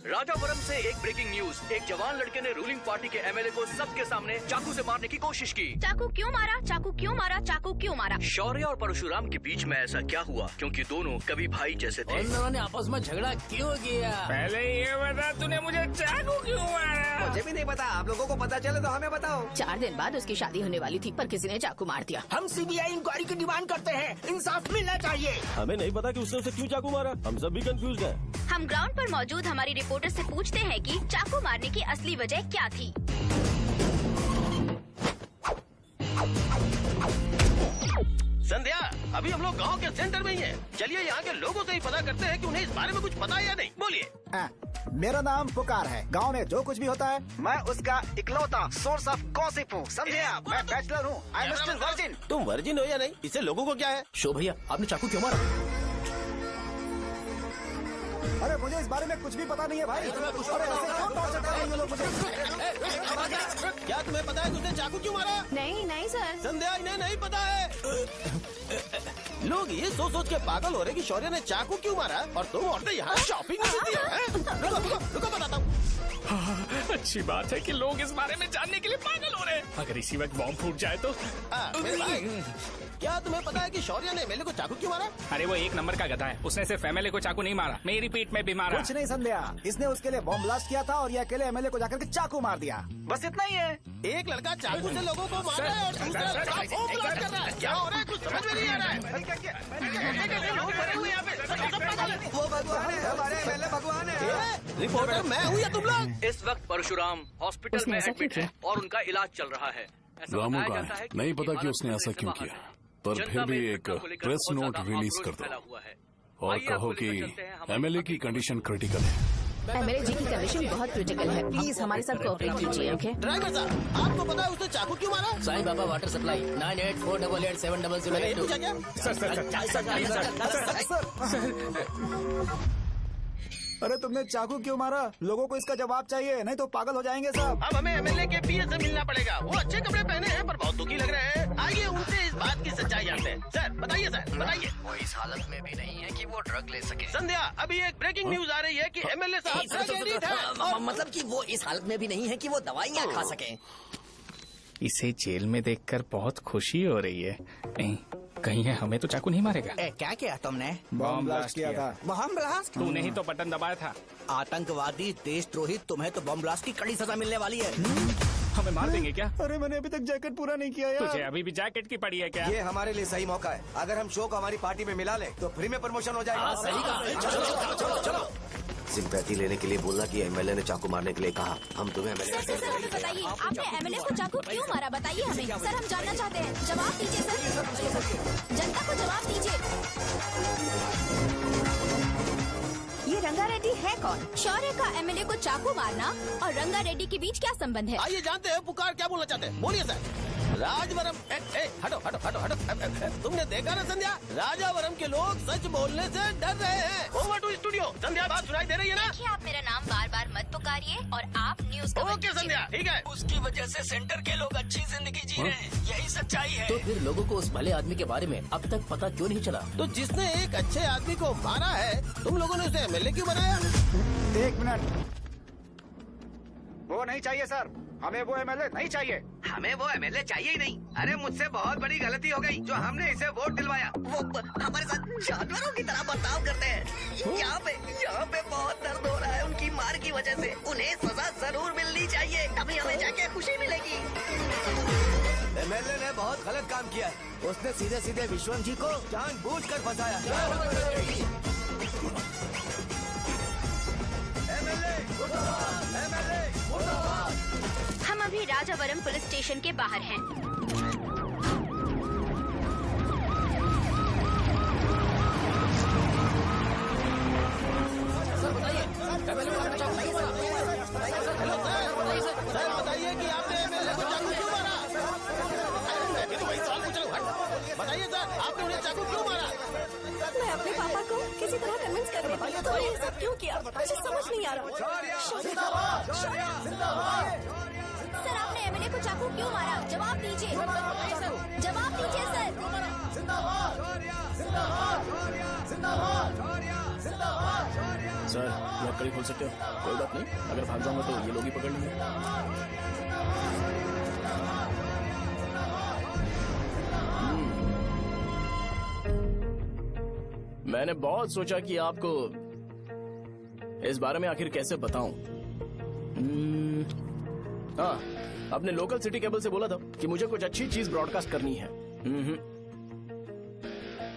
राजापुरम से एक ब्रेकिंग न्यूज। एक जवान लड़के ने रूलिंग पार्टी के एमएलए को सबके सामने चाकू से मारने की कोशिश की। चाकू क्यों मारा? चाकू क्यों मारा? चाकू क्यों मारा? शौर्य और परशुराम के बीच में ऐसा क्या हुआ? क्योंकि दोनों कभी भाई जैसे थे। उन दोनों ने आपस में झगड़ा क्यों किया? पहले ये बता, तूने मुझे चाकू क्यों मारा? मुझे भी नहीं पता। आप लोगों को पता चले तो हमें बताओ। 4 दिन बाद उसकी शादी होने वाली थी पर किसी ने चाकू मार दिया। हम सीबीआई इंक्वायरी की डिमांड करते हैं। इंसाफ मिलना चाहिए। हमें नहीं पता कि उसने उसे क्यों चाकू मारा। हम सब भी कंफ्यूज हैं। हम ग्राउंड पर मौजूद हमारी रिपोर्टर से पूछते हैं कि चाकू मारने की असली वजह क्या थी। संध्या, अभी हम लोग गांव के सेंटर में ही हैं। चलिए यहाँ के लोगों से ही पता करते हैं कि उन्हें इस बारे में कुछ पता है या नहीं। बोलिए। मेरा नाम पुकार है। गांव में जो कुछ भी होता है मैं उसका इकलौता सोर्स ऑफ गॉसिप हूँ। समझे आप? मैं बैचलर हूँ। I am still virgin. तुम वर्जिन हो या नहीं, इससे लोगों को क्या है? शो भैया, आपने चाकू क्यों मारा? अरे मुझे इस बारे में कुछ भी पता नहीं है भाई। अरे ऐसे क्यों टॉर्चर कर रहे हैं ये लोग मुझे? क्या तुम्हें पता है कि उसने चाकू क्यों मारा? नहीं नहीं सर। संध्या, इन्हें नहीं पता है। लोग ये सोच सोच के पागल हो रहे कि शौर्य ने चाकू क्यों मारा और तुम औरतें यहाँ शॉपिंग करती हैं। रुको बताता हूँ। अच्छी बात है कि लोग इस बारे में जानने के लिए पागल हो रहे हैं। अगर इसी वक्त बॉम्ब फूट जाए तो? मेरे भाई, क्या तुम्हें पता है कि शौर्य ने एमएलए को चाकू क्यों मारा? अरे वो 1 नंबर का गधा है। उसने सिर्फ एमएलए को चाकू नहीं मारा, मेरी पीठ में भी मारा। कुछ नहीं संध्या, इसने उसके लिए बॉम्ब ब्लास्ट किया था और ये अकेले एमएलए को जाकर के चाकू मार दिया। बस इतना ही है। एक लड़का चाकू से लोगों को मार रहा है और दूसरा लड़का बॉम्ब ब्लास्ट कर रहा है। क्या हो रहा है? कुछ समझ में नहीं आ रहा है। लोग भरे हुए यहाँ पे। वो भगवान है, हमारे एमएलए भगवान है। रिपोर्टर मैं हूँ या तुम लोग? इस वक्त परशुराम हॉस्पिटल में एडमिट है और उनका इलाज चल रहा है। रामू का है, नहीं पता कि उसने ऐसा क्यों किया, पर फिर भी एक प्रेस नोट रिलीज कर दो और कहो कि एमएलए की कंडीशन क्रिटिकल है। एमएलए जी की कंडीशन बहुत क्रिटिकल है। प्लीज हमारे साथ कोऑपरेट कीजिए। ओके ड्राइवर साहब, आपको पता है उसने चाकू क्यों मारा? Sai Baba water supply 9848870082। अरे तुमने चाकू क्यों मारा? लोगों को इसका जवाब चाहिए, नहीं तो पागल हो जाएंगे सब। अब हमें एमएलए के पीए से मिलना पड़ेगा। वो अच्छे कपड़े पहने हैं पर बहुत दुखी लग रहे हैं। आइए उनसे इस बात की सच्चाई जानते हैं। सर बताइए, सर बताइए। वो इस हालत में भी नहीं है कि वो ड्रग ले सके। संध्या, अभी एक ब्रेकिंग न्यूज आ रही है कि एमएलए साहब ड्रग एडिक्ट हैं और मतलब कि वो इस हालत में भी नहीं है कि वो दवाइयाँ खा सके। इसे जेल में देखकर बहुत खुशी हो रही है। नहीं, कहीं है हमें तो चाकू नहीं मारेगा। क्या किया तुमने? बॉम्ब ब्लास्ट किया था। Bomb blast? तूने ही तो बटन दबाया था। आतंकवादी, देशद्रोही, तुम्हें तो बॉम्ब ब्लास्ट की कड़ी सजा मिलने वाली है। हमें मार देंगे क्या? अरे मैंने अभी तक जैकेट पूरा नहीं किया यार। तुझे अभी भी जैकेट की पड़ी है क्या? ये हमारे लिए सही मौका है। अगर हम शो को हमारी पार्टी में मिला ले तो फ्री में प्रमोशन हो जाएगा। सही कहा। चलो चलो। सिंपैथी लेने के लिए बोलना कि एमएलए ने चाकू मारने के लिए कहा। हम तुम्हें एमएलए सर हमें बताइए, आपने एमएलए को चाकू क्यों मारा? बताइए हमें सर, हम जानना चाहते हैं। जवाब दीजिए सर, जनता को जवाब दीजिए। ये रंगा रेड्डी है कौन? शौर्य का एमएलए को चाकू मारना और रंगा रेड्डी के बीच क्या संबंध है? आइए जानते हैं पुकार क्या बोलना चाहते हैं। बोलिए सर। राजवरम हटो हटो हटो हटो। तुमने देखा ना संध्या, राजावरम के लोग सच बोलने से डर रहे हैं। Over to studio. संध्या बात सुनाई दे रही है ना? देखिए, आप मेरा नाम बार बार मत पुकारिए और आप न्यूज का ओके संध्या, ठीक है। उसकी वजह से सेंटर के लोग अच्छी जिंदगी जी रहे हैं, यही सच्चाई है। तो फिर लोगों को उस भले आदमी के बारे में अब तक पता क्यों नहीं चला? तो जिसने एक अच्छे आदमी को मारा है, तुम लोगों ने उसे एमएलए क्यों बनाया? 1 मिनट। वो नहीं चाहिए सर, हमें वो एमएलए नहीं चाहिए। हमें वो एमएलए चाहिए ही नहीं। अरे मुझसे बहुत बड़ी गलती हो गई जो हमने इसे वोट दिलवाया। वो हमारे साथ जानवरों की तरह बर्ताव करते हैं। यहाँ पे बहुत दर्द हो रहा है उनकी मार की वजह से। उन्हें सजा जरूर मिलनी चाहिए, तभी हमें जाके खुशी मिलेगी। एमएलए ने बहुत गलत काम किया है। उसने सीधे सीधे विश्वनाथ जी को जानबूझकर फंसाया। हम अभी राजावरम पुलिस स्टेशन के बाहर हैं। सर बताइए कि आपने एमएलए को चाकू क्यों मारा? मैं तो वही सवाल पूछ रहा हूँ। बताइए सर, आपने उन्हें चाकू क्यों मारा? मैं अपने पापा को किसी तरह कन्विंस कर रही थी। तो ये सब क्यों किया मुझे समझ नहीं आ रहा। सर आपने एमएलए को चाकू क्यों मारा? जवाब दीजिए, जवाब दीजिए सर। सर लकड़ी खोल सकते हो? कोई बात नहीं, अगर भाग जाऊंगा तो ये लोग ही पकड़ लेंगे। मैंने बहुत सोचा कि आपको इस बारे में आखिर कैसे बताऊं। हाँ, अपने लोकल सिटी केबल से बोला था कि मुझे कुछ अच्छी चीज ब्रॉडकास्ट करनी है।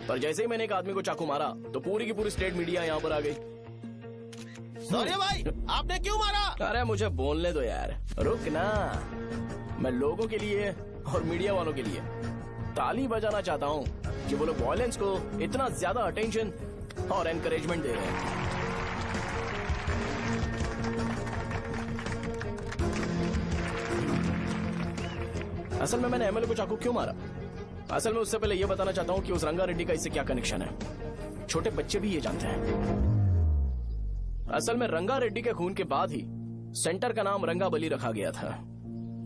पर जैसे ही मैंने एक आदमी को चाकू मारा तो पूरी की पूरी स्टेट मीडिया यहाँ पर आ गई। सॉरी भाई, आपने क्यों मारा? अरे मुझे बोलने दो यार, रुक ना। मैं लोगों के लिए और मीडिया वालों के लिए ताली बजाना चाहता हूँ कि वो लोग वायलेंस को इतना ज्यादा अटेंशन और एनकरेजमेंट दे रहे हैं। असल में मैंने एमएलए को चाकू क्यों मारा? असल में उससे पहले ये बताना चाहता हूँ कि उस रंगा रेड्डी का इससे क्या कनेक्शन है। छोटे बच्चे भी ये जानते हैं। असल में रंगा रेड्डी के खून के बाद ही सेंटर का नाम रंगाबली रखा गया था,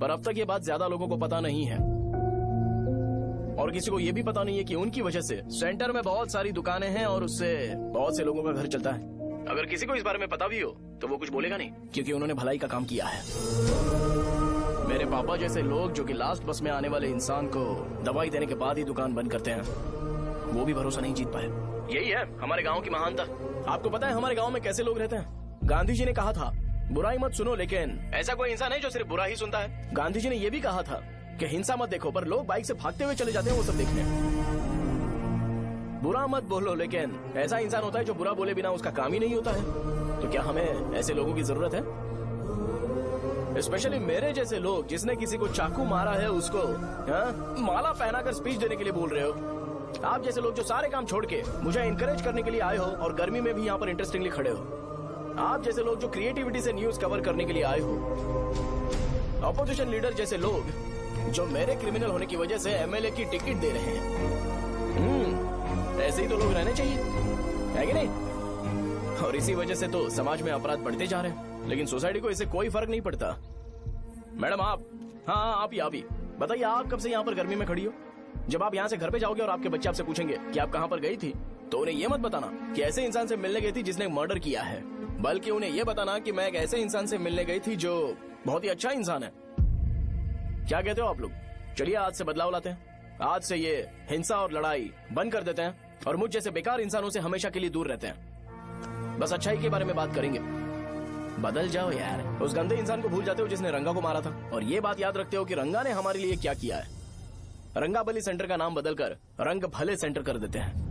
पर अब तक ये बात ज्यादा लोगों को पता नहीं है और किसी को ये भी पता नहीं है कि उनकी वजह से सेंटर में बहुत सारी दुकानें हैं और उससे बहुत से लोगों का घर चलता है। अगर किसी को इस बारे में पता भी हो तो वो कुछ बोलेगा नहीं, क्योंकि उन्होंने भलाई का काम किया है। मेरे पापा जैसे लोग जो कि लास्ट बस में आने वाले इंसान को दवाई देने के बाद ही दुकान बंद करते हैं, वो भी भरोसा नहीं जीत पाए। यही है हमारे गांव की महानता। आपको पता है हमारे गांव में कैसे लोग रहते हैं? गांधी जी ने कहा था बुराई मत सुनो, लेकिन ऐसा कोई इंसान है जो सिर्फ बुरा ही सुनता है। गांधी जी ने यह भी कहा था कि हिंसा मत देखो, पर लोग बाइक से भागते हुए चले जाते हैं वो सब देखने। बुरा मत बोलो, लेकिन ऐसा इंसान होता है जो बुरा बोले बिना उसका काम ही नहीं होता है। तो क्या हमें ऐसे लोगों की जरूरत है? स्पेशली मेरे जैसे लोग जिसने किसी को चाकू मारा है उसको माला पहनाकर स्पीच देने के लिए बोल रहे हो। आप जैसे लोग जो सारे काम छोड़ के मुझे इंकरेज करने के लिए आए हो और गर्मी में भी यहाँ पर इंटरेस्टिंगली खड़े हो। आप जैसे लोग जो क्रिएटिविटी से न्यूज कवर करने के लिए आए हो। अपोजिशन लीडर जैसे लोग जो मेरे क्रिमिनल होने की वजह से एमएलए की टिकट दे रहे हैं। ऐसे ही तो लोग रहने चाहिए, है कि नहीं? और इसी वजह से तो समाज में अपराध बढ़ते जा रहे हैं, लेकिन सोसाइटी को इससे कोई फर्क नहीं पड़ता। मैडम आप, हाँ आप ही बताइए, आप कब से यहाँ पर गर्मी में खड़ी हो? जब आप यहाँ से घर पे जाओगे और आपके बच्चे आपसे पूछेंगे कि आप कहाँ पर गई थी, तो उन्हें ये मत बताना कि ऐसे इंसान से मिलने गई थी जिसने मर्डर किया है, बल्कि उन्हें ये बताना कि मैं एक ऐसे इंसान से मिलने गई थी जो बहुत ही अच्छा इंसान है। क्या कहते हो आप लोग? चलिए आज से बदलाव लाते हैं। आज से ये हिंसा और लड़ाई बंद कर देते हैं और मुझ जैसे बेकार इंसानों से हमेशा के लिए दूर रहते हैं। बस अच्छाई के बारे में बात करेंगे। बदल जाओ यार। उस गंदे इंसान को भूल जाते हो जिसने रंगा को मारा था, और ये बात याद रखते हो कि रंगा ने हमारे लिए क्या किया है। रंगाबली सेंटर का नाम बदलकर रंग भले सेंटर कर देते हैं।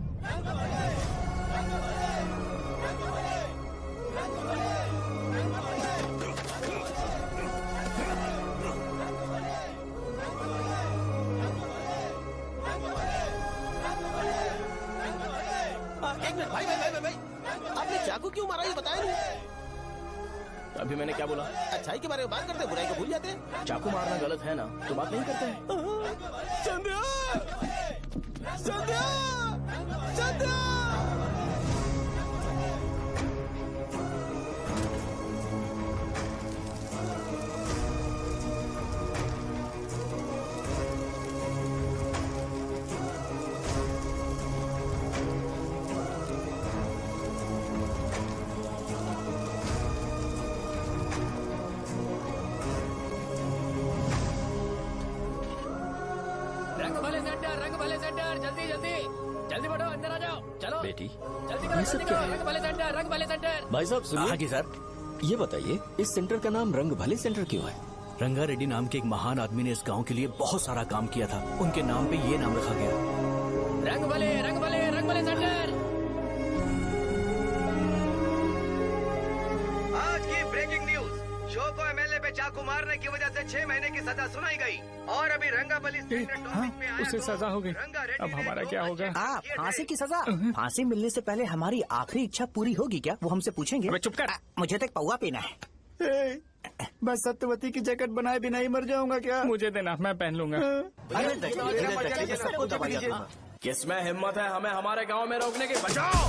एक मिनट भाई भाई भाई भाई, आपने चाकू क्यों मारा ये बताया नहीं? अभी मैंने क्या बोला? अच्छाई के बारे में बात करते हैं, बुराई को भूल जाते हैं। चाकू मारना गलत है ना, तो बात नहीं करते हैं। संध्या! संध्या! संध्या! रंग भले सेंटर, जल्दी जल्दी जल्दी बढ़ो, अंदर आ जाओ। चलो बेटी, जल्दी करो, जल्दी करो। रंग भले सेंटर, रंग भले सेंटर। भाई साहब सुनिए। हाँ जी सर। ये बताइए इस सेंटर का नाम रंग भले सेंटर क्यों है? रंगा रेड्डी नाम के एक महान आदमी ने इस गांव के लिए बहुत सारा काम किया था, उनके नाम पे ये नाम रखा गया। रंग भले सेंटर। आज की ब्रेकिंग न्यूज, शो को एमएलए पे चाकू मारने की वजह से 6 महीने की सजा सुनाई गई और अभी रंगाबली उसे सजा हो गई। अब हमारा क्या होगा? फांसी की सजा? फांसी मिलने से पहले हमारी आखिरी इच्छा पूरी होगी क्या? वो हमसे पूछेंगे। अबे चुप कर। मुझे तो एक पौवा पीना है। मैं सत्यवती की जैकेट बनाए बिना ही मर जाऊंगा क्या? मुझे देना, मैं पहन लूंगा। किसमें हिम्मत है हमें हमारे गांव में रोकने की? बचाओ!